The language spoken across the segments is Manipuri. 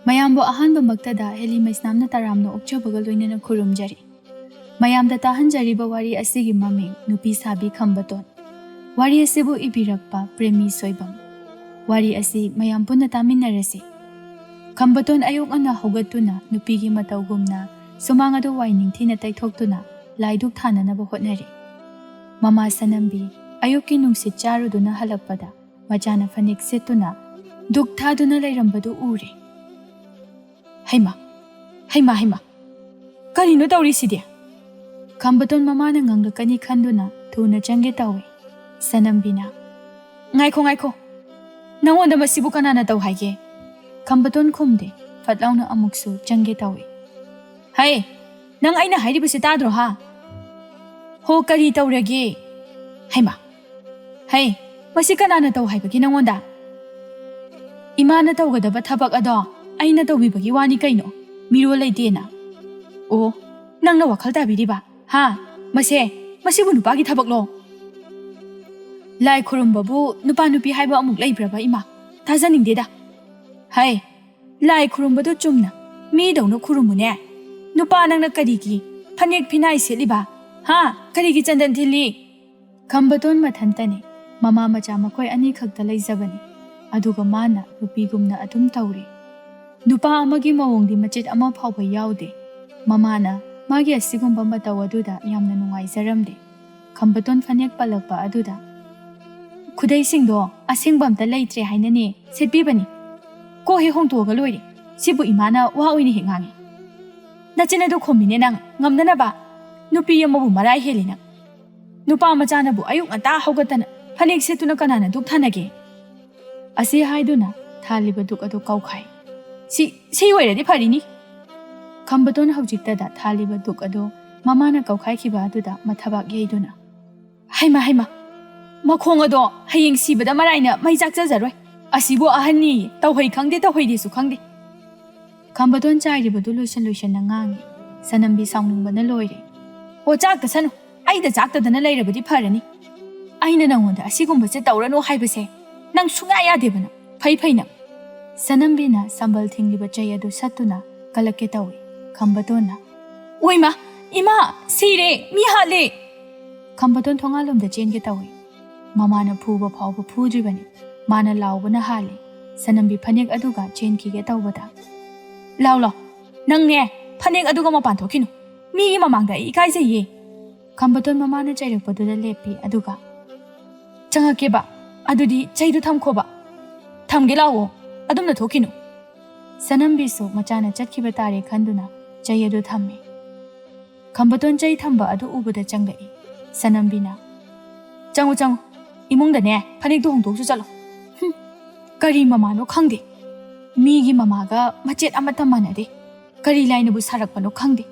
ꯃꯌꯥꯝꯕꯨ ꯑꯍꯥꯟꯕꯃꯛꯇꯗ ꯍꯦꯂꯤ ꯃꯩꯁꯅꯥꯝꯅ ꯇꯔꯥꯝꯅ ꯑꯣꯛꯆꯕꯒ ꯂꯣꯏꯅꯅ ꯈꯨꯔꯨꯝꯖꯔꯤ꯫ ꯃꯌꯥꯝꯗ ꯇꯥꯍꯟꯖꯔꯤꯕ ꯋꯥꯔꯤ ꯑꯁꯤꯒꯤ ꯃꯃꯤꯡ ꯅꯨꯄꯤ ꯁꯥꯕꯤ ꯈꯝꯕꯇꯣꯟ꯫ ꯋꯥꯔꯤ ꯑꯁꯤꯕꯨ ꯏꯕꯤꯔꯛꯄ ꯄ꯭ꯔꯦꯃꯤ ꯁꯣꯏꯕꯝ꯫ ꯋꯥꯔꯤ ꯑꯁꯤ ꯃꯌꯥꯝ ꯄꯨꯟꯅ ꯇꯥꯃꯤꯟꯅꯔꯁꯤ꯫ ꯈꯝꯕꯇꯣꯟ ꯑꯌꯨꯛ ꯉꯟꯅ ꯍꯧꯒꯠꯇꯨꯅ ꯅꯨꯄꯤꯒꯤ ꯃꯇꯧꯒꯨꯝꯅ ꯁꯨꯃꯥꯡ ꯑꯗꯨ ꯋꯥꯏ ꯅꯤꯡꯊꯤꯅ ꯇꯩꯊꯣꯛꯇꯨꯅ ꯂꯥꯏꯗꯨꯛ ꯊꯥꯅꯅꯕ ꯍꯣꯠꯅꯔꯤ꯫ ꯃꯃꯥ ꯁꯅꯝꯕꯤ ꯑꯌꯨꯛꯀꯤ ꯅꯨꯡꯁꯤꯠ ꯆꯥꯔꯨꯗꯨꯅ ꯍꯜꯂꯛꯄꯗ ꯃꯆꯥꯅ ꯐꯅꯦꯛ ꯁꯦꯠꯇꯨꯅ ꯗꯨꯛ ꯊꯥꯗꯨꯅ ꯂꯩꯔꯝꯕꯗꯨ ꯎꯔꯦ꯫ ꯍꯩꯃꯥ ꯍꯩꯃꯥ ꯍꯩꯃꯥ ꯀꯔꯤꯅꯣ ꯇꯧꯔꯤꯁꯤꯗꯤ? ꯈꯝꯕꯇꯣꯟ ꯃꯃꯥꯅ ꯉꯪꯂꯛꯀꯅꯤ ꯈꯟꯗꯨꯅ ꯊꯨꯅ ꯆꯪꯒꯦ ꯇꯧꯏ꯫ ꯁꯅꯝꯕꯤꯅ ꯉꯥꯏꯈꯣ ꯉꯥꯏꯈꯣ, ꯅꯪꯉꯣꯟꯗ ꯃꯁꯤꯕꯨ ꯀꯅꯥꯅ ꯇꯧ ꯍꯥꯏꯒꯦ? ꯈꯝꯕꯇꯣꯟ ꯈꯨꯝꯗꯦ, ꯐꯠ ꯂꯥꯎꯅ ꯑꯃꯨꯛꯁꯨ ꯆꯪꯒꯦ ꯇꯧꯏ꯫ ꯍꯩ, ꯅꯪ ꯑꯩꯅ ꯍꯥꯏꯔꯤꯕꯁꯤ ꯇꯥꯗ꯭ꯔꯣ ꯍꯥ? ꯍꯣ ꯀꯔꯤ ꯇꯧꯔꯒꯦ? ꯍꯩꯃꯥ ꯍꯩ, ꯃꯁꯤ ꯀꯅꯥꯅ ꯇꯧ ꯍꯥꯏꯕꯒꯦ ꯅꯪꯉꯣꯟꯗ? ꯏꯃꯥꯅ ꯇꯧꯒꯗꯕ ꯊꯕꯛ ꯑꯗꯣ ꯑꯩꯅ ꯇꯧꯕꯤꯕꯒꯤ ꯋꯥꯅꯤ ꯀꯩꯅꯣ, ꯃꯤꯔꯣꯜ ꯂꯩꯇꯦꯅ꯫ ꯑꯣ, ꯅꯪꯅ ꯋꯥꯈꯜ ꯇꯥꯕꯤꯔꯤꯕ ꯍꯥ? ꯃꯁꯤꯕꯨ ꯅꯨꯄꯥꯒꯤ ꯊꯕꯛꯂꯣ? ꯂꯥꯏ ꯈꯨꯔꯨꯝꯕꯕꯨ ꯅꯨꯄꯥ ꯅꯨꯄꯤ ꯍꯥꯏꯕ ꯑꯃꯨꯛ ꯂꯩꯕ꯭ꯔꯕ ꯏꯃꯥ? ꯊꯥꯖꯅꯤꯡꯗꯦꯗ꯫ ꯍꯩ, ꯂꯥꯏ ꯈꯨꯔꯨꯝꯕꯗꯨ ꯆꯨꯝꯅ ꯃꯤꯗꯧꯅ ꯈꯨꯔꯨꯝꯃꯨꯅꯦ꯫ ꯅꯨꯄꯥ ꯅꯪꯅ ꯀꯔꯤꯒꯤ ꯐꯅꯦꯛ ꯐꯤꯅꯥꯏ ꯁꯦꯠꯂꯤꯕ? ꯍꯥ? ꯀꯔꯤꯒꯤ ꯆꯟꯗꯟ ꯊꯤꯜꯂꯤ? ꯈꯝꯕꯇꯣꯟ ꯃꯊꯟꯇꯅꯤ, ꯃꯃꯥ ꯃꯆꯥ ꯃꯈꯣꯏ ꯑꯅꯤ ꯈꯛꯇ ꯂꯩꯖꯕꯅꯤ꯫ ꯑꯗꯨꯒ ꯃꯥꯅ ꯅꯨꯄꯤꯒꯨꯝꯅ ꯑꯗꯨꯝ ꯇꯧꯔꯤ꯫ ꯅꯨꯄꯥ ꯑꯃꯒꯤ ꯃꯑꯣꯡꯗꯤ ꯃꯆꯦꯠ ꯑꯃ ꯐꯥꯎꯕ ꯌꯥꯎꯗꯦ꯫ ꯃꯃꯥꯅ ꯃꯥꯒꯤ ꯑꯁꯤꯒꯨꯝꯕ ꯃꯇꯧ ꯑꯗꯨꯗ ꯌꯥꯝꯅ ꯅꯨꯡꯉꯥꯏꯖꯔꯝꯗꯦ꯫ ꯈꯝꯕꯇꯣꯟ ꯐꯅꯦꯛ ꯄꯜꯂꯛꯄ ꯑꯗꯨꯗ ꯈꯨꯗꯩꯁꯤꯡꯗꯣ ꯑꯁꯦꯡꯕ ꯑꯝꯇ ꯂꯩꯇ꯭ꯔꯦ ꯍꯥꯏꯅꯅꯦ ꯁꯦꯠꯄꯤꯕꯅꯤ꯫ ꯀꯣꯛ ꯍꯦꯛ ꯍꯣꯡꯇꯣꯛꯑꯒ ꯂꯣꯏꯔꯦ꯫ ꯁꯤꯕꯨ ꯏꯃꯥꯅ ꯋꯥ ꯑꯣꯏꯅ ꯍꯦꯛ ꯉꯥꯡꯉꯤ꯫ ꯅꯆꯤꯟ ꯑꯗꯨ ꯈꯨꯝꯃꯤꯅꯦ ꯅꯪ ꯉꯝꯗꯅꯕ? ꯅꯨꯄꯤ ꯑꯃꯕꯨ ꯃꯔꯥꯏ ꯍꯦꯜꯂꯤ ꯅꯪ꯫ ꯅꯨꯄꯥ ꯃꯆꯥꯅꯕꯨ ꯑꯌꯨꯛ ꯉꯟꯇꯥ ꯍꯧꯒꯠꯇꯅ ꯐꯅꯦꯛ ꯁꯦꯠꯇꯨꯅ ꯀꯅꯥꯅ ꯗꯨꯛ ꯊꯥꯅꯒꯦ? ꯑꯁꯤ ꯍꯥꯏꯗꯨꯅ ꯊꯥꯜꯂꯤꯕ ꯗꯨꯛ ꯑꯗꯨ ꯀꯧꯈꯥꯏ꯫ ꯁꯤ ꯑꯣꯏꯔꯗꯤ ꯐꯔꯤꯅꯤ꯫ ꯈꯝꯕꯇꯣꯟ ꯍꯧꯖꯤꯛꯇꯗ ꯊꯥꯜꯂꯤꯕ ꯗꯨꯛ ꯑꯗꯨ ꯃꯃꯥꯅ ꯀꯧꯈꯥꯏꯈꯤꯕ ꯑꯗꯨꯗ ꯃꯊꯕꯥꯛ ꯌꯩꯗꯨꯅ ꯍꯩꯃꯥ ꯍꯩꯃꯥ, ꯃꯈꯣꯡ ꯑꯗꯣ ꯍꯌꯦꯡ ꯁꯤꯕꯗ ꯃꯔꯥꯏꯅ ꯃꯩ ꯆꯥꯛꯆꯖꯔꯣꯏ꯫ ꯑꯁꯤꯕꯨ ꯑꯍꯟꯅꯤ, ꯇꯧꯍꯩ ꯈꯪꯗꯦ ꯇꯧꯍꯩꯗꯦꯁꯨ ꯈꯪꯗꯦ꯫ ꯈꯝꯕꯇꯣꯟ ꯆꯥꯏꯔꯤꯕꯗꯨ ꯂꯣꯏꯁꯟꯅ ꯉꯥꯡꯉꯤ꯫ ꯁꯅꯝꯕꯤ ꯁꯥꯎꯅꯤꯡꯕꯅ ꯂꯣꯏꯔꯦ꯫ ꯑꯣ ꯆꯥꯛꯇꯁꯅꯨ, ꯑꯩꯗ ꯆꯥꯛꯇꯗꯅ ꯂꯩꯔꯕꯗꯤ ꯐꯔꯅꯤ꯫ ꯑꯩꯅ ꯅꯪꯉꯣꯟꯗ ꯑꯁꯤꯒꯨꯝꯕꯁꯦ ꯇꯧꯔꯅꯨ ꯍꯥꯏꯕꯁꯦ ꯅꯪ ꯁꯨꯡꯌꯥ ꯌꯥꯗꯦꯕ ꯅꯪ, ꯐꯩ ꯅꯪ꯫ ꯁꯅꯝꯕꯤꯅ ꯁꯝꯕꯜ ꯊꯤꯡꯂꯤꯕ ꯆꯩ ꯑꯗꯨ ꯁꯠꯇꯨꯅ ꯀꯜꯂꯛꯀꯦ ꯇꯧꯏ꯫ ꯈꯝꯕꯇꯣꯟꯅ ꯑꯣꯏꯃꯥ, ꯏꯃꯥ ꯁꯤꯔꯦ, ꯃꯤ ꯍꯥꯠꯂꯦ꯫ ꯈꯝꯕꯇꯣꯟ ꯊꯣꯡꯒꯥꯜꯂꯣꯝꯗ ꯆꯦꯟꯒꯦ ꯇꯧꯏ꯫ ꯃꯃꯥꯅ ꯐꯨꯕ ꯐꯥꯎꯕ ꯐꯨꯗ꯭ꯔꯤꯕꯅꯤ꯫ ꯃꯥꯅ ꯂꯥꯎꯕꯅ ꯍꯥꯜꯂꯤ꯫ ꯁꯅꯝꯕꯤ ꯐꯅꯦꯛ ꯑꯗꯨꯒ ꯆꯦꯟꯈꯤꯒꯦ ꯇꯧꯕꯗ ꯂꯥꯎ ꯅꯪꯅꯦ, ꯐꯅꯦꯛ ꯑꯗꯨꯒ ꯃꯄꯥꯟ ꯊꯣꯛꯈꯤꯅꯨ, ꯃꯤꯒꯤ ꯃꯃꯥꯡꯗ ꯑꯩ ꯏꯀꯥꯏꯖꯩꯌꯦ꯫ ꯈꯝꯕꯇꯣꯟ ꯃꯃꯥꯅ ꯆꯩꯔꯛꯄꯗꯨꯗ ꯂꯦꯞꯄꯤ꯫ ꯑꯗꯨꯒ ꯆꯪꯉꯛꯀꯦꯕ, ꯑꯗꯨꯗꯤ ꯆꯩꯗꯨ ꯊꯝꯈꯣꯕ꯫ ꯊꯝꯒꯦ ꯂꯥꯛꯑꯣ, ꯑꯗꯨꯝꯅ ꯊꯣꯛꯈꯤꯅꯨ꯫ ꯁꯅꯝꯕꯤꯁꯨ ꯃꯆꯥꯅ ꯆꯠꯈꯤꯕ ꯇꯥꯔꯦ ꯈꯟꯗꯨꯅ ꯆꯩ ꯑꯗꯨ ꯊꯝꯃꯤ꯫ ꯈꯝꯕꯇꯣꯟ ꯆꯩ ꯊꯝꯕ ꯑꯗꯨ ꯎꯕꯗ ꯆꯪꯂꯛꯏ꯫ ꯁꯅꯝꯕꯤꯅ ꯆꯪꯉꯨ, ꯏꯃꯨꯡꯗꯅꯦ ꯐꯅꯦꯛꯇꯨ ꯍꯣꯡꯗꯣꯛꯁꯨ ꯆꯠꯂꯣ꯫ ꯀꯔꯤ ꯃꯃꯥꯅꯣ ꯈꯪꯗꯦ, ꯃꯤꯒꯤ ꯃꯃꯥꯒ ꯃꯆꯦꯠ ꯑꯃꯠꯇ ꯃꯥꯟꯅꯗꯦ꯫ ꯀꯔꯤ ꯂꯥꯏꯅꯕꯨ ꯁꯥꯔꯛꯄꯅꯣ ꯈꯪꯗꯦ꯫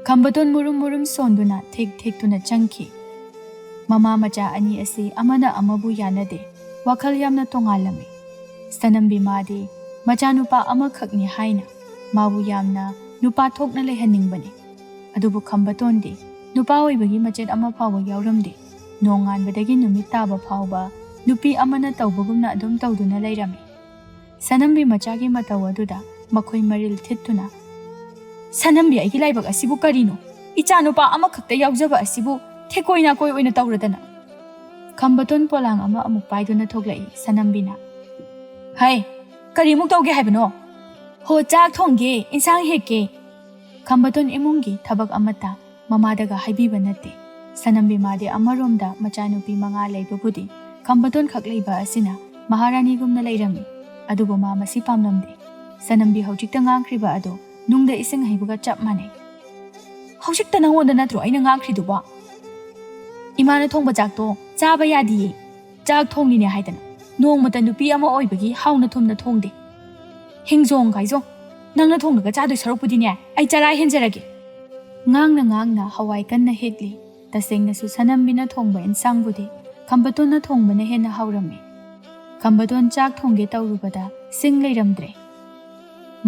ꯈꯝꯕꯇꯣꯟ ꯃꯨꯔꯨꯝ ꯁꯣꯟꯗꯨꯅ ꯊꯦꯛꯇꯨꯅ ꯆꯪꯈꯤ꯫ ꯃꯃꯥ ꯃꯆꯥ ꯑꯅꯤ ꯑꯁꯤ ꯑꯃꯅ ꯑꯃꯕꯨ ꯌꯥꯅꯗꯦ, ꯋꯥꯈꯜ ꯌꯥꯝꯅ ꯇꯣꯉꯥꯜꯂꯝꯃꯤ꯫ ꯁꯅꯝꯕꯤ ꯃꯥꯗꯤ ꯃꯆꯥꯅꯨꯄꯥ ꯑꯃꯈꯛꯅꯤ ꯍꯥꯏꯅ ꯃꯥꯕꯨ ꯌꯥꯝꯅ ꯅꯨꯄꯥ ꯊꯣꯛꯅ ꯂꯩꯍꯟꯅꯤꯡꯕꯅꯤ꯫ ꯑꯗꯨꯕꯨ ꯈꯝꯕꯇꯣꯟꯗꯤ ꯅꯨꯄꯥ ꯑꯣꯏꯕꯒꯤ ꯃꯆꯦꯠ ꯑꯃ ꯐꯥꯎꯕ ꯌꯥꯎꯔꯝꯗꯦ꯫ ꯅꯣꯡꯉꯥꯟꯕꯗꯒꯤ ꯅꯨꯃꯤꯠ ꯇꯥꯕ ꯐꯥꯎꯕ ꯅꯨꯄꯤ ꯑꯃꯅ ꯇꯧꯕꯒꯨꯝꯅ ꯑꯗꯨꯝ ꯇꯧꯗꯨꯅ ꯂꯩꯔꯝꯃꯤ꯫ ꯁꯅꯝꯕꯤ ꯃꯆꯥꯒꯤ ꯃꯇꯧ ꯑꯗꯨꯗ ꯃꯈꯣꯏ ꯃꯔꯤꯜ ꯊꯤꯠꯇꯨꯅ ꯁꯅꯝꯕꯤ ꯑꯩꯒꯤ ꯂꯥꯏꯕꯛ ꯑꯁꯤꯕꯨ ꯀꯔꯤꯅꯣ? ꯏꯆꯥ ꯅꯨꯄꯥ ꯑꯃꯈꯛꯇ ꯌꯥꯎꯖꯕ ꯑꯁꯤꯕꯨ ꯊꯦꯛꯀꯣꯏ ꯅꯥꯀꯣꯏ ꯑꯣꯏꯅ ꯇꯧꯔꯗꯅ꯫ ꯈꯝꯕꯇꯣꯟ ꯄꯣꯂꯥꯡ ꯑꯃ ꯑꯃꯨꯛ ꯄꯥꯏꯗꯨꯅ ꯊꯣꯛꯂꯛꯏ꯫ ꯁꯅꯝꯕꯤꯅ ꯍꯩ, ꯀꯔꯤꯃꯨꯛ ꯇꯧꯒꯦ ꯍꯥꯏꯕꯅꯣ? ꯍꯣ ꯆꯥꯛ ꯊꯣꯡꯒꯦ, ꯏꯟꯁꯥꯡ ꯍꯦꯛꯀꯦ꯫ ꯈꯝꯕꯇꯣꯟ ꯏꯃꯨꯡꯒꯤ ꯊꯕꯛ ꯑꯃꯠꯇ ꯃꯃꯥꯗꯒ ꯍꯥꯏꯕꯤꯕ ꯅꯠꯇꯦ꯫ ꯁꯅꯝꯕꯤ ꯃꯥꯗꯤ ꯑꯃꯔꯣꯝꯗ ꯃꯆꯥꯅꯨꯄꯤ 5 ꯂꯩꯕꯕꯨꯗꯤ ꯈꯝꯕꯇꯣꯟ ꯈꯛ ꯂꯩꯕ ꯑꯁꯤꯅ ꯃꯍꯥꯔꯥꯅꯤꯒꯨꯝꯅ ꯂꯩꯔꯝꯃꯤ꯫ ꯑꯗꯨꯕꯨ ꯃꯥ ꯃꯁꯤ ꯄꯥꯝꯂꯝꯗꯦ꯫ ꯁꯅꯝꯕꯤ ꯍꯧꯖꯤꯛꯇ ꯉꯥꯡꯈ꯭ꯔꯤꯕ ꯑꯗꯨ ꯅꯨꯡꯗ ꯏꯁꯤꯡ ꯍꯩꯕꯒ ꯆꯞ ꯃꯥꯟꯅꯩ꯫ ꯍꯧꯖꯤꯛꯇ ꯅꯪꯉꯣꯟꯗ ꯅꯠꯇ꯭ꯔꯣ ꯑꯩꯅ ꯉꯥꯡꯈ꯭ꯔꯤꯗꯨꯕꯣ? ꯏꯃꯥꯅ ꯊꯣꯡꯕ ꯆꯥꯛꯇꯣ ꯆꯥꯕ ꯌꯥꯗꯤꯌꯦ, ꯆꯥꯛ ꯊꯣꯡꯂꯤꯅꯦ ꯍꯥꯏꯗꯅ ꯅꯣꯡꯃꯇ ꯅꯨꯄꯤ ꯑꯃ ꯑꯣꯏꯕꯒꯤ ꯍꯥꯎꯅ ꯊꯨꯝꯅ ꯊꯣꯡꯗꯦ꯫ ꯍꯤꯡꯖꯣꯡ ꯀꯥꯏꯖꯣꯡ, ꯅꯪꯅ ꯊꯣꯡꯂꯒ ꯆꯥꯗꯣꯏ ꯁꯔꯨꯛꯄꯨꯗꯤꯅꯦ ꯑꯩ ꯆꯔꯥ ꯍꯦꯟꯖꯔꯒꯦ꯫ ꯉꯥꯡꯅ ꯍꯋꯥꯏ ꯀꯟꯅ ꯍꯦꯛꯂꯤ꯫ ꯇꯁꯦꯡꯅꯁꯨ ꯁꯅꯝꯕꯤꯅ ꯊꯣꯡꯕ ꯏꯟꯁꯥꯡꯕꯨꯗꯤ ꯈꯝꯕꯇꯣꯟꯅ ꯊꯣꯡꯕꯅ ꯍꯦꯟꯅ ꯍꯥꯎꯔꯝꯃꯤ꯫ ꯈꯝꯕꯇꯣꯟ ꯆꯥꯛ ꯊꯣꯡꯒꯦ ꯇꯧꯔꯨꯕꯗ ꯁꯤꯡ ꯂꯩꯔꯝꯗ꯭ꯔꯦ꯫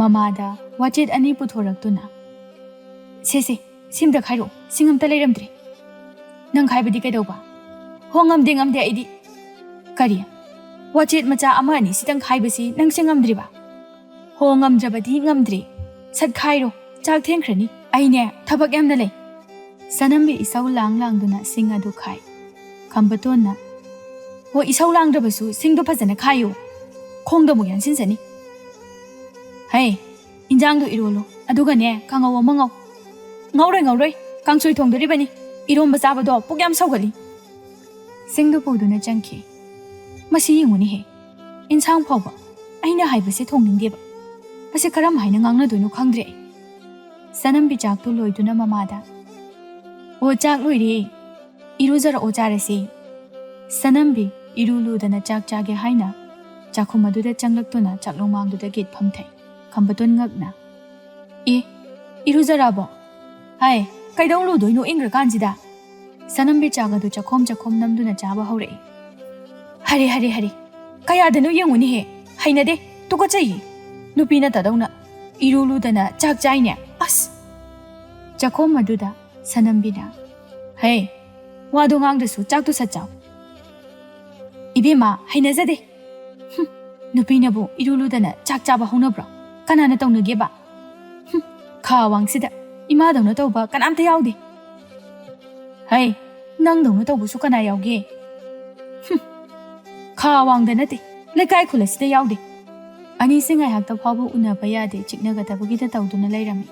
ꯃꯃꯥꯗ ꯋꯥꯆꯦꯠ 2 ꯄꯨꯊꯣꯔꯛꯇꯨꯅ ꯁꯦ ꯁꯤꯝꯇ ꯈꯥꯏꯔꯛꯑꯣ, ꯁꯤꯡ ꯑꯝꯇ ꯂꯩꯔꯝꯗ꯭ꯔꯦ꯫ ꯅꯪ ꯈꯥꯏꯕꯗꯤ ꯀꯩꯗꯧꯕ? ꯍꯣ ꯉꯝꯗꯦ ꯑꯩꯗꯤ꯫ ꯀꯔꯤ? ꯋꯥꯆꯦꯠ ꯃꯆꯥ 1-2 ꯁꯤꯇꯪ ꯈꯥꯏꯕꯁꯤ ꯅꯪ ꯉꯝꯗ꯭ꯔꯤꯕ? Ho ngamjabadi ngamdri. Sat khairo, chak thengkrani. Aine thabak yamna lei. Sanambi isau lang lang duna sing adu khai. Kambaton na. Ho isau lang drabasu sing do phajana khayo. Khong da mu yan sin sani. Hey, injang do irolo. Aduga ne kangaw mangaw. Ngauroi kangsoi thong dori bani. Irom ba chaba do puk yam saugali. Sing do poduna changki. Masi yinguni he. Insang phawba. Aina haibase thongning deba. Masi karam haina ngangna doinu khangdre. Sanambi chak tu loiduna mamada. O chak loiri. Iruzara o charasi. Sanambi irulu dana chak chage haina. Chakumaduda changlaktuna chaklongmangduda gate phamthai. Kambaton ngakna. Iruzara bo. Hai, kaidong lu doinu ingra kanjida. Sanambi chagadu chakhom namduna chaba hore. Hari. Kaya danu yenguni he. Haina de, tuka chayi. Nupina tadawna. Irulu dana chak chayne. As. Chakhom maduda Sanambi na. Hey, wadu ngangdasu chak tu sachaw. Ibema, haina zade. Nupina bu irulu dana chak chaba hona bro. Kanana tawna geba. Khawang sida. Ima dawna tawba kanamta yawde. Hey, nang dawna tawbu su kana yawge. Khawang da nate. Lekai khula sida yawde. Ani singai hakta phabu unaba yade chiknaga tabugida tawduna lairami.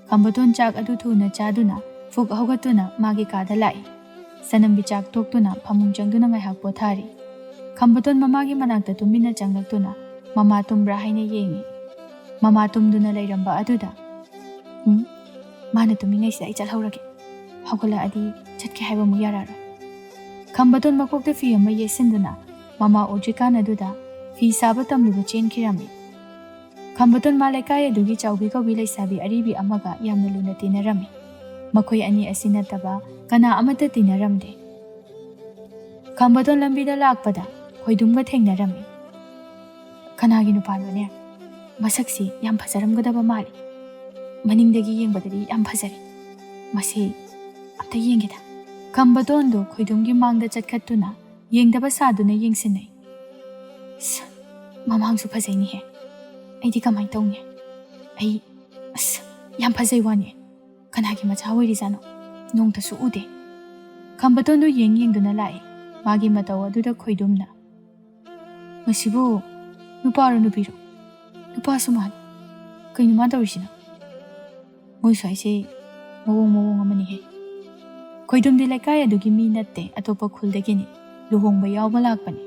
Kambaton chak adu thuna chaduna fuk hogatuna magi kada lai. Sanambi chak toktuna phamung changduna ngai hak pothari. Kambaton mamagi manakta tumina changlaktuna mama tumbra haina yengi. Mama tumduna lairamba aduda. Mana tumingai sida ichal haurage. Hogala adi chatke haiba mu yarara. Kambaton makokta fi ama yesinduna mama ojikana duda fi saba tamluba chen kirami. Kambaton malaikai adugi chawbi kawi laisabi aribi amaga yamna luna tinarami. Makhoi ani asina taba kana amata tinaramde. Kambaton lambida lakpada khoidumga thengnarami. Kanagi nupalone masaksi yam phajaramgadaba mali. Maningdagi yengbadari yam phajari. Masi amta yengida. Kambaton do khoidumgi mangda chatkhatuna yengdaba saduna yengsinai. Mamangsu phajai ni he. Aidi kamai tawne. Ai yam phajai wani. Kanagi macha hoiri jano. Nongta su ude. Kambaton do yengduna lai. Magi mataw aduda khoidumna. Masibu nuparo nupiro. Nupasu man. Kainu man tawrisina. Moi saise mawong amani he. Khoidumdi laikai adugi mi natte atopa khuldagini luhongba yawba lakpani.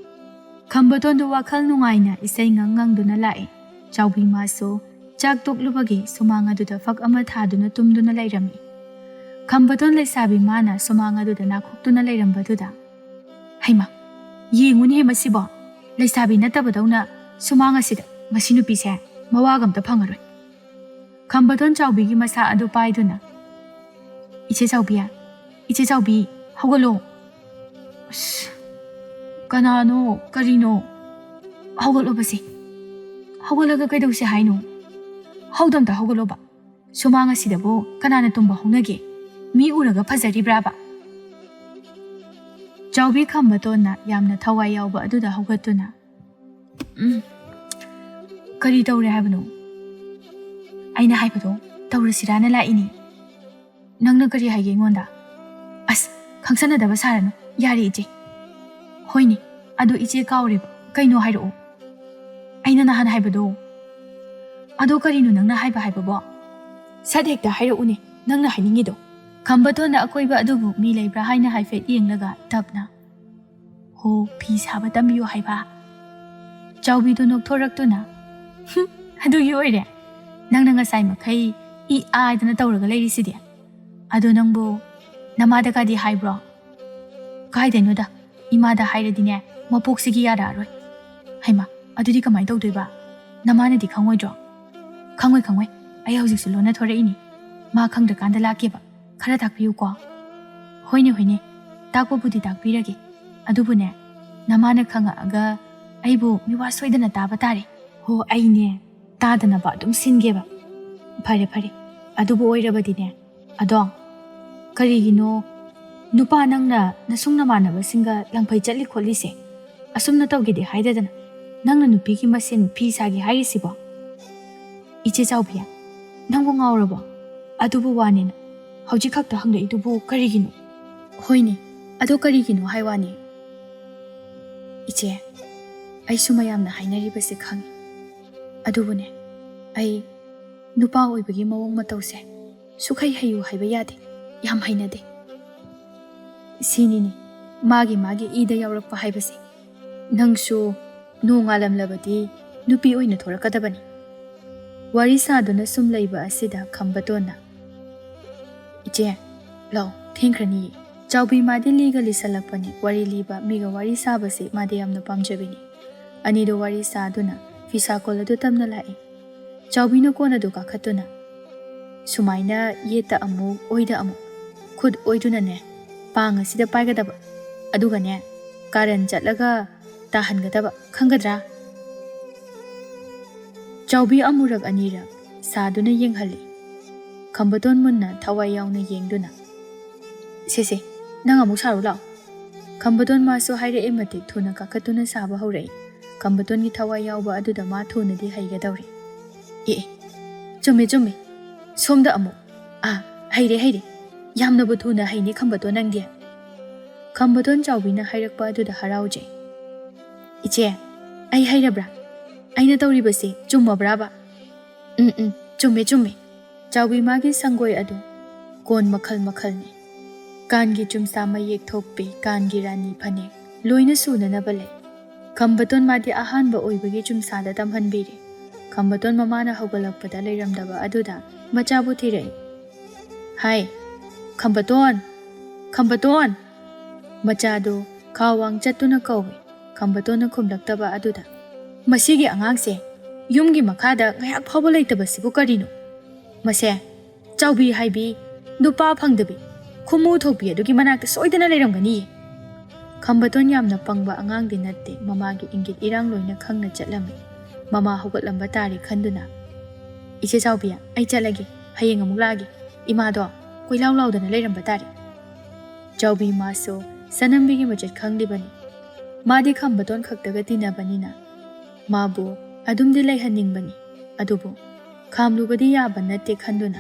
Kambaton do wakhal nungaina isai ngangang lai. Chawbi maso chak toklubagi sumanga duda fak ama thaduna tumduna lairami. Kambaton laisabi mana sumanga duda nakhuktuna lairamba duda. Haima, yenguni he masibo. Laisabi natabadawna sumanga sida masinu pise mawagam ta phangaroi. Kambaton chawbigi masa adu paiduna. Iche chawbi, hawalo. Kanano, karino. Hawalo basi. Hawalaga kaidawsi haino. Hawdam ta hawalo ba. Sumanga sidabo kanana tumba honage. Mi uraga phajari braba. Chawbi Kambatonna yamna thawai yawba aduda hawgatuna. Kari tawre haibano. Aina haibado tawrasirana laini. Nangna kari haige ngonda. As khangsanadaba sarano yari ije. Hoini adu ije kawreba kaino hairo. Aina nahan haibado. Adu karino nangna haibabo. Sadhekta hairo une nangna hainingido. Kambatonna akoiba adubu mi leibra haina haifet yenglaga tapna. Ho pi saba tambiyo haiba. Chawbido nokthorактuna. Adu yoire. Nangna ngasai makai I aidana tawraga leirisidi. Adu nangbo namada kadi haibro. Kaidenoda imada hairadine mapoksigi yararoi. Haima adudi kamai tawdoiba. Namana di khangoi. Ai haujisu lona thoreini. Ma khangdrakanda lakeba. Khara takpiyu ko. Hoine. Takpo budi takpiragi. Adubune namana khanga aga aibu miwa soidana taba tare. Ho aine tadana ba dum singeba. Phare. Adubu oirabadine. Adong. Karigino nupa nangna nasungna manaba singa langphai chatli kholise. Asumna tawgide haidadana. Nangna nupigi masin phi sagi hairisibo. Iche Chaubi, Nangbo Ngaurabo, Adubu Wanina, Hojikakta Hanga Idubu Karigino, Hoini, Ado Karigino, Haiwani. Iche, I Sumayam the Hainari Basikang. Adubune, I Nupa Wibigi Mawong Matose, Sukai Hayu Haibayadi, Yam Hainade. Sinini, Magi Ida Yorok Haibasi. Nangsu, Nung Alam Labadi, Nupi Uina Torakadabani. Warisa Dona Sum Labor Asida, Kambatona. Iche, Lo, Tinkrani, Chaubi Madi legally salapani, Wari Liba, Miga Warisa Basi, Madiam no Pamjabini. Anido Warisa Duna, Fisa Kola Dutam Nalai. Chaubino Kona Duka Katuna. Sumaina Yeta Amu, Oida Amu. Could Oidunane, Pang Sida Pagadaba, Adugane, Karen Jatlaga, Tahan Gadaba, Kangadra. Chaubi Amurag Anira, Saduna Yenghali. Kambaton Munna, Tawayauna Yengduna. Sese, Nangamusarula. Kambaton Maso Hide Emati, Tuna Kakatuna Saba Hore. Kambaton Tawayauba Aduda Matuna di Haigadori. Jume, Som the Amu. Ah, Haide. Yamna Butuna Haini Kambaton Andia. Kambaton Jawina Hirakpa to the Harauje. Iche, I Haidabra. I not Ribasi, Jumma Brava. Jume. Jawi Magi Sangoi Adu. Gon Makalni. Kangi Jumsama Yek Topi, Kangi Rani Pane. Loina Suna Nabale. Kambaton Madi Ahanba Oibagi Jumsada Damhanbiri. Kambaton Mamana Hogalak Padale Ramdaba Aduda, Machabu Tire. Hai, Kambaton! Machado, Kawang Chatuna Kawi, Kambatona Kumlaktaba Aduda. Masigi Angangse, Yumgi Makada, Gayak Pobolatabas Bukarino. Mase, Chaubi Haibi, Nupa Pangdabi, Kumu Topia, Dukimanak, Soidana Ramgani. Kambaton Yamna Pangba Angang Dinate, Mamagi Ingit Irang Loina Kangna Chatlami. Mama Hogot Lambatari Kanduna. Iche Chaubia, I Chalagi, Haying Mulagi, Imado, Quilau Laudan Leram Batari. Chaubi Maso, Sanambigi Majat Kangdibani. Madi Kambaton Kakdagatina Banina. Mabu, Adum de Lehaning Bani, Adubu. Kamlubadia Banate Kanduna.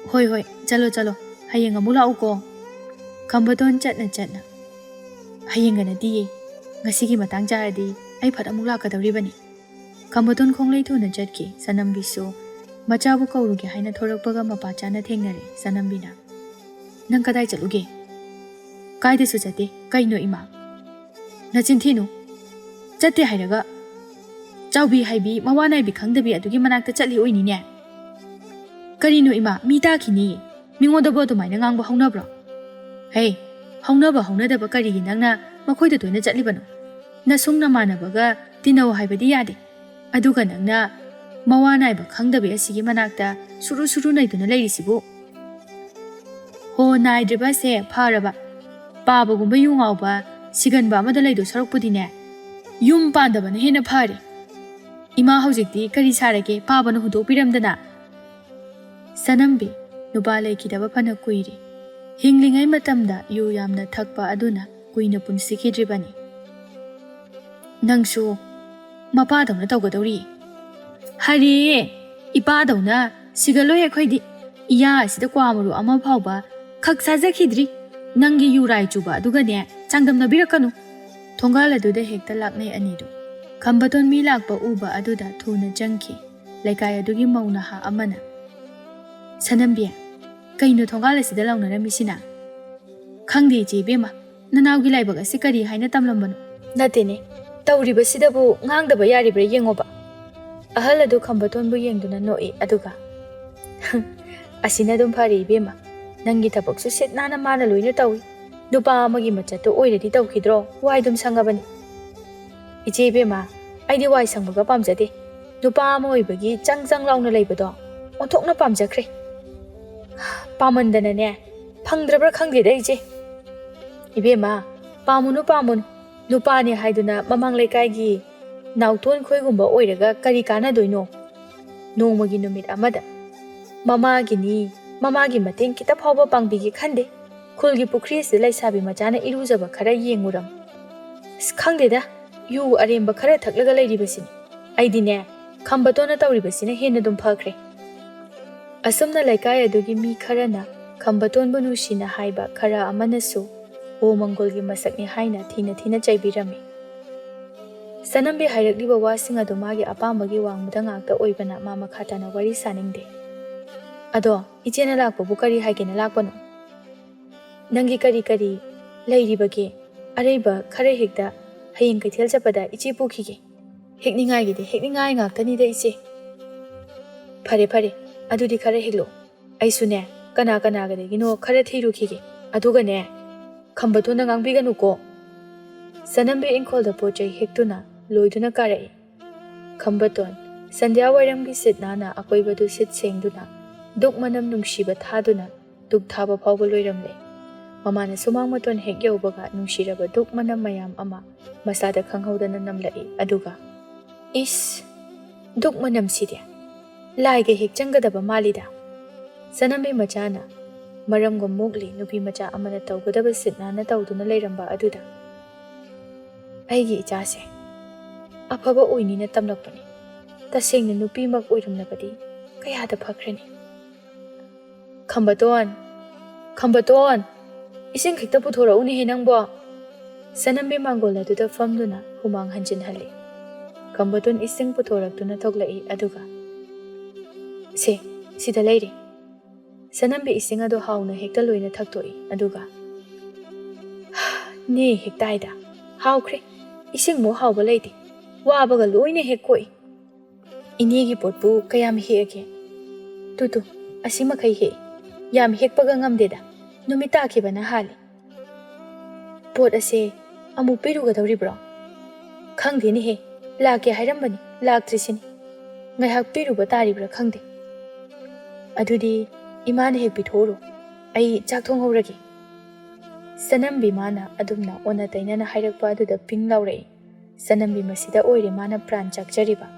Hoi, Chalo, Haying Mula Uko. Kambaton Chatna. Hayingana di, Ngasigi Matang Jardi, I put a mulaka the ribbani. Kambaton Konglay to Najatki, Sanambiso, Machabu Kaurugi, Haina Torapaga Mapachana Tingnari, Sanambina. Nankadai Chalugi. Kaide Sujati, Kaino Ima. Nachintino. Chate Haidaga. Chaubi Haibi, Mawana become the beer to give Manaka Chali Uinia. Karino Ima, Mita Kini, Mingo the Boto Minang Honabra. Hey, Honaba the Bakari Nana, Makoida to Najalibano. Nasungna Manabaga, Tino Haibadiadi. Aduganana, Mawana Bakang the Bear Sigi Manakta, Suru Night on a lady Sibu. Ho Nai Drebase, Paraba, Baba Gumbayung Alba, Sigan Bama the Lady Sorpudine. Yum Pandaban in a party. Ima Hositi, Karisarake, Paban who do Piram Dana. Sanambi, Nubale Kidavapana Quiri. Hingling I Matamda, you yamna Takpa Aduna, Queen upon Siki Dribani. Nangshu. Mapadona Togadori. Hari, Ipadona, Sigaloya Quidi, Yas the Quamaru Amapauba, Kaksazakidri, Nangi Urai Juba, Dugane, Sangam Nabirakanu. Tongala do the Hector Lakne Anido. Kambaton Milakba Uba Aduda, Tuna Junkie, like I do Maunaha Amana. Sanambia, Kaino Tongala si the Lona Misina. Kangi Jibima, Nanaugi Libaga Sikari Hainatam Lambano. Natine. Tauriba Sidabu, Nang the Bayari Yengoba. A haladu Kambaton Buyenduna no e Aduga. Asinadum Pari Bima. Nangita box sit Nana Mana Luina Tawi. Dupa Magimacha to oil it out hidro, why dum Sangabani. Ichi Bima, I do why Sangaga Pamzati. Dupa Moibagi, Chang Long the Labado. On Tokna Pamzacre. Pamandanane, Pangdra Kangi Daisy. Ibima, Pamun. Nupani Haiduna, Mamang Lekaigi. Now Ton Koigumba Oiraga, Karikana doino. No Maginumit Amada. Mama Gini, Mamagi Matin, Kita Papa Bangbigi Kande. Kulgi Pukris, the Laisabi Majana Iruzaba Kara Yenguram. Skangdeda, you are in Bakara Taklaga Lady Basin. I dine, ꯈꯝꯕꯇꯣꯟꯅ ꯇꯧꯔꯤꯕꯁꯤꯅ ꯍꯦꯟꯅ ꯑꯗꯨꯝ ꯐꯈ꯭ꯔꯦ꯫ ꯑꯁꯨꯝꯅ ꯂꯩꯀꯥꯏ ꯑꯗꯨꯒꯤ ꯃꯤ ꯈꯔꯅ ꯈꯝꯕꯇꯣꯟꯕꯨ ꯅꯨꯡꯁꯤꯅ ꯍꯥꯏꯕ, ꯈꯔ ꯑꯃꯅꯁꯨ ꯑꯣ ꯃꯪꯒꯣꯜꯒꯤ ꯃꯁꯛꯅꯤ ꯍꯥꯏꯅ ꯊꯤꯅ ꯊꯤꯅ ꯆꯩꯕꯤꯔꯝꯃꯤ꯫ ꯁꯅꯝꯕꯤ ꯍꯥꯏꯔꯛꯂꯤꯕ ꯋꯥꯁꯤꯡ ꯑꯗꯨ ꯃꯥꯒꯤ ꯑꯄꯥꯝꯕꯒꯤ ꯋꯥꯡꯃꯗ ꯉꯥꯛꯇ ꯑꯣꯏꯕꯅ ꯃꯥ ꯃꯈꯥ ꯇꯥꯅ ꯋꯥꯔꯤ ꯁꯥꯅꯤꯡꯗꯦ꯫ ꯑꯗꯣ ꯏꯆꯦꯅ ꯂꯥꯛꯄꯕꯨ ꯀꯔꯤ ꯍꯥꯏꯒꯦꯅ ꯂꯥꯛꯄꯅꯣ? ꯅꯪꯒꯤ ꯀꯔꯤ ꯂꯩꯔꯤꯕꯒꯦ? ꯑꯔꯩꯕ ꯈꯔ ꯍꯦꯛꯇ ꯍꯌꯦꯡ ꯀꯩꯊꯦꯜ ꯆꯠꯄꯗ ꯏꯆꯦ ꯄꯨꯈꯤꯒꯦ꯫ ꯍꯦꯛꯅꯤꯡꯉꯥꯏꯒꯤꯗꯤ ꯍꯦꯛꯅꯤꯡꯉꯥꯏ ꯉꯥꯛꯇꯅꯤꯗ ꯏꯆꯦ꯫ ꯐꯔꯦ ꯑꯗꯨꯗꯤ ꯈꯔ ꯍꯦꯛꯂꯣ꯫ ꯑꯩꯁꯨꯅꯦ ꯀꯅꯥꯒꯗꯒꯤꯅꯣ ꯈꯔ ꯊꯤꯔꯨꯈꯤꯒꯦ꯫ ꯑꯗꯨꯒꯅꯦ ꯈꯝꯕꯇꯣꯟꯅ ꯉꯥꯡꯕꯤꯒꯅꯨꯀꯣ꯫ ꯁꯅꯝꯕꯤ ꯏꯪꯈꯣꯜꯗ ꯄꯣꯠ ꯆꯩ ꯍꯦꯛꯇꯨꯅ ꯂꯣꯏꯗꯨꯅ ꯀꯥꯔꯛꯏ꯫ ꯈꯝꯕꯇꯣꯟ ꯁꯟꯙ꯭ꯌꯥ ꯋꯥꯏꯔꯝꯒꯤ ꯁꯤꯠ ꯅꯥꯟꯅ ꯑꯀꯣꯏꯕꯗꯨ ꯁꯤꯠ ꯁꯦꯡꯗꯨꯅ ꯗꯨꯛ ꯃꯅꯝ ꯅꯨꯡꯁꯤꯕ ꯊꯥꯗꯨꯅ ꯗꯨꯛ ꯊꯥꯕ ꯐꯥꯎꯕ ꯂꯣꯏꯔꯝꯂꯦ꯫ ꯃꯃꯥꯅ ꯁꯨꯃꯥꯡ ꯃꯇꯣꯟ ꯍꯦꯛ ꯌꯧꯕꯒ ꯅꯨꯡꯁꯤꯔꯕ ꯗꯨꯛ ꯃꯅꯝ ꯃꯌꯥꯝ ꯑꯃ ꯃꯁꯥꯗ ꯈꯪꯍꯧꯗꯅ ꯅꯝꯂꯛꯏ꯫ ꯑꯗꯨꯒ ꯏꯁ, ꯗꯨꯛ ꯃꯅꯝꯁꯤꯗꯤ ꯂꯥꯏꯒ ꯍꯦꯛ ꯆꯪꯒꯗꯕ ꯃꯥꯜꯂꯤꯗ꯫ ꯁꯅꯝꯕꯤ ꯃꯆꯥꯅ ꯃꯔꯝꯒ ꯃꯣꯛꯂꯤ ꯅꯨꯄꯤ ꯃꯆꯥ ꯑꯃꯅ ꯇꯧꯒꯗꯕ ꯁꯤꯠ ꯅꯥꯟꯅ ꯇꯧꯗꯨꯅ ꯂꯩꯔꯝꯕ ꯑꯗꯨꯗ ꯑꯩꯒꯤ ꯏꯆꯥꯁꯦ ꯑꯐꯕ ꯑꯣꯏꯅꯤꯅ ꯇꯝꯂꯛꯄꯅꯤ꯫ ꯇꯁꯦꯡꯅ ꯅꯨꯄꯤꯃꯛ ꯑꯣꯏꯔꯝꯂꯕꯗꯤ ꯀꯌꯥꯗ ꯐꯈ꯭ꯔꯅꯤ꯫ ꯈꯝꯕꯇꯣꯟ, ꯏꯁꯤꯡ ꯈꯤꯛꯇ ꯄꯨꯊꯣꯔꯛꯎꯅꯦꯍꯦ ꯅꯪꯕꯣ꯫ ꯁꯅꯝꯕꯤ ꯃꯥꯡꯒꯣꯜ ꯑꯗꯨꯗ ꯐꯝꯗꯨꯅ ꯍꯨꯃꯥꯡ ꯍꯟꯖꯤꯟꯍꯜꯂꯤ꯫ ꯈꯝꯕꯇꯣꯟ ꯏꯁꯤꯡ ꯄꯨꯊꯣꯔꯛꯇꯨꯅ ꯊꯣꯛꯂꯛꯏ꯫ ꯑꯗꯨꯒ ꯁꯤꯗ ꯂꯩꯔꯤ꯫ ꯁꯅꯝꯕꯤ ꯏꯁꯤꯡ ꯑꯗꯨ ꯍꯥꯎꯅ ꯍꯦꯛꯇ ꯂꯣꯏꯅ ꯊꯛꯇꯣꯛꯏ꯫ ꯑꯗꯨꯒ ꯅꯦ ꯍꯦꯛꯇꯥꯏꯗ ꯍꯥꯎꯈ꯭ꯔꯦ, ꯏꯁꯤꯡꯃꯨꯛ ꯍꯥꯎꯕ ꯂꯩꯇꯦ, ꯋꯥꯕꯒ ꯂꯣꯏꯅ ꯍꯦꯛ ꯀꯣꯛꯏ꯫ ꯏꯅꯦꯒꯤ ꯄꯣꯠꯄꯨ ꯀꯌꯥꯝ ꯍꯦꯛꯑꯒꯦ? ꯇꯨ ꯑꯁꯤ ꯃꯈꯩ ꯍꯦꯛꯏ, ꯌꯥꯝ ꯍꯦꯛꯄꯒ ꯉꯝꯗꯦꯗ, ꯅꯨꯃꯤꯠ ꯇꯥꯈꯤꯕꯅ ꯍꯥꯜꯂꯤ꯫ ꯄꯣꯠ ꯑꯁꯦ ꯑꯃꯨꯛ ꯄꯤꯔꯨꯒꯗꯧꯔꯤꯕ꯭ꯔꯣ? ꯈꯪꯗꯦꯅꯦꯍꯦ, ꯂꯥꯛꯀꯦ ꯍꯥꯏꯔꯝꯕꯅꯤ, ꯂꯥꯛꯇ꯭ꯔꯤꯁꯤꯅꯤ, ꯉꯥꯏꯍꯥꯛ ꯄꯤꯔꯨꯕ ꯇꯥꯔꯤꯕ꯭ꯔꯥ ꯈꯪꯗꯦ꯫ ꯑꯗꯨꯗꯤ ꯏꯃꯥꯅ ꯍꯦꯛ ꯄꯤꯊꯣꯛꯎꯔꯣ, ꯑꯩ ꯆꯥꯛ ꯊꯣꯡꯍꯧꯔꯒꯦ꯫ ꯁꯅꯝꯕꯤ ꯃꯥꯅ ꯑꯗꯨꯝꯅ ꯑꯣꯟꯅ ꯇꯩꯅꯅ ꯍꯥꯏꯔꯛꯄ ꯑꯗꯨꯗ ꯄꯤꯡ ꯂꯥꯎꯔꯛꯏ꯫ ꯁꯅꯝꯕꯤ ꯃꯁꯤꯗ ꯑꯣꯏꯔꯦ ꯃꯥꯅ ꯄ꯭ꯔꯥꯟ ꯆꯥꯛꯆꯔꯤꯕ꯫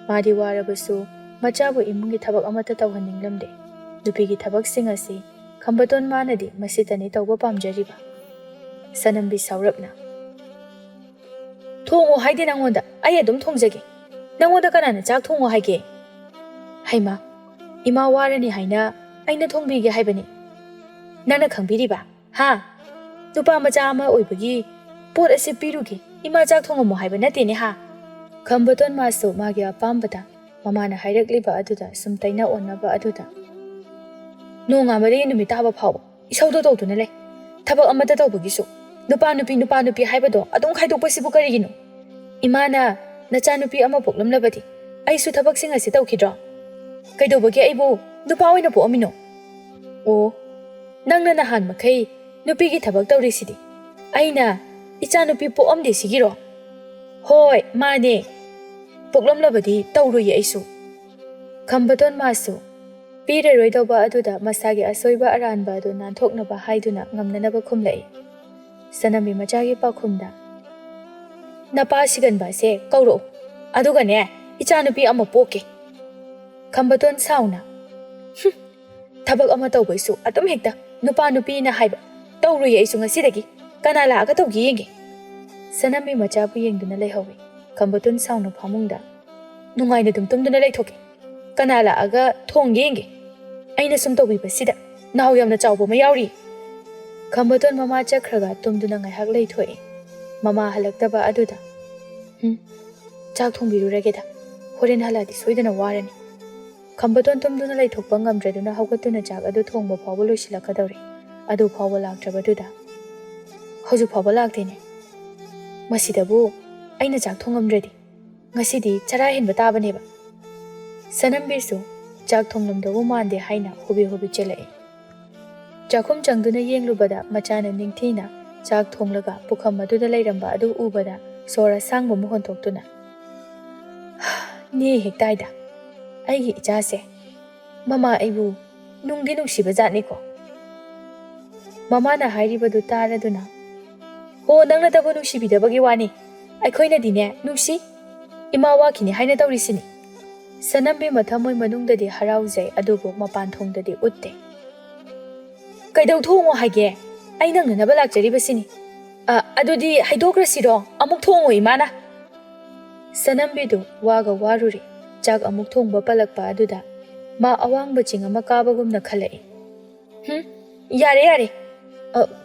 ꯃꯥꯗꯤ ꯋꯥꯔꯕꯁꯨ ꯃꯆꯥꯕꯨ ꯏꯃꯨꯡꯒꯤ ꯊꯕꯛ ꯑꯃꯠꯇ ꯇꯧꯍꯟꯅꯤꯡꯂꯝꯗꯦ꯫ ꯅꯨꯄꯤꯒꯤ ꯊꯕꯛꯁꯤꯡ ꯑꯁꯤ ꯈꯝꯕꯇꯣꯟ ꯃꯥꯅꯗꯤ ꯃꯁꯤꯇꯅꯤ ꯇꯧꯕ ꯄꯥꯝꯖꯔꯤꯕ꯫ ꯁꯅꯝꯕꯤ ꯁꯥꯎꯔꯞꯅ ꯊꯣꯡꯉꯣ ꯍꯥꯏꯗꯦ ꯅꯪꯉꯣꯟꯗ, ꯑꯩ ꯑꯗꯨꯝ ꯊꯣꯡꯖꯒꯦ꯫ ꯅꯪꯉꯣꯟꯗ ꯀꯅꯥꯅ ꯆꯥꯛ ꯊꯣꯡꯉꯣ ꯍꯥꯏꯒꯦ? ꯍꯩꯃꯥ, ꯏꯃꯥ ꯋꯥꯔꯅꯤ ꯍꯥꯏꯅ ꯑꯩꯅ ꯊꯣꯡꯕꯤꯒꯦ ꯍꯥꯏꯕꯅꯤ꯫ ꯅꯪꯅ ꯈꯪꯕꯤꯔꯤꯕ? ꯍꯥ? ꯅꯨꯄꯥ ꯃꯆꯥ ꯑꯃ ꯑꯣꯏꯕꯒꯤ ꯄꯣꯠ ꯑꯁꯤ ꯄꯤꯔꯨꯒꯦ, ꯏꯃꯥ ꯆꯥꯛ ꯊꯣꯡꯉꯝꯃꯣ ꯍꯥꯏꯕ ꯅꯠꯇꯦꯅꯦ ꯍꯥ? ꯈꯝꯕꯇꯣꯟ ꯃꯥꯁꯨ ꯃꯥꯒꯤ ꯑꯄꯥꯝꯕꯗ ꯃꯃꯥꯅ ꯍꯥꯏꯔꯛꯂꯤꯕ ꯑꯗꯨꯗ ꯁꯨꯝ ꯇꯩꯅ ꯑꯣꯟꯅꯕ ꯑꯗꯨꯗ ꯅꯣꯡꯉꯥꯟꯕꯗꯒꯤ ꯅꯨꯃꯤꯠ ꯇꯥꯕ ꯐꯥꯎꯕ ꯏꯁꯧꯗꯣ ꯇꯧꯗꯨꯅ ꯂꯩ꯫ ꯊꯕꯛ ꯑꯃꯠꯇ ꯇꯧꯕꯒꯤꯁꯨ ꯅꯨꯄꯥ ꯅꯨꯄꯤ ꯍꯥꯏꯕꯗꯣ ꯑꯗꯨꯝ ꯈꯥꯏꯗꯣꯛꯄꯁꯤꯕꯨ ꯀꯔꯤꯒꯤꯅꯣ? ꯏꯃꯥꯅ ꯅꯆꯥꯅꯨꯄꯤ ꯑꯃ ꯄꯣꯛꯂꯝꯂꯕꯗꯤ ꯑꯩꯁꯨ ꯊꯕꯛꯁꯤꯡ ꯑꯁꯤ ꯇꯧꯈꯤꯗ꯭ꯔꯣ? ꯀꯩꯗꯧꯕꯒꯤ ꯑꯩꯕꯨ ꯅꯨꯄꯥ ꯑꯣꯏꯅ ꯄꯣꯛꯑꯝꯃꯤꯅꯣ? ꯑꯣ, ꯅꯪꯅ ꯅꯍꯥꯟ ꯃꯈꯩ ꯅꯨꯄꯤꯒꯤ ꯊꯕꯛ ꯇꯧꯔꯤꯁꯤꯗꯤ ꯑꯩꯅ ꯏꯆꯥꯅꯨꯄꯤ ꯄꯣꯛꯑꯝꯗꯦ ꯁꯤꯒꯤꯔꯣ? ꯍꯣꯏ ꯃꯥꯅꯦ, ꯄꯣꯛꯂꯝꯂꯕꯗꯤ ꯇꯧꯔꯣꯏꯌꯦ ꯑꯩꯁꯨ꯫ ꯈꯝꯕꯇꯣꯟ ꯃꯥꯁꯨ ꯄꯤꯔꯔꯣꯏꯗꯧꯕ ꯑꯗꯨꯗ ꯃꯁꯥꯒꯤ ꯑꯁꯣꯏꯕ ꯑꯔꯥꯟꯕ ꯑꯗꯨ ꯅꯥꯟꯊꯣꯛꯅꯕ ꯍꯥꯏꯗꯨꯅ ꯉꯝꯅꯅꯕ ꯈꯨꯝꯂꯛꯏ꯫ ꯁꯅꯝꯕꯤ ꯃꯆꯥꯒꯤ ꯄꯥꯎꯈꯨꯝꯗ ꯅꯄꯥ ꯁꯤꯒꯟꯕ ꯑꯁꯦ ꯀꯧꯔꯛꯎ, ꯑꯗꯨꯒꯅꯦ ꯏꯆꯥꯅꯨꯄꯤ ꯑꯃ ꯄꯣꯛꯀꯦ꯫ ꯈꯝꯕꯇꯣꯟ ꯁꯥꯎꯅ ꯊꯕꯛ ꯑꯃ ꯇꯧꯕꯩꯁꯨ ꯑꯗꯨꯝ ꯍꯦꯛꯇ ꯅꯨꯄꯤꯅ ꯍꯥꯏꯕ, ꯇꯧꯔꯣꯏꯌꯦ ꯑꯩꯁꯨ ꯉꯁꯤꯗꯒꯤ, ꯀꯅꯥ ꯂꯥꯛꯑꯒ ꯇꯧꯒꯦ ꯌꯦꯡꯒꯦ꯫ ꯁꯅꯝꯕꯤ ꯃꯆꯥꯕꯨ ꯌꯦꯡꯗꯨꯅ ꯂꯩꯍꯧꯏ꯫ ꯈꯝꯕꯇꯣꯟ ꯁꯥꯎꯅ ꯐꯃꯨꯡꯗ ꯅꯨꯡꯉꯥꯏꯅ ꯑꯗꯨꯝ ꯇꯨꯝꯗꯨꯅ ꯂꯩꯊꯣꯛꯀꯦ, ꯀꯅꯥ ꯂꯥꯛꯑꯒ ꯊꯣꯡꯒꯦ ꯌꯦꯡꯒꯦ, ꯑꯩꯅ ꯁꯨꯝ ꯇꯧꯕꯤꯕꯁꯤꯗ ꯅꯥꯎ ꯌꯥꯝꯅ ꯆꯥꯎꯕ ꯑꯃ ꯌꯥꯎꯔꯤ꯫ ꯈꯝꯕꯇꯣꯟ ꯃꯃꯥ ꯆꯠꯈ꯭ꯔꯒ ꯇꯨꯝꯗꯨꯅ ꯉꯥꯏꯍꯥꯛ ꯂꯩꯊꯣꯛꯏ꯫ ꯃꯃꯥ ꯍꯜꯂꯛꯇꯕ ꯑꯗꯨꯗ ꯆꯥꯛ ꯊꯣꯡꯕꯤꯔꯨꯔꯒꯦꯗ, ꯍꯣꯔꯦꯟ ꯍꯜꯂꯛꯑꯗꯤ ꯁꯣꯏꯗꯅ ꯋꯥꯔꯅꯤ꯫ ꯈꯝꯕꯇꯣꯟ ꯇꯨꯝꯗꯨꯅ ꯂꯩꯊꯣꯛꯄ ꯉꯝꯗ꯭ꯔꯗꯨꯅ ꯍꯧꯒꯠꯇꯨꯅ ꯆꯥꯛ ꯑꯗꯨ ꯊꯣꯡꯕ ꯐꯥꯎꯕ ꯂꯣꯏꯁꯤꯜꯂꯛꯀꯗꯧꯔꯤ꯫ ꯑꯗꯨ ꯐꯥꯎꯕ ꯂꯥꯛꯇ꯭ꯔꯕꯗꯨꯗ ꯍꯧꯖꯤꯛ ꯐꯥꯎꯕ ꯂꯥꯛꯇꯦꯅꯦ, ꯃꯁꯤꯗꯕꯨ ꯑꯩꯅ ꯆꯥꯛ ꯊꯣꯡꯉꯝꯗ꯭ꯔꯗꯤ ꯉꯁꯤꯗꯤ ꯆꯔꯥ ꯍꯦꯟꯕ ꯇꯥꯕꯅꯦꯕ꯫ ꯁꯅꯝꯕꯤꯁꯨ ꯆꯥꯛ ꯊꯣꯡꯂꯝꯗꯧꯕ ꯃꯥꯟꯗꯦ ꯍꯥꯏꯅ ꯍꯣꯕꯦ ꯆꯦꯜꯂꯛꯏ꯫ ꯆꯥꯛꯈꯨꯝ ꯆꯪꯗꯨꯅ ꯌꯦꯡꯂꯨꯕꯗ ꯃꯆꯥꯅ ꯅꯤꯡꯊꯤꯅ ꯆꯥꯛ ꯊꯣꯡꯂꯒ ꯄꯨꯈꯝ ꯑꯗꯨꯗ ꯂꯩꯔꯝꯕ ꯑꯗꯨ ꯎꯕꯗ ꯁꯣꯔ ꯑꯁꯥꯡꯕ ꯑꯃ ꯍꯣꯟꯊꯣꯛꯇꯨꯅ ꯅꯦ ꯍꯦꯛꯇꯥꯏꯗ, ꯑꯩꯒꯤ ꯏꯆꯥꯁꯦ ꯃꯃꯥ ꯑꯩꯕꯨ ꯅꯨꯡꯗꯤ ꯅꯨꯡꯁꯤꯕ ꯖꯥꯠꯅꯤꯀꯣ꯫ ꯃꯃꯥꯅ ꯍꯥꯏꯔꯤꯕꯗꯨ ꯇꯥꯔꯗꯨꯅ ꯍꯣ, ꯅꯪꯅꯇꯕꯨ ꯅꯨꯡꯁꯤꯕꯤꯗꯕꯒꯤ ꯋꯥꯅꯤ, ꯑꯩꯈꯣꯏꯅꯗꯤꯅꯦ ꯅꯨꯡꯁꯤ, ꯏꯃꯥ ꯋꯥꯈꯤꯅꯤ ꯍꯥꯏꯅ ꯇꯧꯔꯤꯁꯤꯅꯤ꯫ ꯁꯅꯝꯕꯤ ꯃꯊꯃꯣꯏ ꯃꯅꯨꯡꯗꯗꯤ ꯍꯔꯥꯎꯖꯩ, ꯑꯗꯨꯕꯨ ꯃꯄꯥꯟ ꯊꯣꯡꯗꯗꯤ ꯎꯠꯇꯦ꯫ ꯀꯩꯗꯧ ꯊꯣꯡꯉꯣ ꯍꯥꯏꯒꯦ? ꯑꯩ ꯅꯪꯅꯅꯕ ꯂꯥꯛꯆꯔꯤꯕꯁꯤꯅꯤ꯫ ꯑꯗꯨꯗꯤ ꯍꯩꯗꯣꯛꯈ꯭ꯔꯁꯤꯔꯣ? ꯑꯃꯨꯛ ꯊꯣꯡꯉꯣ ꯏꯃꯥꯅ꯫ ꯁꯅꯝꯕꯤꯗꯨ ꯋꯥꯒ ꯋꯥꯔꯨꯔꯤ꯫ ꯆꯥꯛ ꯑꯃꯨꯛ ꯊꯣꯡꯕ ꯄꯜꯂꯛꯄ ꯑꯗꯨꯗ ꯃꯥ ꯑꯋꯥꯡꯕ ꯆꯤꯡ ꯑꯃ ꯀꯥꯕꯒꯨꯝꯅ ꯈꯜꯂꯛꯏ꯫ ꯌꯥꯔꯦ ꯌꯥꯔꯦ,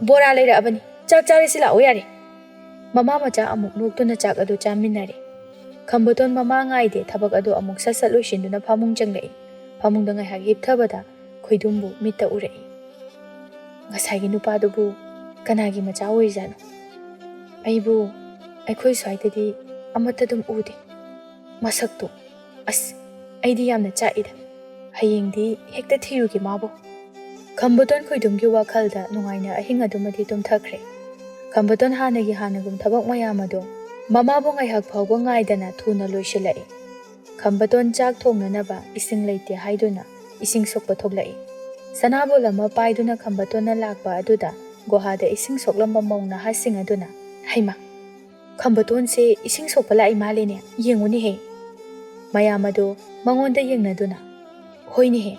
ꯕꯣꯔꯥ ꯂꯩꯔꯛꯑꯕꯅꯤ, ꯆꯥꯛ ꯆꯥꯔꯁꯤ ꯂꯥꯛꯑꯣ ꯌꯥꯔꯦ꯫ ꯃꯃꯥ ꯃꯆꯥ ꯑꯃꯨꯛ ꯅꯣꯛꯇꯨꯅ ꯆꯥꯛ ꯑꯗꯨ ꯆꯥꯃꯤꯟꯅꯔꯦ꯫ ꯈꯝꯕꯇꯣꯟ ꯃꯃꯥ ꯉꯥꯏꯗꯦ ꯊꯕꯛ ꯑꯗꯨ ꯑꯃꯨꯛ ꯁꯠ ꯁꯠ ꯂꯣꯏꯁꯤꯟꯗꯨꯅ ꯐꯃꯨꯡ ꯆꯪꯂꯛꯏ꯫ ꯐꯃꯨꯡꯗ ꯉꯥꯏꯍꯥꯛ ꯍꯤꯞꯊꯕꯗ ꯈꯣꯏꯗꯨꯝꯕꯨ ꯃꯤꯠꯇ ꯎꯔꯛꯏ꯫ ꯉꯁꯥꯏꯒꯤ ꯅꯨꯄꯥꯗꯨꯕꯨ ꯀꯅꯥꯒꯤ ꯃꯆꯥ ꯑꯣꯏꯔꯤꯖꯥꯠꯅꯣ? ꯑꯩꯈꯣꯏ ꯁ꯭ꯋꯥꯏꯗꯗꯤ ꯑꯃꯠꯇ ꯑꯗꯨꯝ ꯎꯗꯦ꯫ ꯃꯁꯛꯇꯣ ꯑꯁ ꯑꯩꯗꯤ ꯌꯥꯝꯅ ꯆꯥꯛꯏꯗ꯫ ꯍꯌꯦꯡꯗꯤ ꯍꯦꯛꯇ ꯊꯤꯔꯨꯒꯦ ꯃꯥꯕꯨ꯫ ꯈꯝꯕꯇꯣꯟ ꯈꯣꯏꯗꯨꯝꯒꯤ ꯋꯥꯈꯜꯗ ꯅꯨꯡꯉꯥꯏꯅ ꯑꯍꯤꯡ ꯑꯗꯨꯃꯗꯤ ꯇꯨꯝꯊꯈ꯭ꯔꯦ꯫ ꯈꯝꯕꯇꯣꯟ ꯍꯥꯟꯅꯒꯨꯝ ꯊꯕꯛ ꯃꯌꯥꯝ ꯑꯗꯣ ꯃꯃꯥꯕꯨ ꯉꯥꯏꯍꯥꯛ ꯐꯥꯎꯕ ꯉꯥꯏꯗꯅ ꯊꯨꯅ ꯂꯣꯏꯁꯤꯜꯂꯛꯏ꯫ ꯈꯝꯕꯇꯣꯟ ꯆꯥꯛ ꯊꯣꯡꯅꯅꯕ ꯏꯁꯤꯡ ꯂꯩꯇꯦ ꯍꯥꯏꯗꯨꯅ ꯏꯁꯤꯡ ꯁꯣꯛꯄ ꯊꯣꯛꯂꯛꯏ꯫ ꯁꯅꯥꯕꯨꯜ ꯑꯃ ꯄꯥꯏꯗꯨꯅ ꯈꯝꯕꯇꯣꯟꯅ ꯂꯥꯛꯄ ꯑꯗꯨꯗ ꯒꯣꯍꯥꯗ ꯏꯁꯤꯡ ꯁꯣꯛꯂꯝꯕ ꯃꯧ ꯅꯍꯥꯁꯤꯡ ꯑꯗꯨꯅ ꯍꯩꯃꯥ, ꯈꯝꯕꯇꯣꯟꯁꯦ ꯏꯁꯤꯡ ꯁꯣꯛꯄ ꯂꯥꯛꯏ ꯃꯥꯜꯂꯦꯅꯦ, ꯌꯦꯡꯉꯨꯅꯦꯍꯦ꯫ ꯃꯌꯥꯝ ꯑꯗꯣ ꯃꯉꯣꯟꯗ ꯌꯦꯡꯅꯗꯨꯅ ꯍꯣꯏꯅꯦꯍꯦ,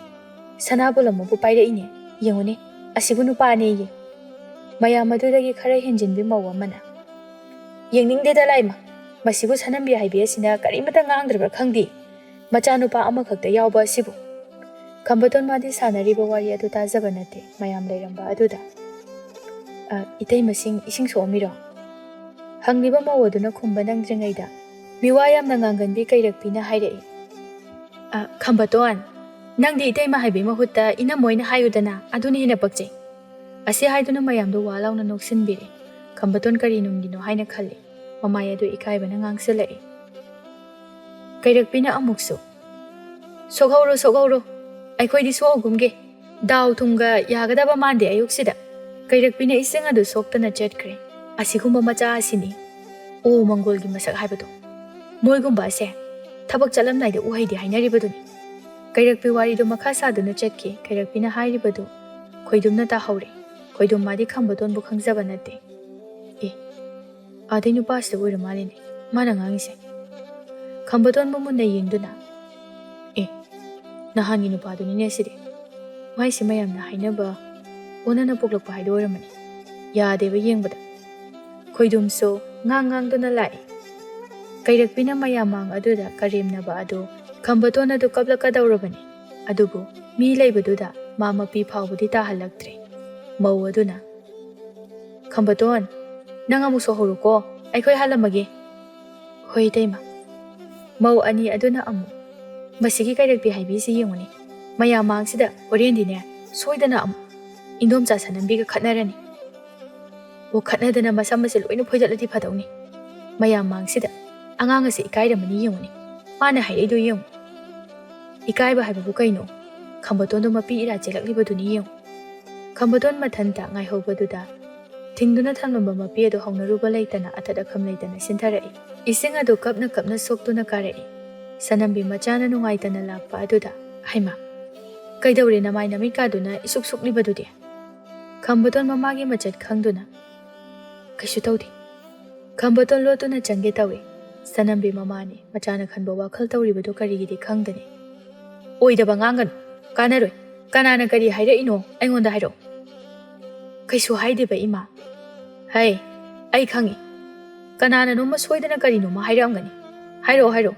ꯁꯅꯥꯕꯨꯜ ꯑꯃꯕꯨ ꯄꯥꯏꯔꯛꯏꯅꯦ, ꯌꯦꯡꯉꯨꯅꯦ, ꯑꯁꯤꯕꯨ ꯅꯨꯄꯥꯅꯦꯌꯦ꯫ ꯃꯌꯥꯝ ꯑꯗꯨꯗꯒꯤ ꯈꯔ ꯍꯦꯟꯖꯤꯟꯕꯤ ꯃꯧ ꯑꯃꯅ ꯌꯦꯡꯅꯤꯡꯗꯦꯗ ꯂꯥꯏꯃ, ꯃꯁꯤꯕꯨ ꯁꯅꯝꯕꯤ ꯍꯥꯏꯕꯤ ꯑꯁꯤꯅ ꯀꯔꯤꯃꯇ ꯉꯥꯡꯗ꯭ꯔꯕ꯭ꯔꯥ ꯈꯪꯗꯦ, ꯃꯆꯥꯅꯨꯄꯥ ꯑꯃꯈꯛꯇ ꯌꯥꯎꯕ ꯑꯁꯤꯕꯨ꯫ ꯈꯝꯕꯇꯣꯟ ꯃꯥꯗꯤ ꯁꯥꯟꯅꯔꯤꯕ ꯋꯥꯔꯤ ꯑꯗꯨ ꯇꯥꯖꯕ ꯅꯠꯇꯦ꯫ ꯃꯌꯥꯝ ꯂꯩꯔꯝꯕ ꯑꯗꯨꯗ ꯏꯇꯩꯃꯁꯤꯡ ꯏꯁꯤꯡ ꯁꯣꯛꯑꯝꯃꯤꯔꯣ? ꯍꯪꯂꯤꯕ ꯃꯧ ꯑꯗꯨꯅ ꯈꯨꯝꯕ ꯅꯪꯗ꯭ꯔꯤꯉꯩꯗ ꯃꯤꯋꯥ ꯌꯥꯝꯅ ꯉꯥꯡꯒꯟꯕꯤ ꯀꯩꯔꯛꯄꯤꯅ ꯍꯥꯏꯔꯛꯏ꯫ ꯈꯝꯕꯇꯣꯟ, ꯅꯪꯗꯤ ꯏꯇꯩꯃ ꯍꯥꯏꯕꯩ ꯃꯍꯨꯠꯇ ꯏꯅꯝꯃ ꯑꯣꯏꯅ ꯍꯥꯏꯌꯨꯗꯅ, ꯑꯗꯨꯅ ꯍꯦꯟꯅ ꯄꯛꯆꯩ꯫ ꯑꯁꯤ ꯍꯥꯏꯗꯨꯅ ꯃꯌꯥꯝꯗꯣ ꯋꯥ ꯂꯥꯎꯅ ꯅꯣꯛꯁꯤꯟꯕꯤꯔꯦ꯫ ꯈꯝꯕꯇꯣꯟ ꯀꯔꯤ ꯅꯨꯡꯒꯤꯅꯣ ꯍꯥꯏꯅ ꯈꯜꯂꯤ꯫ ꯃꯃꯥꯏ ꯑꯗꯨ ꯏꯀꯥꯏꯕꯅ ꯉꯥꯡꯁꯤꯜꯂꯛꯏ꯫ ꯀꯩꯔꯛꯄꯤꯅ ꯑꯃꯨꯛꯁꯨ ꯁꯣꯛꯍꯧꯔꯣ ꯁꯣꯛꯍꯧꯔꯣ, ꯑꯩꯈꯣꯏꯗꯤ ꯁꯣꯛꯑꯒꯨꯝꯒꯦ, ꯗꯥꯎ ꯊꯨꯝꯒ ꯌꯥꯒꯗꯕ ꯃꯥꯟꯗꯦ ꯑꯌꯨꯛꯁꯤꯗ꯫ ꯀꯩꯔꯛꯄꯤꯅ ꯏꯁꯤꯡ ꯑꯗꯨ ꯁꯣꯛꯇꯅ ꯆꯠꯈ꯭ꯔꯦ꯫ ꯑꯁꯤꯒꯨꯝꯕ ꯃꯆꯥ ꯑꯁꯤꯅꯤ ꯑꯣ ꯃꯪꯒꯣꯜꯒꯤ ꯃꯁꯛ ꯍꯥꯏꯕꯗꯣ꯫ ꯃꯣꯏꯒꯨꯝꯕ ꯑꯁꯦ ꯊꯕꯛ ꯆꯠꯂꯝꯗꯥꯏꯗ ꯎꯍꯩꯗꯦ ꯍꯥꯏꯅꯔꯤꯕꯗꯨꯅꯤ꯫ ꯀꯩꯔꯛꯄꯤ ꯋꯥꯔꯤꯗꯨ ꯃꯈꯥ ꯁꯥꯗꯨꯅ ꯆꯠꯈꯤ꯫ ꯀꯩꯔꯛꯄꯤꯅ ꯍꯥꯏꯔꯤꯕꯗꯨ ꯈꯣꯏꯗꯨꯝꯅ ꯇꯥꯍꯧꯔꯦ꯫ ꯈꯣꯏꯗꯨꯝ ꯃꯥꯗꯤ ꯈꯝꯕꯇꯣꯟꯕꯨ ꯈꯪꯖꯕ ꯅꯠꯇꯦ꯫ ꯑꯗꯩ ꯅꯨꯄꯥꯁꯤꯗ ꯑꯣꯏꯔ ꯃꯥꯜꯂꯤꯅꯦ ꯃꯥꯅ ꯉꯥꯡꯉꯤꯁꯦ꯫ ꯈꯝꯕꯇꯣꯟꯕꯨ ꯃꯨꯟꯅ ꯌꯦꯡꯗꯨꯅ ꯅꯍꯥꯟꯒꯤ ꯅꯨꯄꯥꯗꯨꯅꯤꯅꯦ ꯁꯤꯗꯤ, ꯃꯥꯏꯁꯤ ꯃꯌꯥꯝꯅ ꯍꯥꯏꯅꯕ ꯑꯣꯟꯅꯅ ꯄꯣꯛꯂꯛꯄ ꯍꯥꯏꯗꯣ ꯑꯣꯏꯔꯝꯃꯅꯤ, ꯌꯥꯗꯦꯕ ꯌꯦꯡꯕꯗ꯫ ꯈꯣꯏꯗꯨꯝꯁꯨ ꯉꯥꯡꯗꯨꯅ ꯂꯥꯛꯏ꯫ ꯀꯩꯔꯛꯄꯤꯅ ꯃꯌꯥꯝ ꯃꯥꯡ ꯑꯗꯨꯗ ꯀꯔꯦꯝꯅꯕ ꯑꯗꯨ ꯈꯝꯕꯇꯣꯟ ꯑꯗꯨ ꯀꯞꯂꯛꯀꯗꯧꯔꯕꯅꯤ꯫ ꯑꯗꯨꯕꯨ ꯃꯤ ꯂꯩꯕꯗꯨꯗ ꯃꯥ ꯃꯄꯤ ꯐꯥꯎꯕꯗꯤ ꯇꯥꯍꯜꯂꯛꯇ꯭ꯔꯦ꯫ ꯃꯧ ꯑꯗꯨꯅ ꯈꯝꯕꯇꯣꯟ, ꯅꯪ ꯑꯃꯨꯛ ꯁꯣꯛꯍꯧꯔꯣꯀꯣ, ꯑꯩꯈꯣꯏ ꯍꯜꯂꯝꯃꯒꯦ꯫ ꯍꯣꯏ ꯏꯇꯩꯃ꯫ ꯃꯧ ꯑꯅꯤ ꯑꯗꯨꯅ ꯑꯃꯨꯛ ꯃꯁꯤꯒꯤ ꯀꯩꯔꯛꯄꯤ ꯍꯥꯏꯕꯤꯁꯤ ꯌꯦꯡꯉꯨꯅꯦ, ꯃꯌꯥꯝ ꯃꯥꯡꯁꯤꯗ ꯍꯣꯔꯦꯟꯗꯤꯅꯦ ꯁꯣꯏꯗꯅ ꯑꯃꯨꯛ ꯏꯟꯗꯣꯝꯆꯥ ꯁꯅꯝꯕꯤꯒ ꯈꯠꯅꯔꯅꯤ꯫ ꯈꯠꯅꯗꯅ ꯃꯁꯝ ꯑꯁꯤ ꯂꯣꯏꯅ ꯐꯣꯏꯗꯠꯂꯗꯤ ꯐꯗꯧꯅꯤ꯫ ꯃꯌꯥꯝ ꯃꯥꯡꯁꯤꯗ ꯑꯉꯥꯡ ꯑꯁꯤ ꯏꯀꯥꯏꯔꯝꯃꯅꯤ ꯌꯦꯡꯉꯨꯅꯦ, ꯃꯥꯅ ꯍꯥꯏꯔꯛꯏꯗꯣ ꯌꯦꯡꯉꯨ꯫ ꯏꯀꯥꯏꯕ ꯍꯥꯏꯕꯕꯨ ꯀꯩꯅꯣ, ꯈꯝꯕꯇꯣꯟꯗꯣ ꯃꯄꯤ ꯏꯔꯥ ꯆꯦꯜꯂꯛꯂꯤꯕꯗꯨꯅꯤ ꯌꯦꯡꯉꯨ꯫ ꯈꯝꯕꯇꯣꯟ ꯃꯊꯟꯇ ꯉꯥꯏꯍꯧꯕꯗꯨꯗ ꯊꯤꯡꯗꯨꯅ ꯊꯝꯂꯝꯕ ꯃꯄꯤ ꯑꯗꯨ ꯍꯧꯅꯔꯨꯕ ꯂꯩꯇꯅ ꯑꯊꯠ ꯑꯈꯝ ꯂꯩꯇꯅ ꯁꯤꯟꯊꯔꯛꯏ꯫ ꯏꯁꯤꯡ ꯑꯗꯨ ꯀꯞꯅ ꯀꯞꯅ ꯁꯣꯛꯇꯨꯅ ꯀꯥꯔꯛꯏ꯫ ꯁꯅꯝꯕꯤ ꯃꯆꯥꯅ ꯅꯨꯡꯉꯥꯏꯇꯅ ꯂꯥꯛꯄ ꯑꯗꯨꯗ ꯍꯩꯃꯥ, ꯀꯩꯗꯧꯔꯦ ꯅꯃꯥꯏ ꯅꯃꯤꯠꯀꯥꯗꯨꯅ ꯏꯁꯨꯛ ꯁꯨꯛꯂꯤꯕꯗꯨꯗꯤ? ꯈꯝꯕꯇꯣꯟ ꯃꯃꯥꯒꯤ ꯃꯆꯠ ꯈꯪꯗꯨꯅ ꯀꯩꯁꯨ ꯇꯧꯗꯦ꯫ ꯈꯝꯕꯇꯣꯟ ꯂꯣꯠꯇꯨꯅ ꯆꯪꯒꯦ ꯇꯧꯏ꯫ ꯁꯅꯝꯕꯤ ꯃꯃꯥꯅꯤ, ꯃꯆꯥꯅ ꯈꯟꯕ ꯋꯥꯈꯜ ꯇꯧꯔꯤꯕꯗꯨ ꯀꯔꯤꯒꯤꯗꯤ ꯈꯪꯗꯅꯤ꯫ ꯑꯣꯏꯗꯕ ꯉꯥꯡꯒꯅꯨ, ꯀꯥꯟꯅꯔꯣꯏ, ꯀꯅꯥꯅ ꯀꯔꯤ ꯍꯥꯏꯔꯛꯏꯅꯣ ꯑꯩꯉꯣꯟꯗ ꯍꯥꯏꯔꯛꯑꯣ꯫ ꯀꯩꯁꯨ ꯍꯥꯏꯗꯦꯕ ꯏꯃꯥ꯫ ꯍꯩ, ꯑꯩ ꯈꯪꯉꯤ, ꯀꯅꯥꯅꯅꯣꯃ ꯁꯣꯏꯗꯅ ꯀꯔꯤꯅꯣꯃ ꯍꯥꯏꯔꯛꯑꯝꯒꯅꯤ, ꯍꯥꯏꯔꯛꯑꯣ꯫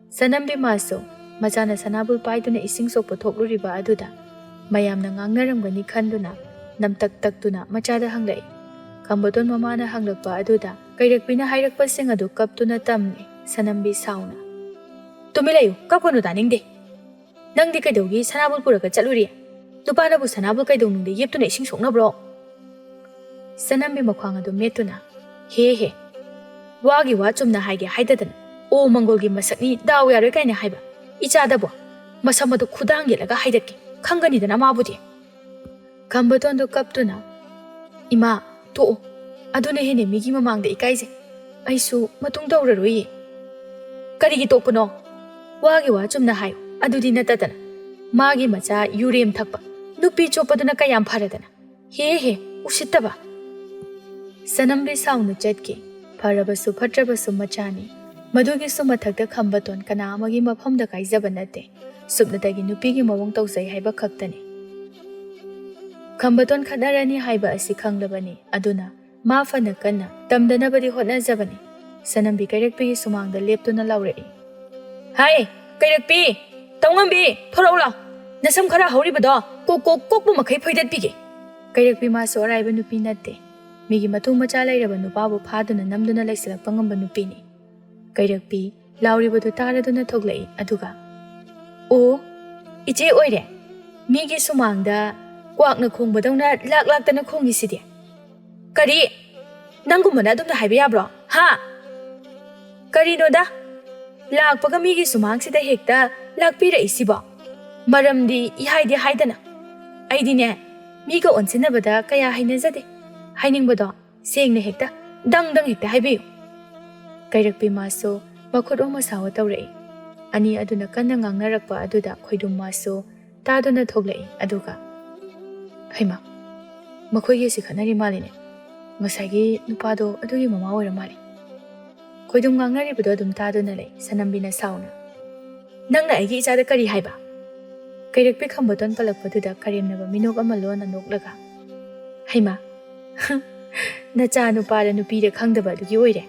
ꯁꯅꯝꯕꯤ ꯃꯥꯁꯨ ꯃꯆꯥꯅ ꯁꯅꯥꯕꯨꯜ ꯄꯥꯏꯗꯨꯅ ꯏꯁꯤꯡ ꯁꯣꯛꯄ ꯊꯣꯛꯂꯨꯔꯤꯕ ꯑꯗꯨꯗ ꯃꯌꯥꯝꯅ ꯉꯥꯡꯅꯔꯝꯒꯅꯤ ꯈꯟꯗꯨꯅ ꯅꯝꯇꯛ ꯇꯛꯇꯨꯅ ꯃꯆꯥꯗ ꯍꯪꯂꯛꯏ꯫ ꯈꯝꯕꯇꯣꯟ ꯃꯃꯥꯅ ꯍꯪꯂꯛꯄ ꯑꯗꯨꯗ ꯀꯩꯔꯛꯄꯤꯅ ꯍꯥꯏꯔꯛꯄꯁꯤꯡ ꯑꯗꯨ ꯀꯞꯇꯨꯅ ꯇꯝꯂꯦ꯫ ꯁꯅꯝꯕꯤ ꯁꯥꯎꯅ ꯇꯨꯃꯤꯟ ꯂꯩꯌꯨ, ꯀꯞꯀꯅꯨ, ꯇꯥꯅꯤꯡꯗꯦ꯫ ꯅꯪꯗꯤ ꯀꯩꯗꯧꯒꯤ ꯁꯅꯥꯕꯨꯜ ꯄꯨꯔꯒ ꯆꯠꯂꯨꯔꯤ? ꯅꯨꯄꯥꯅꯕꯨ ꯁꯅꯥꯕꯨꯜ ꯀꯩꯗꯧꯅꯨꯡꯗ ꯌꯦꯞꯇꯨꯅ ꯏꯁꯤꯡ ꯁꯣꯛꯅꯕ꯭ꯔꯣ? ꯁꯅꯝꯕꯤ ꯃꯈ꯭ꯋꯥꯡ ꯑꯗꯨ ꯃꯦꯠꯇꯨꯅ ꯍꯦ, ꯋꯥꯒꯤ ꯋꯥ ꯆꯨꯝꯅ ꯍꯥꯏꯒꯦ ꯍꯥꯏꯗꯗꯅ ꯑꯣ ꯃꯪꯒꯣꯜꯒꯤ ꯃꯁꯛꯅꯤ ꯗꯥꯎ ꯌꯥꯔꯣꯏ ꯀꯥꯏꯅ ꯍꯥꯏꯕ ꯏꯆꯥꯗꯕꯣ, ꯃꯁꯝ ꯑꯗꯨ ꯈꯨꯗꯥꯡ ꯌꯦꯠꯂꯒ ꯍꯥꯏꯗꯠꯀꯦ, ꯈꯪꯒꯅꯤꯗꯅ ꯃꯥꯕꯨꯗꯤ꯫ ꯈꯝꯕꯇꯣꯟꯗꯨ ꯀꯞꯇꯨꯅ ꯏꯃꯥ ꯇꯣꯛꯑꯣ, ꯑꯗꯨꯅ ꯍꯦꯟꯅ ꯃꯤꯒꯤ ꯃꯃꯥꯡꯗ ꯏꯀꯥꯏꯖꯩ, ꯑꯩꯁꯨ ꯃꯇꯨꯡ ꯇꯧꯔꯔꯣꯏꯌꯦ꯫ ꯀꯔꯤꯒꯤ ꯇꯣꯛꯄꯅꯣ? ꯋꯥꯒꯤ ꯋꯥ ꯆꯨꯝꯅ ꯍꯥꯏꯌꯨ, ꯑꯗꯨꯗꯤ ꯅꯠꯇꯗꯅ ꯃꯥꯒꯤ ꯃꯆꯥ ꯌꯨꯔꯦꯝ ꯊꯛꯄ ꯅꯨꯄꯤ ꯆꯣꯞꯄꯗꯨꯅ ꯀꯌꯥꯝ ꯐꯔꯗꯅ, ꯍꯦ ꯎꯁꯤꯠꯇꯕ꯫ ꯁꯅꯝꯕꯤ ꯁꯥꯎꯅ ꯆꯠꯈꯤ꯫ ꯐꯔꯕꯁꯨ ꯐꯠꯇ꯭ꯔꯕꯁꯨ ꯃꯆꯥꯅꯤ, ꯃꯗꯨꯒꯤꯁꯨ ꯃꯊꯛꯇ ꯈꯝꯕꯇꯣꯟ ꯀꯅꯥ ꯑꯃꯒꯤ ꯃꯐꯝꯗ ꯀꯥꯏꯖꯕ ꯅꯠꯇꯦ, ꯁꯨꯞꯅꯇꯒꯤ ꯅꯨꯄꯤꯒꯤ ꯃꯑꯣꯡ ꯇꯧꯖꯩ ꯍꯥꯏꯕ ꯈꯛꯇꯅꯤ꯫ ꯈꯝꯕꯇꯣꯟ ꯈꯠꯅꯔꯅꯤ ꯍꯥꯏꯕ ꯑꯁꯤ ꯈꯪꯂꯕꯅꯤ, ꯑꯗꯨꯅ ꯃꯥ ꯐꯅ ꯀꯟꯅ ꯇꯝꯗꯅꯕꯗꯤ ꯍꯣꯠꯅꯖꯕꯅꯤ꯫ ꯁꯅꯝꯕꯤ ꯀꯩꯔꯛꯄꯤꯒꯤ ꯁꯨꯃꯥꯡꯗ ꯂꯦꯞꯇꯨꯅ ꯂꯥꯎꯔꯛꯏ꯫ ꯍꯥꯏ, ꯀꯩꯔꯛꯄꯤ ꯇꯧꯉꯝꯕꯤ ꯊꯣꯔꯛꯎ ꯂꯥꯎ ꯅꯁꯝ ꯈꯔ ꯍꯧꯔꯤꯕꯗꯣ ꯀꯣꯛꯄ ꯃꯈꯩ ꯐꯣꯏꯗꯠꯄꯤꯒꯦ ꯀꯩꯔꯛꯄꯤ ꯃꯥꯁꯨ ꯑꯔꯥꯏꯕ ꯅꯨꯄꯤ ꯅꯠꯇꯦ ꯃꯤꯒꯤ ꯃꯇꯨ ꯃꯆꯥ ꯂꯩꯔꯕ ꯅꯨꯄꯥꯕꯨ ꯐꯥꯗꯨꯅ ꯅꯝꯗꯨꯅ ꯂꯩꯁꯤꯜꯂꯛꯄ ꯉꯝꯕ ꯅꯨꯄꯤꯅꯤ ꯀꯩꯔꯛꯄꯤ ꯂꯥꯎꯔꯤꯕꯗꯨ ꯇꯥꯔꯗꯨꯅ ꯊꯣꯛꯂꯛꯏ ꯑꯗꯨꯒ ꯑꯣ ꯏꯆꯦ ꯑꯣꯏꯔꯦ ꯃꯤꯒꯤ ꯁꯨꯃꯥꯡꯗ ꯀ꯭ꯋꯥꯛꯅ ꯈꯣꯡꯕꯗꯧꯅ ꯂꯥꯛꯇꯅ ꯈꯣꯡꯉꯤꯁꯤꯗꯤ ꯀꯔꯤ ꯅꯪꯒꯨꯝꯕꯅ ꯑꯗꯨꯝꯅ ꯍꯥꯏꯕ ꯌꯥꯕ꯭ꯔꯣ ꯍꯥ ꯀꯔꯤꯅꯣꯗ ꯂꯥꯛꯄꯒ ꯃꯤꯒꯤ ꯁꯨꯃꯥꯡꯁꯤꯗ ꯍꯦꯛꯇ ꯂꯥꯛꯄꯤꯔꯛꯏꯁꯤꯕꯣ ꯃꯔꯝꯗꯤ ꯏꯍꯥꯏꯗꯤ ꯍꯥꯏꯗꯅ ꯑꯩꯗꯤꯅꯦ ꯃꯤꯒ ꯑꯣꯟꯁꯤꯟꯅꯕꯗ ꯀꯌꯥ ꯍꯩꯅꯖꯗꯦ ꯍꯥꯏꯅꯤꯡꯕꯗꯣ ꯁꯦꯡꯅ ꯍꯦꯛꯇ ꯗꯪ ꯍꯦꯛꯇ ꯍꯥꯏꯕꯤꯌꯨ ꯀꯩꯔꯛꯄꯤ ꯃꯥꯁꯨ ꯃꯈꯨꯠ ꯑꯣꯡ ꯃꯁꯥꯎ ꯇꯧꯔꯛꯏ ꯑꯅꯤ ꯑꯗꯨꯅ ꯀꯟꯅ ꯉꯥꯡꯅꯔꯛꯄ ꯑꯗꯨꯗ ꯈꯣꯏꯗꯨꯝ ꯃꯥꯁꯨ ꯇꯥꯗꯨꯅ ꯊꯣꯛꯂꯛꯏ ꯑꯗꯨꯒ ꯍꯩꯃꯥ ꯃꯈꯣꯏꯒꯤ ꯑꯁꯤ ꯈꯠꯅꯔꯤ ꯃꯥꯜꯂꯤꯅꯦ ꯉꯁꯥꯏꯒꯤ ꯅꯨꯄꯥꯗꯣ ꯑꯗꯨꯒꯤ ꯃꯃꯥ ꯑꯣꯏꯔ ꯃꯥꯜꯂꯤ ꯈꯣꯏꯗꯨꯝ ꯉꯥꯡꯅꯔꯤꯕꯗꯣ ꯑꯗꯨꯝ ꯇꯥꯗꯨꯅ ꯂꯩ ꯁꯅꯝꯕꯤꯅ ꯁꯥꯎꯅ ꯅꯪꯅ ꯑꯩꯒꯤ ꯏꯆꯥꯗ ꯀꯔꯤ ꯍꯥꯏꯕ ꯀꯩꯔꯛꯄꯤ ꯈꯝꯕꯇꯣꯟ ꯄꯜꯂꯛꯄꯗꯨꯗ ꯀꯔꯦꯝꯅꯕ ꯃꯤꯅꯣꯛ ꯑꯃ ꯂꯣꯟꯅ ꯅꯣꯛꯂꯒ ꯍꯩꯃꯥ ꯅꯆꯥ ꯅꯨꯄꯥꯗ ꯅꯨꯄꯤꯗ ꯈꯪꯗꯕ ꯑꯗꯨꯒꯤ ꯑꯣꯏꯔꯦ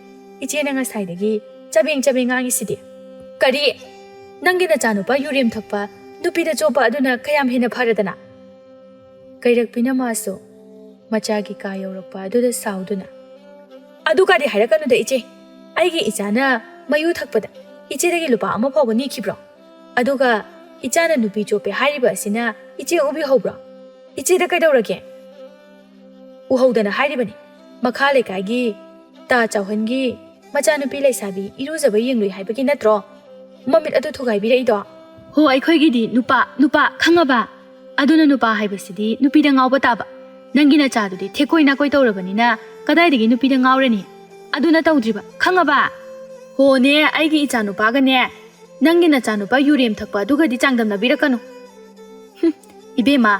ꯏꯆꯦꯅ ꯉꯁꯥꯏꯗꯒꯤ ꯆꯕꯦꯡ ꯉꯥꯡꯉꯤꯁꯤꯗꯤ ꯀꯔꯤ ꯅꯪꯒꯤ ꯅꯆꯥꯅꯨꯄꯥ ꯌꯨꯔꯦꯝ ꯊꯛꯄ ꯅꯨꯄꯤꯗ ꯆꯣꯞꯄ ꯑꯗꯨꯅ ꯀꯌꯥꯝ ꯍꯦꯟꯅ ꯐꯔꯗꯅ ꯀꯩꯔꯛꯄꯤꯅ ꯃꯥꯁꯨ ꯃꯆꯥꯒꯤ ꯀꯥ ꯌꯧꯔꯛꯄ ꯑꯗꯨꯗ ꯁꯥꯎꯗꯨꯅ ꯑꯗꯨꯀꯥꯗꯤ ꯍꯥꯏꯔꯛꯀꯅꯨꯗ ꯏꯆꯦ ꯑꯩꯒꯤ ꯏꯆꯥꯅ ꯃꯌꯨ ꯊꯛꯄꯗ ꯏꯆꯦꯗꯒꯤ ꯂꯨꯄꯥ ꯑꯃ ꯐꯥꯎꯕ ꯅꯤꯈꯤꯕ꯭ꯔꯣ ꯑꯗꯨꯒ ꯏꯆꯥꯅ ꯅꯨꯄꯤ ꯆꯣꯞꯄꯦ ꯍꯥꯏꯔꯤꯕ ꯑꯁꯤꯅ ꯏꯆꯦ ꯎꯕꯤꯍꯧꯕ꯭ꯔꯣ ꯏꯆꯦꯗ ꯀꯩꯗꯧꯔꯒꯦ ꯎꯍꯧꯗꯅ ꯍꯥꯏꯔꯤꯕꯅꯤ ꯃꯈꯥ ꯂꯩꯀꯥꯏꯒꯤ ꯇꯥ ꯆꯥꯎꯍꯟꯒꯤ ꯃꯆꯥꯅꯨꯄꯤ ꯂꯩꯁꯥꯕꯤ ꯏꯔꯨꯖꯕ ꯌꯦꯡꯂꯨꯏ ꯍꯥꯏꯕꯒꯤ ꯅꯠꯇ꯭ꯔꯣ ꯃꯃꯤꯠ ꯑꯗꯨ ꯊꯨꯒꯥꯏꯕꯤꯔꯛꯏꯗꯣ ꯍꯣ ꯑꯩꯈꯣꯏꯒꯤꯗꯤ ꯅꯨꯄꯥ ꯈꯪꯉꯕ ꯑꯗꯨꯅ ꯅꯨꯄꯥ ꯍꯥꯏꯕꯁꯤꯗꯤ ꯅꯨꯄꯤꯗ ꯉꯥꯎꯕ ꯇꯥꯕ ꯅꯪꯒꯤ ꯅꯆꯥꯗꯨꯗꯤ ꯊꯦꯛꯀꯣꯏ ꯅꯥꯀꯣꯏ ꯇꯧꯔꯕꯅꯤꯅ ꯀꯗꯥꯏꯗꯒꯤ ꯅꯨꯄꯤꯗ ꯉꯥꯎꯔꯅꯤ ꯑꯗꯨꯅ ꯇꯧꯗ꯭ꯔꯤꯕ ꯈꯪꯉꯕ ꯍꯣꯅꯦ ꯑꯩꯒꯤ ꯏꯆꯥꯅꯨꯄꯥꯒꯅꯦ ꯅꯪꯒꯤ ꯅꯆꯥꯅꯨꯄꯥ ꯌꯨꯔꯦꯝ ꯊꯛꯄ ꯑꯗꯨꯒꯗꯤ ꯆꯥꯡꯗꯝꯅꯕꯤꯔꯛꯀꯅꯨ ꯏꯕꯦꯝꯃ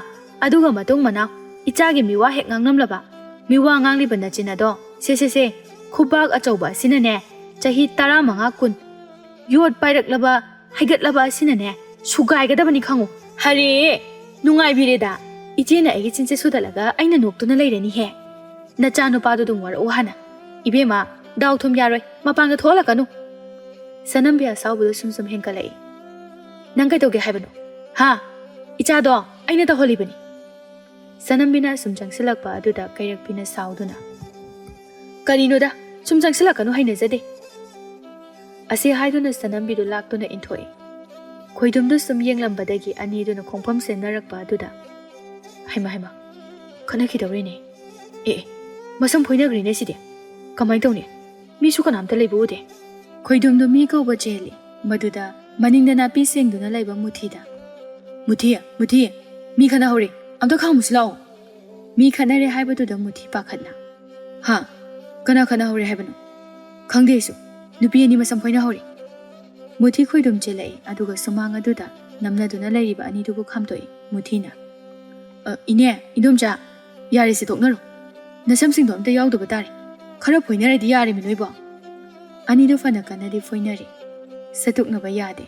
ꯑꯗꯨꯒ ꯃꯇꯨꯡ ꯃꯅꯥꯎ ꯏꯆꯥꯒꯤ ꯃꯤꯋꯥ ꯍꯦꯛ ꯉꯥꯡꯂꯝꯂꯕ ꯃꯤꯋꯥ ꯉꯥꯡꯂꯤꯕ ꯅꯆꯤꯟ ꯑꯗꯣ ꯁꯦ ꯈꯨꯕꯥꯛ ꯑꯆꯧꯕ ꯑꯁꯤꯅꯅꯦ ꯆꯍꯤ 15-20 ꯌꯣꯠ ꯄꯥꯏꯔꯛꯂꯕ ꯍꯩꯒꯠꯂꯕ ꯑꯁꯤꯅꯅꯦ ꯁꯨꯒꯥꯏꯒꯗꯕꯅꯤ ꯈꯪꯉꯨ ꯍꯔꯦ ꯅꯨꯡꯉꯥꯏꯕꯤꯔꯦꯗ ꯏꯆꯦꯅ ꯑꯩꯒꯤ ꯆꯤꯟꯁꯦ ꯁꯨꯗꯠꯂꯒ ꯑꯩꯅ ꯅꯣꯛꯇꯨꯅ ꯂꯩꯔꯅꯤꯍꯦ ꯅꯆꯥ ꯅꯨꯄꯥꯗꯨꯗꯨꯝ ꯋꯥꯔꯛꯑꯣ ꯍꯥꯟꯅ ꯏꯕꯦꯝꯃ ꯗꯥꯎ ꯊꯨꯝ ꯌꯥꯔꯣꯏ ꯃꯄꯥꯟꯒ ꯊꯣꯛꯍꯜꯂꯛꯀꯅꯨ ꯁꯅꯝꯕꯤ ꯑꯁꯥꯎꯕꯗꯨ ꯁꯨꯝ ꯍꯦꯟꯀꯠꯂꯛꯏ ꯅꯪ ꯀꯩꯗꯧꯒꯦ ꯍꯥꯏꯕꯅꯣ ꯍꯥ ꯏꯆꯥꯗꯣ ꯑꯩꯅ ꯇꯧꯍꯜꯂꯤꯕꯅꯤ ꯁꯅꯝꯕꯤꯅ ꯁꯨꯝ ꯆꯪꯁꯤꯜꯂꯛꯄ ꯑꯗꯨꯗ ꯀꯩꯔꯛꯄꯤꯅ ꯁꯥꯎꯗꯨꯅ ꯀꯔꯤꯅꯣꯗ ꯁꯨꯝ ꯆꯪꯁꯤꯜꯂꯛꯀꯅꯨ ꯍꯩꯅꯖꯗꯦ ꯑꯁꯤ ꯍꯥꯏꯗꯨꯅ ꯁꯅꯝꯕꯤꯗꯨ ꯂꯥꯛꯇꯨꯅ ꯏꯟꯊꯣꯛꯏ ꯈꯣꯏꯗꯨꯝꯗꯨ ꯁꯨꯝ ꯌꯦꯡꯂꯝꯕꯗꯒꯤ ꯑꯅꯤꯗꯨꯅ ꯈꯣꯡꯐꯝ ꯁꯦꯟꯅꯔꯛꯄ ꯑꯗꯨꯗ ꯍꯩꯃꯥ ꯈꯠꯅꯈꯤꯗꯧꯔꯤꯅꯦ ꯃꯁꯝ ꯐꯣꯏꯅꯈ꯭ꯔꯤꯅꯦ ꯁꯤꯗꯤ ꯀꯃꯥꯏꯅ ꯇꯧꯅꯤ ꯃꯤꯁꯨ ꯀꯅꯥꯝꯇ ꯂꯩꯕ ꯎꯗꯦ ꯈꯣꯏꯗꯨꯝꯗꯨ ꯃꯤ ꯀꯧꯕ ꯆꯦꯜꯂꯤ ꯃꯗꯨꯗ ꯃꯅꯤꯡꯗ ꯅꯥꯄꯤ ꯁꯦꯡꯗꯨꯅ ꯂꯩꯕ ꯃꯨꯊꯤꯗ ꯃꯨꯊꯤ ꯃꯤ ꯈꯠꯅꯍꯧꯔꯤ ꯑꯝꯇ ꯈꯥꯝꯃꯨꯁꯤ ꯂꯥꯛꯑꯣ ꯃꯤ ꯈꯠꯅꯔꯦ ꯍꯥꯏꯕꯗꯨꯗ ꯃꯨꯊꯤ ꯄꯥꯈꯠꯅ ꯍꯥ ꯀꯅꯥ ꯈꯠꯅꯍꯧꯔꯦ ꯍꯥꯏꯕꯅꯣ ꯈꯪꯗꯦ ꯑꯩꯁꯨ ꯅꯨꯄꯤ ꯑꯅꯤ ꯃꯁꯝ ꯐꯣꯏꯅꯍꯧꯔꯤ ꯃꯨꯊꯤ ꯈꯣꯏꯗꯨꯝ ꯆꯦꯜꯂꯛꯏ ꯑꯗꯨꯒ ꯁꯨꯃꯥꯡ ꯑꯗꯨꯗ ꯅꯝꯅꯗꯨꯅ ꯂꯩꯔꯤꯕ ꯑꯅꯤꯗꯨꯕꯨ ꯈꯥꯝꯇꯣꯛꯏ ꯃꯨꯊꯤꯅ ꯏꯅꯦ ꯏꯟꯗꯣꯝꯆꯥ ꯌꯥꯔꯦꯁꯦ ꯇꯣꯛꯅꯔꯣ ꯅꯁꯝꯁꯤꯡꯗꯣ ꯑꯝꯇ ꯌꯥꯎꯗꯕ ꯇꯥꯔꯦ ꯈꯔ ꯐꯣꯏꯅꯔꯗꯤ ꯌꯥꯔꯤꯃꯤ ꯅꯣꯏꯕꯣ ꯑꯅꯤꯗꯨ ꯐꯅ ꯀꯟꯅꯗꯤ ꯐꯣꯏꯅꯔꯤ ꯁꯠꯇꯣꯛꯅꯕ ꯌꯥꯗꯦ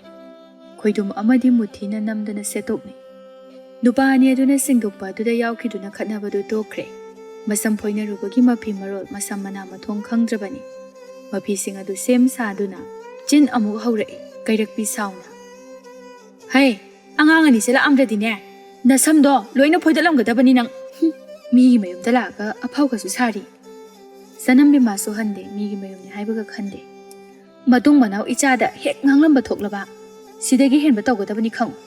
ꯈꯣꯏꯗꯨꯝ ꯑꯃꯗꯤ ꯃꯨꯊꯤꯅ ꯅꯝꯗꯨꯅ ꯁꯦꯠꯇꯣꯛꯅꯩ ꯅꯨꯄꯥ ꯑꯅꯤ ꯑꯗꯨꯅ ꯁꯦꯡꯗꯣꯛꯄ ꯑꯗꯨꯗ ꯌꯥꯎꯈꯤꯗꯨꯅ ꯈꯠꯅꯕꯗꯨ ꯇꯣꯛꯈ꯭ꯔꯦ ꯃꯁꯝ ꯐꯣꯏꯅꯔꯨꯕꯒꯤ ꯃꯐꯤ ꯃꯔꯣꯜ ꯃꯁꯝ ꯃꯅꯥ ꯃꯊꯣꯡ ꯈꯪꯗ꯭ꯔꯕꯅꯤ ꯃꯐꯤꯁꯤꯡ ꯑꯗꯨ ꯁꯦꯝ ꯁꯥꯗꯨꯅ ꯆꯤꯟ ꯑꯃꯨꯛ ꯍꯧꯔꯛꯏ ꯀꯩꯔꯛꯄꯤ ꯁꯥꯎꯅ ꯍꯩ ꯑꯉꯥꯡ ꯑꯅꯤꯁꯦ ꯂꯥꯛꯑꯝꯗ꯭ꯔꯗꯤꯅꯦ ꯅꯁꯝꯗꯣ ꯂꯣꯏꯅ ꯐꯣꯏꯗꯠꯂꯝꯒꯗꯕꯅꯤ ꯅꯪ ꯃꯤꯒꯤ ꯃꯌꯨꯝꯗ ꯂꯥꯛꯑꯒ ꯑꯐꯥꯎꯒꯁꯨ ꯁꯥꯔꯤ ꯁꯅꯝꯕꯤ ꯃꯥꯁꯨ ꯍꯟꯗꯦ ꯃꯤꯒꯤ ꯃꯌꯨꯝꯅꯤ ꯍꯥꯏꯕꯒ ꯈꯟꯗꯦ ꯃꯇꯨꯡ ꯃꯅꯥꯎ ꯏꯆꯥꯗ ꯍꯦꯛ ꯉꯥꯡꯂꯝꯕ ꯊꯣꯛꯂꯕ ꯁꯤꯗꯒꯤ ꯍꯦꯟꯕ ꯇꯧꯒꯗꯕꯅꯤ ꯈꯪꯉꯨ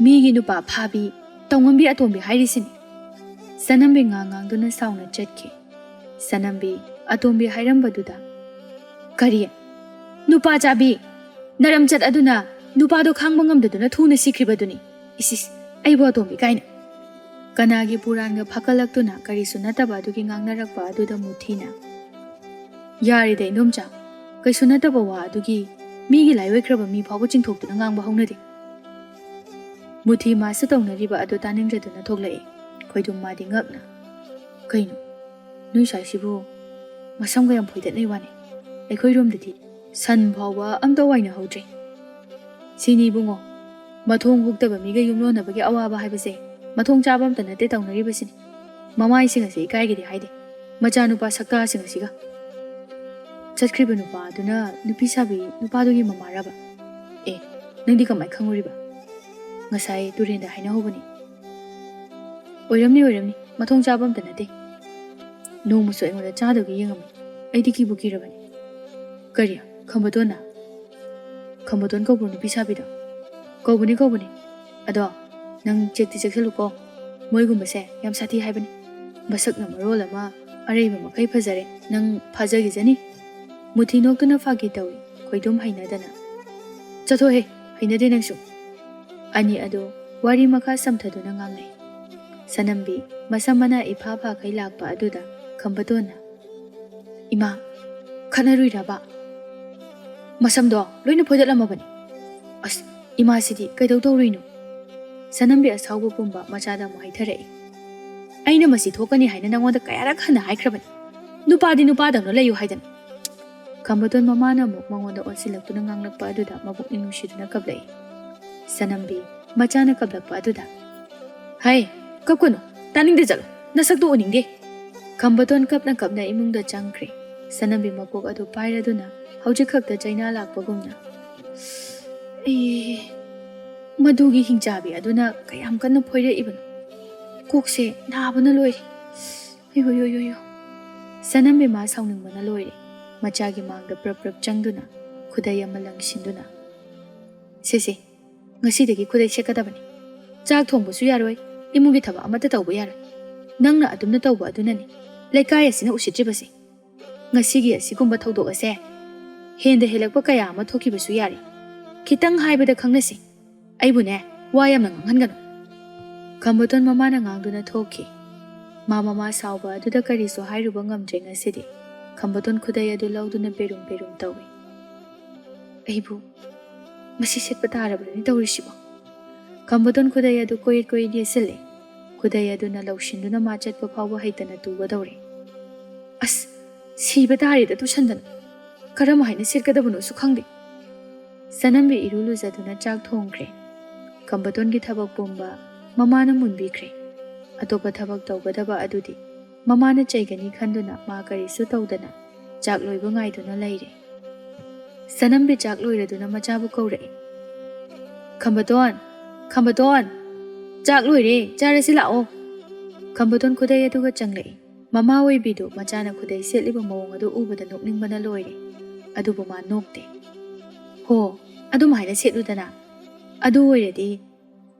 ꯃꯤꯒꯤ ꯅꯨꯄꯥ ꯐꯥꯕꯤ ꯇꯧꯉꯝꯕꯤ ꯑꯇꯣꯝꯕꯤ ꯍꯥꯏꯔꯤꯁꯤꯅꯤ ꯁꯅꯝꯕꯤ ꯉꯥꯡꯗꯨꯅ ꯁꯥꯎꯅ ꯆꯠꯈꯤ ꯁꯅꯝꯕꯤ ꯑꯇꯣꯝꯕꯤ ꯍꯥꯏꯔꯝꯕꯗꯨꯗ ꯀꯔꯤ ꯅꯨꯄꯥ ꯆꯥꯕꯤ ꯅꯔꯝꯆꯠ ꯑꯗꯨꯅ ꯅꯨꯄꯥꯗꯣ ꯈꯥꯡꯕ ꯉꯝꯗꯗꯨꯅ ꯊꯨꯅ ꯁꯤꯈ꯭ꯔꯤꯕꯗꯨꯅꯤ ꯏꯁ ꯑꯩꯕꯨ ꯑꯇꯣꯝꯕꯤ ꯀꯥꯏꯅ ꯀꯅꯥꯒꯤ ꯄꯨꯔꯥꯟꯒ ꯐꯥꯀꯠꯂꯛꯇꯨꯅ ꯀꯔꯤꯁꯨ ꯅꯠꯇꯕ ꯑꯗꯨꯒꯤ ꯉꯥꯡꯅꯔꯛꯄ ꯑꯗꯨꯗ ꯃꯨꯊꯤꯅ ꯌꯥꯔꯦꯗ ꯏꯟꯗꯣꯝꯆꯥ ꯀꯩꯁꯨ ꯅꯠꯇꯕ ꯋꯥ ꯑꯗꯨꯒꯤ ꯃꯤꯒꯤ ꯂꯥꯏꯑꯣꯏꯈ꯭ꯔꯕ ꯃꯤ ꯐꯥꯎꯕ ꯆꯤꯡꯊꯣꯛꯇꯨꯅ ꯉꯥꯡꯕ ꯍꯧꯅꯗꯦ ꯃꯨꯊꯤ ꯃꯥꯁꯨ ꯇꯧꯅꯔꯤꯕ ꯑꯗꯨ ꯇꯥꯅꯤꯡꯗ꯭ꯔꯗꯨꯅ ꯊꯣꯛꯂꯛꯏ ꯈꯣꯏꯗꯨꯝ ꯃꯥꯗꯤ ꯉꯛꯅ ꯀꯩꯅꯣ ꯅꯣꯏ ꯁ꯭ꯋꯥꯏꯁꯤꯕꯨ ꯃꯁꯝꯒ ꯌꯥꯝ ꯐꯣꯏꯗꯠꯅꯩ ꯋꯥꯅꯤ ꯑꯩꯈꯣꯏꯔꯣꯝꯗꯗꯤ ꯁꯟ ꯐꯥꯎꯕ ꯑꯝꯇ ꯋꯥꯏꯅꯍꯧꯗ꯭ꯔꯦ ꯁꯤꯅꯤ ꯏꯕꯨꯡꯉꯣ ꯃꯊꯣꯡ ꯍꯨꯛꯇꯕ ꯃꯤꯒ ꯌꯨꯝꯂꯣꯟꯅꯕꯒꯤ ꯑꯋꯥꯕ ꯍꯥꯏꯕꯁꯦ ꯃꯊꯣꯡ ꯆꯥꯕ ꯑꯝꯇ ꯅꯠꯇꯦ ꯇꯧꯅꯔꯤꯕꯁꯤꯅꯤ ꯃꯃꯥꯏꯁꯤꯡ ꯑꯁꯤ ꯏꯀꯥꯏꯒꯤꯗꯤ ꯍꯥꯏꯗꯦ ꯃꯆꯥꯅꯨꯄꯥ ꯁꯛꯇꯥꯁꯤꯡ ꯑꯁꯤꯒ ꯆꯠꯈ꯭ꯔꯤꯕ ꯅꯨꯄꯥ ꯑꯗꯨꯅ ꯅꯨꯄꯤ ꯁꯥꯕꯤ ꯅꯨꯄꯥꯗꯨꯒꯤ ꯃꯃꯥꯔꯕ ꯅꯪꯗꯤ ꯀꯃꯥꯏ ꯈꯪꯉꯨꯔꯤꯕ? ꯉꯁꯥꯏ ꯇꯨꯔꯦꯟꯗ ꯍꯥꯏꯅꯍꯧꯕꯅꯤ. ꯑꯣꯏꯔꯝꯅꯤ ꯃꯊꯣꯡ ꯆꯥꯕ ꯑꯝꯇ ꯅꯠꯇꯦ. ꯅꯣꯡꯃꯁꯨ ꯑꯩꯉꯣꯟꯗ ꯆꯥꯗꯕꯒꯤ ꯌꯦꯡꯉꯝꯃꯤ. ꯑꯩꯗꯤ ꯀꯤꯕꯨ ꯀꯤꯔꯕꯅꯤ. ꯀꯔꯤ ꯈꯝꯕꯇꯣꯟꯅ? ꯈꯝꯕꯇꯣꯟ ꯀꯧꯕ꯭ꯔꯣ ꯅꯨꯄꯤ ꯁꯥꯕꯤꯗꯣ? ꯀꯧꯕꯅꯤ. ꯑꯗꯣ ꯅꯪ ꯆꯦꯛꯇꯤ ꯆꯦꯛꯁꯤꯜꯂꯨꯀꯣ. ꯃꯣꯏꯒꯨꯝꯕꯁꯦ ꯌꯥꯝ ꯁꯥꯊꯤ ꯍꯥꯏꯕꯅꯤ. ꯃꯁꯛꯅ ꯃꯔꯣꯜ ꯑꯃ ꯑꯔꯩꯕ ꯃꯈꯩ ꯐꯖꯔꯦ. ꯅꯪ ꯐꯥꯖꯈꯤꯖꯅꯤ. ꯃꯨꯊꯤ ꯅꯣꯛꯇꯨꯅ ꯐꯥꯒꯤ ꯇꯧꯏ ꯈꯣꯏꯗꯨꯝ ꯍꯩꯅꯗꯅ. ꯆꯠꯊꯣꯍꯦ, ꯍꯩꯅꯗꯦ ꯅꯪꯁꯨ. ꯑꯅꯤ ꯑꯗꯣ ꯋꯥꯔꯤ ꯃꯈꯥ ꯁꯝꯊꯗꯨꯅ ꯉꯥꯡꯅꯩ. ꯁꯅꯝꯕꯤ ꯃꯁꯝ ꯃꯅꯥ ꯏꯐꯥ ꯐꯥꯈꯩ ꯂꯥꯛꯄ ꯑꯗꯨꯗ ꯈꯝꯕꯇꯣꯟꯅ, ꯏꯃꯥ, ꯈꯠꯅꯔꯨꯏꯔꯕ? ꯃꯁꯝꯗꯣ ꯂꯣꯏꯅ ꯐꯣꯏꯗꯠꯂꯝꯃꯕꯅꯤ. ꯑꯁ, ꯏꯃꯥꯁꯤꯗꯤ ꯀꯩꯗꯧꯔꯤꯅꯣ? ꯁꯅꯝꯕꯤ ꯑꯁꯥꯎꯕ ꯄꯨꯝꯕ ꯃꯆꯥꯗ ꯑꯃꯨꯛ ꯍꯩꯊꯔꯛꯏ. ꯑꯩꯅ ꯃꯁꯤ ꯊꯣꯛꯀꯅꯤ ꯍꯥꯏꯅ ꯅꯪꯉꯣꯟꯗ ꯀꯌꯥꯔꯛ ꯍꯟꯅ ꯍꯥꯏꯈ꯭ꯔꯕꯅꯤ. ꯅꯨꯄꯥꯗꯤ ꯅꯨꯄꯥꯗꯧꯅ ꯂꯩꯌꯨ ꯍꯥꯏꯗꯅ. ꯈꯝꯕꯇꯣꯟ ꯃꯃꯥꯅ ꯑꯃꯨꯛ ꯃꯉꯣꯟꯗ ꯑꯣꯟꯁꯤꯜꯂꯛꯇꯨꯅ ꯉꯥꯡꯂꯛꯄ ꯑꯗꯨꯗ ꯃꯄꯨꯛꯅꯤꯡ ꯅꯨꯡꯁꯤꯗꯨꯅ ꯀꯞꯂꯛꯏ. ꯁꯅꯝꯕꯤ ꯃꯆꯥꯅ ꯀꯞꯂꯛꯄ ꯑꯗꯨꯗ, ꯍꯩ, ꯀꯞꯀꯅꯨ, ꯇꯥꯅꯤꯡꯗꯦ, ꯆꯠꯂꯣ, ꯅꯁꯛꯇꯨ ꯎꯅꯤꯡꯗꯦ. ꯈꯝꯕꯇꯣꯟ ꯀꯞꯅ ꯏꯃꯨꯡꯗ ꯆꯪꯈ꯭ꯔꯦ. ꯁꯅꯝꯕꯤ ꯃꯀꯣꯛ ꯑꯗꯨ ꯄꯥꯏꯔꯗꯨꯅ ꯍꯧꯖꯤꯛ ꯈꯛꯇ ꯆꯩꯅꯥ ꯂꯥꯛꯄꯒꯨꯝꯅ, ꯃꯗꯨꯒꯤ ꯍꯤꯡꯆꯥꯕꯤ ꯑꯗꯨꯅ ꯀꯌꯥꯝ ꯀꯟꯅ ꯐꯣꯏꯔꯛꯏꯕꯅꯣ? ꯀꯣꯛꯁꯦ ꯅꯥꯕꯅ ꯂꯣꯏꯔꯦ. ꯑꯌꯣ. ꯁꯅꯝꯕꯤ ꯃꯥ ꯁꯥꯎꯅꯤꯡꯕꯅ ꯂꯣꯏꯔꯦ. ꯃꯆꯥꯒꯤ ꯃꯥꯡꯗ ꯄ꯭ꯔꯞ ꯆꯪꯗꯨꯅ ꯈꯨꯗꯩ ꯑꯃ ꯂꯪꯁꯤꯟꯗꯨꯅ, ꯁꯦ, ꯉꯁꯤꯗꯒꯤ ꯈꯨꯗꯩ ꯁꯦꯠꯀꯗꯕꯅꯤ. ꯆꯥꯛ ꯊꯣꯡꯕꯁꯨ ꯌꯥꯔꯣꯏ, ꯏꯃꯨꯡꯒꯤ ꯊꯕꯛ ꯑꯃꯠꯇ ꯇꯧꯕ ꯌꯥꯔꯣꯏ. ꯅꯪꯅ ꯑꯗꯨꯝꯅ ꯇꯧꯕ ꯑꯗꯨꯅꯅꯤ ꯂꯩꯀꯥꯏ ꯑꯁꯤꯅ ꯎꯁꯤꯠꯇ꯭ꯔꯤꯕꯁꯦ. ꯉꯁꯤꯒꯤ ꯑꯁꯤꯒꯨꯝꯕ ꯊꯧꯗꯣꯛ ꯑꯁꯦ ꯍꯦꯟꯗ ꯍꯦꯜꯂꯛꯄ ꯀꯌꯥ ꯑꯃ ꯊꯣꯛꯈꯤꯕꯁꯨ ꯌꯥꯔꯤ. ꯈꯤꯇꯪ ꯍꯥꯏꯕꯗ ꯈꯪꯅꯁꯤ. ꯑꯩꯕꯨꯅꯦ ꯋꯥ ꯌꯥꯝꯅ ꯉꯥꯡꯍꯟꯒꯅꯨ. ꯈꯝꯕꯇꯣꯟ ꯃꯃꯥꯅ ꯉꯥꯡꯗꯨꯅ ꯊꯣꯛꯈꯤ. ꯃꯃꯥ ꯁꯥꯎꯕ ꯑꯗꯨꯗ ꯀꯔꯤꯁꯨ ꯍꯥꯏꯔꯨꯕ ꯉꯝꯗ꯭ꯔꯦ ꯉꯁꯤꯗꯤ. ꯈꯝꯕꯇꯣꯟ ꯈꯨꯗꯩ ꯑꯗꯨ ꯂꯧꯗꯨꯅ ꯄꯦꯔꯨꯝ ꯇꯧꯏ. ꯑꯩꯕꯨ ꯃꯁꯤ ꯁꯦꯠꯄ ꯇꯥꯔꯕꯅꯤ ꯇꯧꯔꯤꯁꯤꯕꯣ. ꯈꯝꯕꯇꯣꯟ ꯈꯨꯗꯩ ꯑꯗꯨ ꯀꯣꯏꯠ ꯌꯦꯠꯁꯤꯜꯂꯦ. ꯈꯨꯗꯩ ꯑꯗꯨꯅ ꯂꯧꯁꯤꯟꯗꯨꯅ ꯃꯥ ꯆꯠꯄ ꯐꯥꯎꯕ ꯍꯩꯇꯅ ꯇꯨꯒꯗꯧꯔꯦ. ꯑꯁ, ꯁꯤꯕ ꯇꯥꯔꯦꯗ ꯇꯨꯁꯟꯗꯅ. ꯀꯔꯝ ꯍꯥꯏꯅ ꯁꯦꯠꯀꯗꯕꯅꯣꯁꯨ ꯈꯪꯗꯦ. ꯁꯅꯝꯕꯤ ꯏꯔꯨ ꯂꯨꯖꯗꯨꯅ ꯆꯥꯛ ꯊꯣꯡꯈ꯭ꯔꯦ. ꯈꯝꯕꯇꯣꯟꯒꯤ ꯊꯕꯛ ꯄꯨꯝꯕ ꯃꯃꯥꯅ ꯃꯨꯟꯕꯤꯈ꯭ꯔꯦ. ꯑꯇꯣꯞꯄ ꯊꯕꯛ ꯇꯧꯒꯗꯕ ꯑꯗꯨꯗꯤ ꯃꯃꯥꯅ ꯆꯩꯒꯅꯤ ꯈꯟꯗꯨꯅ ꯃꯥ ꯀꯔꯤꯁꯨ ꯇꯧꯗꯅ ꯆꯥꯛ ꯂꯣꯏꯕ ꯉꯥꯏꯗꯨꯅ ꯂꯩꯔꯦ. ꯁꯅꯝꯕꯤ ꯆꯥꯛ ꯂꯣꯏꯔꯗꯨꯅ ꯃꯆꯥꯕꯨ ꯀꯧꯔꯛꯏ. ꯈꯝꯕꯇꯣꯟ, ꯆꯥꯛ ꯂꯣꯏꯔꯦ, ꯆꯥꯔꯁꯤ ꯂꯥꯛꯑꯣ. ꯈꯝꯕꯇꯣꯟ ꯈꯨꯗꯩ ꯑꯗꯨꯒ ꯆꯪꯂꯛꯏ. ꯃꯃꯥ ꯑꯣꯏꯕꯤꯗꯨ ꯃꯆꯥꯅ ꯈꯨꯗꯩ ꯁꯦꯠꯂꯤꯕ ꯃꯑꯣꯡ ꯑꯗꯨ ꯎꯕꯗ ꯅꯣꯛꯅꯤꯡꯕꯅ ꯂꯣꯏꯔꯦ. ꯑꯗꯨꯕꯨ ꯃꯥ ꯅꯣꯛꯇꯦ. ꯍꯣ, ꯑꯗꯨꯝꯍꯥꯏꯅ ꯁꯦꯠꯂꯨꯗꯅ. ꯑꯗꯨ ꯑꯣꯏꯔꯗꯤ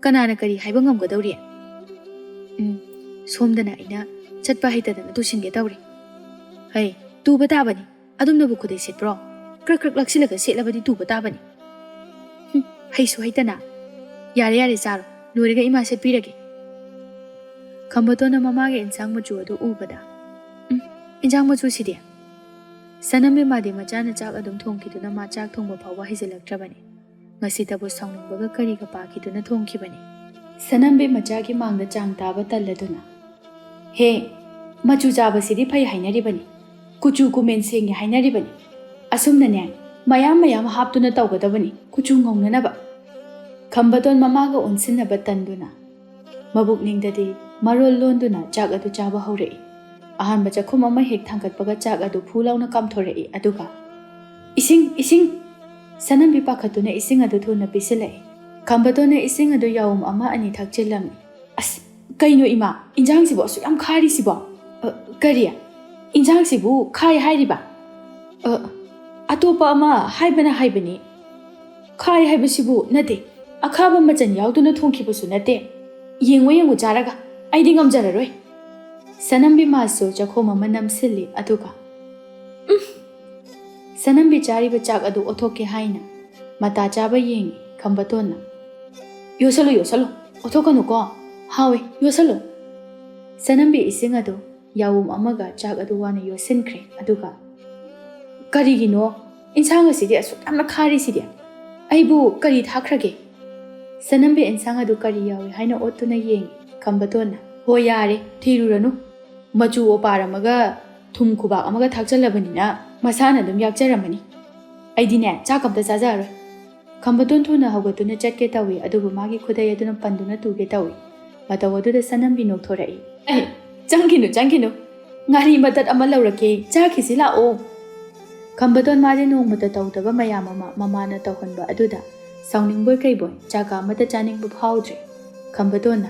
ꯀꯅꯥꯅ ꯀꯔꯤ ꯍꯥꯏꯕ ꯉꯝꯒꯗꯧꯔꯤ? ꯁꯣꯝꯗꯅ ꯑꯩꯅ ꯆꯠꯄ ꯍꯩꯇꯗꯅ ꯇꯨꯁꯤꯟꯒꯦ ꯇꯧꯔꯤ. ꯍꯩ, ꯇꯨꯕ ꯇꯥꯕꯅꯤ. ꯑꯗꯨꯝꯅꯕꯨ ꯈꯨꯗꯩ ꯁꯦꯠꯄ꯭ꯔꯣ? ꯀ꯭ꯔꯛ ꯂꯛꯁꯤꯜꯂꯒ ꯁꯦꯠꯂꯕꯗꯤ ꯇꯨꯕ ꯇꯥꯕꯅꯤ. ꯍꯩꯁꯨ ꯍꯩꯇꯅ. ꯌꯥꯔꯦ, ꯆꯥꯔꯣ. ꯂꯣꯏꯔꯒ ꯏꯃꯥ ꯁꯦꯠꯄꯤꯔꯒꯦ. ꯈꯝꯕꯇꯣꯟꯅ ꯃꯃꯥꯒꯤ ꯏꯟꯁꯥꯡ ꯃꯆꯨ ꯑꯗꯨ ꯎꯕꯗ, ꯏꯟꯁꯥꯡ ꯃꯆꯨꯁꯤꯗꯤ? ꯁꯅꯝꯕꯤ ꯃꯥꯗꯤ ꯃꯆꯥꯅ ꯆꯥꯛ ꯑꯗꯨꯝ ꯊꯣꯡꯈꯤꯗꯨꯅ ꯃꯥ ꯆꯥꯛ ꯊꯣꯡꯕ ꯐꯥꯎꯕ ꯍꯩꯖꯤꯜꯂꯛꯇ꯭ꯔꯕꯅꯤ. ꯉꯁꯤꯇꯕꯨ ꯁꯥꯎꯅꯤꯡꯕꯒ ꯀꯔꯤꯒ ꯄꯥꯈꯤꯗꯨꯅ ꯊꯣꯡꯈꯤꯕꯅꯤ. ꯁꯅꯝꯕꯤ ꯃꯆꯥꯒꯤ ꯃꯥꯡꯗ ꯆꯥꯡ ꯇꯥꯕ ꯇꯜꯂꯗꯨꯅ, ꯍꯦ, ꯃꯆꯨ ꯆꯥꯕꯁꯤꯗꯤ ꯐꯩ ꯍꯥꯏꯅꯔꯤꯕꯅꯤ. ꯀꯨꯆꯨ ꯀꯨꯃꯦꯟ ꯁꯦꯡꯉꯦ ꯍꯥꯏꯅꯔꯤꯕꯅꯤ. ꯑꯁꯨꯝꯅꯅꯦ ꯃꯌꯥꯝ ꯍꯥꯞꯇꯨꯅ ꯇꯧꯒꯗꯕꯅꯤ ꯀꯨꯆꯨ ꯉꯧꯅꯅꯕ. ꯈꯝꯕꯇꯣꯟ ꯃꯃꯥꯒ ꯑꯣꯟꯁꯤꯟꯅꯕ ꯇꯟꯗꯨꯅ ꯃꯕꯨꯛꯅꯤꯡꯗꯗꯤ ꯃꯔꯣꯜ ꯂꯣꯟꯗꯨꯅ ꯆꯥꯛ ꯑꯗꯨ ꯆꯥꯕ ꯍꯧꯔꯛꯏ. ꯑꯍꯥꯟꯕ ꯆꯥꯛꯈꯨꯝ ꯑꯃ ꯍꯦꯛ ꯊꯥꯡꯒꯠꯄꯒ ꯆꯥꯛ ꯑꯗꯨ ꯐꯨ ꯂꯥꯎꯅ ꯀꯥꯝꯊꯣꯔꯛꯏ. ꯑꯗꯨꯒ ꯏꯁꯤꯡ! ꯁꯅꯝꯕꯤ ꯄꯥꯈꯠꯇꯨꯅ ꯏꯁꯤꯡ ꯑꯗꯨ ꯊꯨꯅ ꯄꯤꯁꯤꯜꯂꯛꯏ. ꯈꯝꯕꯇꯣꯟꯅ ꯏꯁꯤꯡ ꯑꯗꯨ ꯌꯥꯎꯝ ꯑꯃ ꯑꯅꯤ ꯊꯛꯆꯤꯜꯂꯝꯃꯤ. ꯑꯁ, ꯀꯩꯅꯣ ꯏꯃꯥ, ꯏꯟꯖꯥꯡꯁꯤꯕꯨ ꯑꯁꯨꯛ ꯌꯥꯝ ꯈꯥꯔꯤꯁꯤꯕꯣ? ꯀꯔꯤ? ꯏꯟꯖꯥꯡꯁꯤꯕꯨ ꯈꯥꯏ ꯍꯥꯏꯔꯤꯕ? ꯑꯇꯣꯞꯄ ꯑꯃ ꯍꯥꯏꯕꯅꯤ. ꯈꯥꯏ ꯍꯥꯏꯕꯁꯤꯕꯨ ꯅꯠꯇꯦ. ꯑꯈꯥꯕ ꯃꯆꯜ ꯌꯥꯎꯗꯨꯅ ꯊꯣꯡꯈꯤꯕꯁꯨ ꯅꯠꯇꯦ. ꯌꯦꯡꯉꯨ ꯆꯥꯔꯒ. ꯑꯩꯗꯤ ꯉꯝꯖꯔꯔꯣꯏ. ꯁꯅꯝꯕꯤ ꯃꯥꯁꯨ ꯆꯥꯛꯈꯣꯝ ꯑꯃ ꯅꯝꯁꯤꯜꯂꯤ. ꯑꯗꯨꯒ ꯁꯅꯝꯕꯤ ꯆꯥꯔꯤꯕ ꯆꯥꯛ ꯑꯗꯨ ꯑꯣꯊꯣꯛꯀꯦ ꯍꯥꯏꯅ ꯃꯇꯥ ꯆꯥꯕ ꯌꯦꯡꯉꯤ ꯈꯝꯕꯇꯣꯟꯅ. ꯌꯣꯠꯁꯜꯂꯨ, ꯑꯣꯊꯣꯛꯀꯅꯨꯀꯣ. ꯍꯥꯎꯋꯦ, ꯌꯣꯠꯁꯜꯂꯨ. ꯁꯅꯝꯕꯤ ꯏꯁꯤꯡ ꯑꯗꯨ ꯌꯥꯋꯨꯝ ꯑꯃꯒ ꯆꯥꯛ ꯑꯗꯨ ꯋꯥꯅ ꯌꯣꯠꯁꯤꯟꯈ꯭ꯔꯦ. ꯑꯗꯨꯒ ꯀꯔꯤꯒꯤꯅꯣ ꯏꯟꯁꯥꯡ ꯑꯁꯤꯗꯤ ꯑꯁꯨꯛ ꯌꯥꯝꯅ ꯈꯥꯔꯤꯁꯤꯗꯤ? ꯑꯩꯕꯨ ꯀꯔꯤ ꯊꯥꯛꯈ꯭ꯔꯒꯦ? ꯁꯅꯝꯕꯤ ꯏꯟꯁꯥꯡ ꯑꯗꯨ ꯀꯔꯤ ꯌꯥꯎꯏ ꯍꯥꯏꯅ ꯑꯣꯠꯇꯨꯅ ꯌꯦꯡꯉꯤ ꯈꯝꯕꯇꯣꯟꯅ. ꯍꯣ, ꯌꯥꯔꯦ, ꯊꯤꯔꯨꯔꯅꯨ. ꯃꯆꯨ ꯑꯣꯄꯥꯔ ꯑꯃꯒ ꯊꯨꯝ ꯈꯨꯕꯥꯛ ꯑꯃꯒ ꯊꯥꯛꯆꯜꯂꯕꯅꯤꯅ ꯃꯁꯥꯅ ꯑꯗꯨꯝ ꯌꯥꯛꯆꯔꯝꯃꯅꯤ. ꯑꯩꯗꯤꯅꯦ ꯆꯥꯛ ꯑꯝꯇ ꯆꯥꯖꯔꯔꯣꯏ. ꯈꯝꯕꯇꯣꯟ ꯊꯨꯅ ꯍꯧꯒꯠꯇꯨꯅ ꯆꯠꯀꯦ ꯇꯧꯏ. ꯑꯗꯨꯕꯨ ꯃꯥꯒꯤ ꯈꯨꯗꯩ ꯑꯗꯨꯅ ꯄꯟꯗꯨꯅ ꯇꯨꯒꯦ ꯇꯧꯏ. ꯃꯇꯧ ꯑꯗꯨꯗ ꯁꯅꯝꯕꯤ ꯅꯣꯛꯊꯣꯔꯛꯏ. ꯆꯪꯈꯤꯅꯨ. ꯉꯥꯔꯤ ꯃꯇꯠ ꯑꯃ ꯂꯧꯔꯛꯀꯦ. ꯆꯥꯈꯤꯁꯤ ꯂꯥꯛꯑꯣ. ꯈꯝꯕꯇꯣꯟ ꯃꯥꯗꯤ ꯅꯣꯡꯃꯇ ꯇꯧꯗꯕ ꯃꯌꯥꯝ ꯑꯃ ꯃꯃꯥꯅ ꯇꯧꯍꯟꯕ ꯑꯗꯨꯗ Sauningboy kaiboy chaka amata chaningbu phaudre. Khambadona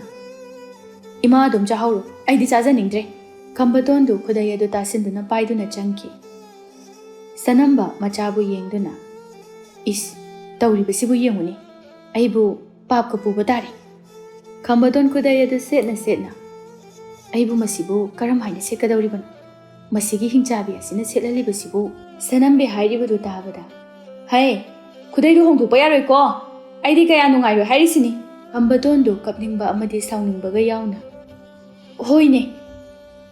Ima adum chahawro aidi chajaningdre. Khambadondu khudai adu tasinduna paiduna changki. Sanamba machabu yengduna is tawribasibu yenguni aibu papka puba tare. Khambadon khudai adu setna aibu masibu karam haina sekadawribano. Masigi hingchabi asina setlalibasibu Sanambe hairibadu tabada. Hai khudai du hongdokpa yaroi ko aidi kaya nungairoi hairisini. Khambadondu kapningba amadi sauningbaga yauna. Hoine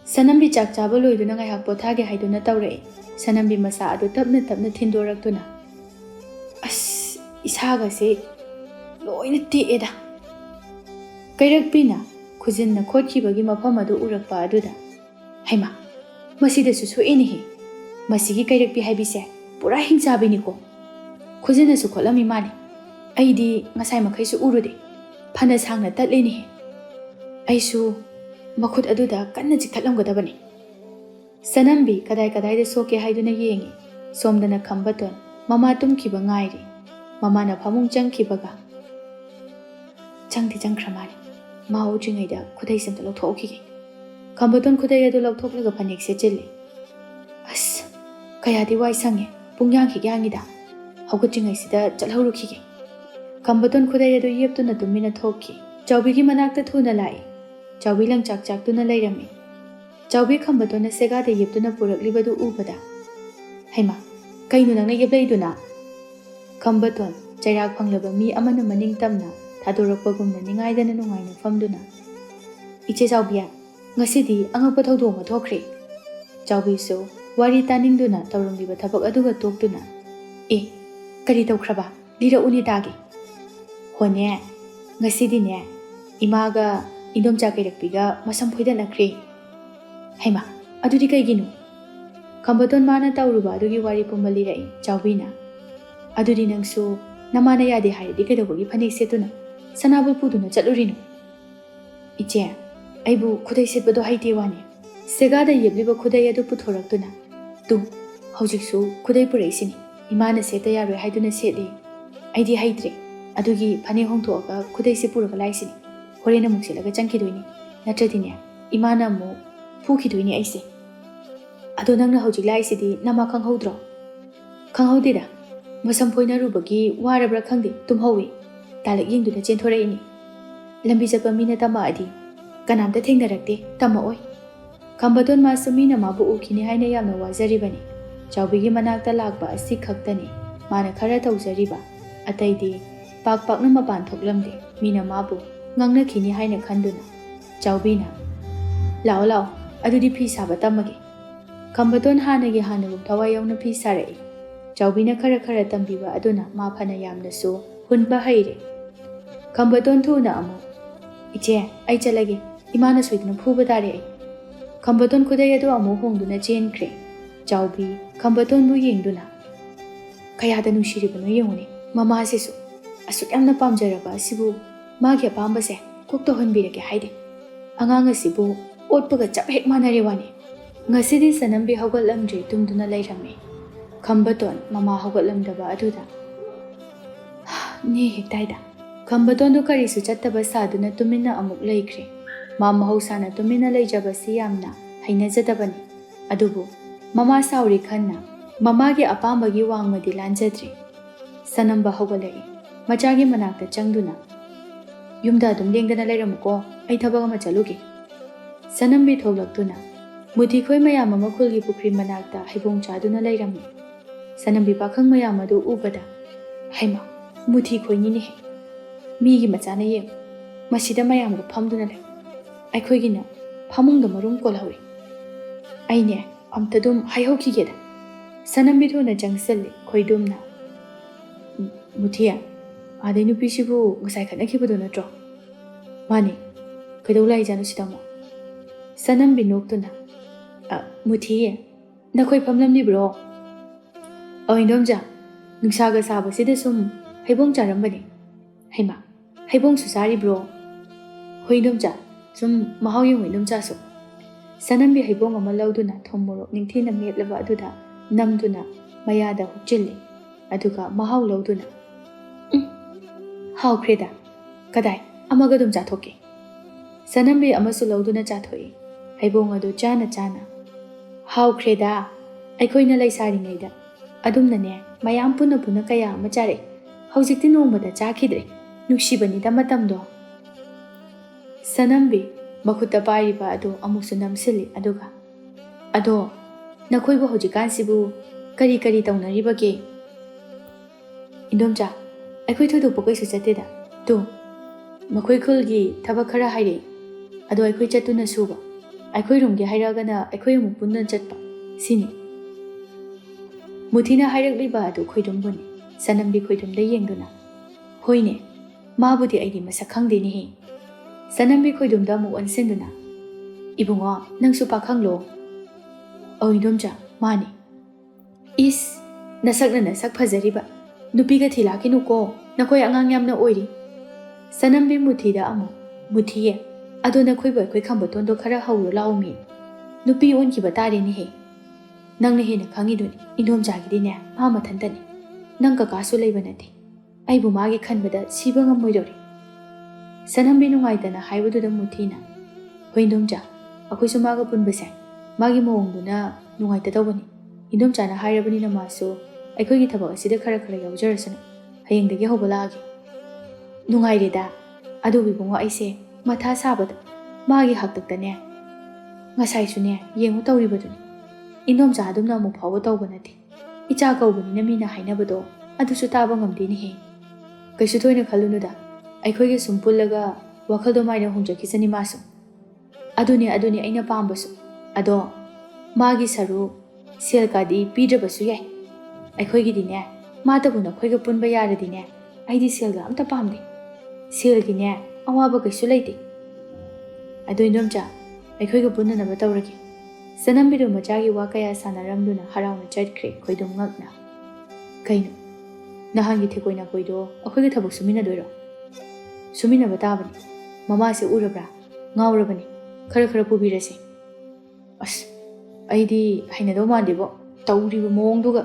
Sanambi chak chaba loiduna ngaihak pothage haiduna tawrai. Sanambi masa adu tapna thindoraktuna. As isaga se loina teeda. Kairakpina khujinna khotkibagi mafam adu urakpa aduda. Haima masida su soinihi. Masigi kairakpi haibise pura hingchabini ko. Khujinna su kholami mani. Aidi ngasai makai su urude. Phana sangna tatlenihi. Aisu makhut aduda kanna jikhatlamgadabani. Sanambi kadai da soke haiduna yengi. Somdana Khambadon mama tumkiba ngairi. Mama na phamung changkibaga. Changdi changkramani. Ma ujingaida khudai samta lokthokige. Khambadon khudai adu lokthoklaga phanek sechilli. As kayadi wai sange pungyang higyangida. Hauguchingai sida chalhaurukige. Khambadon khudai adu yeptuna tumina thokki. Chawbigi manakta thuna lai. Chawbi lang chak tuna lairami. Chawbi Khambadona segada yeptuna puraklibadu ubada. Haima, kainu nangna yepleiduna. Khambadon chairak phanglaba mi amana maning tamna thadorakpagumna ningaidana nungaina famduna. Iche Chawbiya, ngasidi angakpa thodong ma thokre. Chawbi su wari taningduna tawrangliba thabak aduga tokduna. Kari tawkraba lira uni tagi. Hone, ngasidi ne imaga Indomcha kairakpiga masam phoidanakre. Haima, adudi kaiginu. Khambadon mana tawruba adugi wari pumali rai Chawbina. Adudi nangsu namana yade hairidi kaidawagi phanek setuna sanabul puduna chatlurinu. Iche, aibu khudai setbado haite wani. Segada yebliba khudai adu puthoraktuna. Tu, haujiksu khudai puraisini. Imana seta yaroi haiduna setli. Aidi haitre. Adugi phane hongthoaga khudai se puraga laisini. Horena muksilaga changkidoini. Natradine, imana mu phukidoini aise. Ado nangna haujik laisidi nama khanghaudro. Khanghaudira. Masam phoinarubagi warabra khangde tumhawi. Talak yengduna chenthoraini. Lambi chapa mina tama adi. Kanamta thengnarakte tama oi. Khambadon masu mina mabu ukhini haina yamna wazaribani. Chawbigi manakta lakba asi khaktani. Mana khara tawzariba. Ataidi pakna mapan thoklamde. Mina mabu ngangna khini haina khanduna. Chawbina lao adudi phi saba tamage. Khambadon hanagi hanagu thawai yauna phi sarai. Chawbina khara tambiba aduna ma phana yamna su hunba haire. Khambadon thuna amu iche ai chalage imana soiduna phuba tare ai. Khambadon khudai adu amu hongduna chenkre. Chawbi Khambadon bu yengduna kayada nushiribano yenguni mama sisu asuk yamna pamjaraba sibu magi apambase kokto honbirake haide. Angang asibu otpaga chap hek manare wani. Ngasidi Sanambi haugatlamdre tumduna lairame. Khambadon mama haugatlamdaba aduda. Ni hektaida. Khambadon du karisu chattaba saduna tumina amuk laikre. Mama hausana tumina laijabasi yamna hainajadabani. Adubu mama sauri khanna mamagi apambagi wangmadi lanjadre. Sanamba haugalari. Machagi manakta changduna. Yumda adum lengdana lairamuko ai thabak ama chaluge. Sanambi tholaktuna muthi khoi mayam ama khulgi pukri manakta haibong chaduna lairami. Sanambi pakhang mayam adu ubada haima muthi khoi ni ne migi machana yem masida mayam ga phamduna lai ai khoi gina phamung da marum kolhawi aine amtadum haihauki geda. Sanambi thona jangsalli khoidumna muthiya adai nupi sibu ngasai khanakibado natro mani kaidau lai janu sidamo. Sanambi noktuna muthiye nakhoi phamlamni bro oindomja nungsaga saba sida sum haibong charambani. Haima haibong susari bro hoindomja sum mahau yung oindomja so. Sanambi haibong ama lauduna thomoro ningthina metlaba aduda namduna mayada hukchilli aduga mahau lauduna ꯍꯥꯎꯈ꯭ꯔꯦꯗ ꯀꯗꯥꯏ ꯑꯃꯒ ꯑꯗꯨꯝ ꯆꯥꯊꯣꯛꯀꯦ ꯁꯅꯝꯕꯤ ꯑꯃꯁꯨ ꯂꯧꯗꯨꯅ ꯆꯥꯊꯣꯛꯏ ꯍꯩꯕꯣꯡ ꯑꯗꯨ ꯆꯥꯅ ꯆꯥꯅ ꯍꯥꯎꯈ꯭ꯔꯦꯗ ꯑꯩꯈꯣꯏꯅ ꯂꯩꯁꯥꯔꯤꯉꯩꯗ ꯑꯗꯨꯝꯅꯅꯦ ꯃꯌꯥꯝ ꯄꯨꯟꯅ ꯄꯨꯟꯅ ꯀꯌꯥ ꯑꯃ ꯆꯥꯔꯛꯏ ꯍꯧꯖꯤꯛꯇꯤ ꯅꯣꯡꯃꯗ ꯆꯥꯈꯤꯗ꯭ꯔꯦ ꯅꯨꯡꯁꯤꯕꯅꯤꯗ ꯃꯇꯝꯗꯣ ꯁꯅꯝꯕꯤ ꯃꯈꯨꯠꯇ ꯄꯥꯏꯔꯤꯕ ꯑꯗꯨ ꯑꯃꯨꯛꯁꯨ ꯅꯝꯁꯤꯜꯂꯤ ꯑꯗꯨꯒ ꯑꯗꯣ ꯅꯈꯣꯏꯕꯨ ꯍꯧꯖꯤꯛꯀꯥꯟꯁꯤꯕꯨ ꯀꯔꯤ ꯀꯔꯤ ꯇꯧꯅꯔꯤꯕꯒꯦ ꯏꯟꯗꯣꯝꯆꯥ ꯑꯩꯈꯣꯏ ꯊꯣꯏꯗꯣꯛꯄ ꯀꯩꯁꯨ ꯆꯠꯇꯦꯗ ꯇꯨ ꯃꯈꯣꯏ ꯈꯨꯜꯒꯤ ꯊꯕꯛ ꯈꯔ ꯍꯥꯏꯔꯛꯏ ꯑꯗꯣ ꯑꯩꯈꯣꯏ ꯆꯠꯇꯨꯅ ꯁꯨꯕ ꯑꯩꯈꯣꯏ ꯔꯨꯝꯒꯤ ꯍꯥꯏꯔꯛꯑꯒꯅ ꯑꯩꯈꯣꯏ ꯑꯃꯨꯛ ꯄꯨꯟꯅ ꯆꯠꯄ ꯁꯤꯅꯤ ꯃꯨꯊꯤꯅ ꯍꯥꯏꯔꯛꯂꯤꯕ ꯑꯗꯨ ꯈꯣꯏꯗꯨꯝꯕꯨꯅꯤ ꯁꯅꯝꯕꯤ ꯈꯣꯏꯗꯨꯝꯗ ꯌꯦꯡꯗꯨꯅ ꯍꯣꯏꯅꯦ ꯃꯥꯕꯨꯗꯤ ꯑꯩꯗꯤ ꯃꯁꯛ ꯈꯪꯗꯦꯅꯦꯍꯦ ꯁꯅꯝꯕꯤ ꯈꯣꯏꯗꯨꯝꯗ ꯑꯃꯨꯛ ꯑꯣꯟꯁꯤꯟꯗꯨꯅ ꯏꯕꯨꯡꯉꯣ ꯅꯪꯁꯨ ꯄꯥꯈꯪꯂꯣ ꯑꯧ ꯏꯟꯗꯣꯝꯆꯥ ꯃꯥꯅꯤ ꯏꯁ ꯅꯁꯛꯅ ꯅꯁꯛ ꯐꯖꯔꯤꯕ ꯅꯨꯄꯤꯒ ꯊꯤꯂꯥꯛꯈꯤꯅꯨꯀꯣ ꯅꯈꯣꯏ ꯑꯉꯥꯡ ꯌꯥꯝꯅ ꯑꯣꯏꯔꯤ ꯁꯅꯝꯕꯤ ꯃꯨꯊꯤꯗ ꯑꯃꯨꯛ ꯃꯨꯊꯤꯌꯦ ꯑꯗꯣ ꯅꯈꯣꯏꯕꯨ ꯑꯩꯈꯣꯏ ꯈꯝꯕꯇꯣꯟꯗꯣ ꯈꯔ ꯍꯧꯔꯣ ꯂꯥꯛꯎꯃꯤ ꯅꯨꯄꯤ ꯑꯣꯟꯈꯤꯕ ꯇꯥꯔꯦꯅꯦꯍꯦ ꯅꯪꯅ ꯍꯦꯟꯅ ꯈꯪꯉꯤꯗꯨꯅꯤ ꯏꯟꯗꯣꯝꯆꯥꯒꯤꯗꯤꯅꯦ ꯃꯥ ꯃꯊꯟꯇꯅꯤ ꯅꯪ ꯀꯀꯥꯁꯨ ꯂꯩꯕ ꯅꯠꯇꯦ ꯑꯩꯕꯨ ꯃꯥꯒꯤ ꯈꯟꯕꯗ ꯁꯤꯕ ꯉꯝꯃꯣꯏꯗꯧꯔꯤ ꯁꯅꯝꯕꯤ ꯅꯨꯡꯉꯥꯏꯇꯅ ꯍꯥꯏꯕꯗꯨꯗ ꯃꯨꯊꯤꯅ ꯍꯣꯏ ꯏꯟꯗꯣꯝꯆꯥ ꯑꯩꯈꯣꯏꯁꯨ ꯃꯥꯒ ꯄꯨꯟꯕꯁꯦ ꯃꯥꯒꯤ ꯃꯑꯣꯡꯗꯨꯅ ꯅꯨꯡꯉꯥꯏꯇꯗꯧꯕꯅꯤ ꯏꯟꯗꯣꯝꯆꯥꯅ ꯍꯥꯏꯔꯕꯅꯤꯅ ꯃꯥꯁꯨ ꯑꯩꯈꯣꯏꯒꯤ ꯊꯕꯛ ꯑꯁꯤꯗ ꯈꯔ ꯈꯔ ꯌꯥꯎꯖꯔꯁꯅꯨ ꯍꯌꯦꯡꯗꯒꯤ ꯍꯧꯕ ꯂꯥꯛꯑꯒꯦ ꯅꯨꯡꯉꯥꯏꯔꯦꯗ ꯑꯗꯨꯕꯨ ꯏꯕꯨꯡꯉꯣ ꯑꯩꯁꯦ ꯃꯊꯥ ꯁꯥꯕꯗ ꯃꯥꯒꯤ ꯍꯥꯛꯇꯛꯇꯅꯦ ꯉꯁꯥꯏꯁꯨꯅꯦ ꯌꯦꯡꯉꯨ ꯇꯧꯔꯤꯕꯗꯨꯅꯤ ꯏꯟꯗꯣꯝꯆꯥ ꯑꯗꯨꯝꯅ ꯑꯃꯨꯛ ꯐꯥꯎꯕ ꯇꯧꯕ ꯅꯠꯇꯦ ꯏꯆꯥ ꯀꯧꯕꯅꯤꯅ ꯃꯤꯅ ꯍꯥꯏꯅꯕꯗோ ꯑꯗꯨꯁꯨ ꯇꯥꯕ ꯉꯝꯗꯦꯅꯦꯍꯦ ꯀꯩꯁꯨ ꯊꯣꯏꯅ ꯈꯜꯂꯨꯅꯨꯗ ꯑꯩꯈꯣꯏꯒ ꯁꯨꯝ ꯄꯨꯜꯂꯒ ꯋꯥꯈꯜꯗꯣ ꯃꯥꯏꯅ ꯍꯣꯡꯖꯈꯤꯁꯅꯤ ꯃꯥꯁꯨ ꯑꯗꯨꯅꯦ ꯑꯩꯅ ꯄꯥꯝꯕꯁꯨ ꯑꯗꯣ ꯃꯥꯒꯤ ꯁꯔꯨꯛ ꯁꯦꯜꯀꯥꯗꯤ ꯄꯤꯗ꯭ꯔꯕꯁꯨ ꯌꯥꯏ ꯑꯩꯈꯣꯏꯒꯤꯗꯤꯅꯦ ꯃꯥꯇꯕꯨ ꯅꯈꯣꯏꯒ ꯄꯨꯟꯕ ꯌꯥꯔꯗꯤꯅꯦ ꯑꯩꯗꯤ ꯁꯦꯜꯒ ꯑꯝꯇ ꯄꯥꯝꯗꯦ ꯁꯦꯜꯒꯤꯅꯦ ꯑꯋꯥꯕ ꯀꯩꯁꯨ ꯂꯩꯇꯦ ꯑꯗꯣ ꯏꯟꯗꯣꯝꯆꯥ ꯑꯩꯈꯣꯏꯒ ꯄꯨꯟꯅꯅꯕ ꯇꯧꯔꯒꯦ ꯁꯅꯝꯕꯤꯗꯨ ꯃꯆꯥꯒꯤ ꯋꯥ ꯀꯌꯥ ꯁꯥꯟꯅꯔꯝꯗꯨꯅ ꯍꯔꯥꯎꯅ ꯆꯠꯈ꯭ꯔꯦ ꯈꯣꯏꯗꯨꯝ ꯉꯛꯅ ꯀꯩꯅꯣ ꯅꯍꯥꯟꯒꯤ ꯊꯦꯀꯣꯏ ꯅꯥꯀꯣꯏꯗꯣ ꯑꯩꯈꯣꯏꯒ ꯊꯕꯛ ꯁꯨꯃꯤꯟꯅꯗꯣꯏꯔꯣ ꯁꯨꯃꯤꯟꯅꯕ ꯇꯥꯕꯅꯤ ꯃꯃꯥꯁꯦ ꯎꯔꯕ꯭ꯔꯥ ꯉꯥꯎꯔꯕꯅꯤ ꯈꯔ ꯈꯔ ꯄꯨꯕꯤꯔꯁꯤ ꯑꯁ ꯑꯩꯗꯤ ꯍꯩꯅꯗꯧ ꯃꯥꯟꯗꯦꯕꯣ ꯇꯧꯔꯤꯕ ꯃꯑꯣꯡꯗꯨꯒ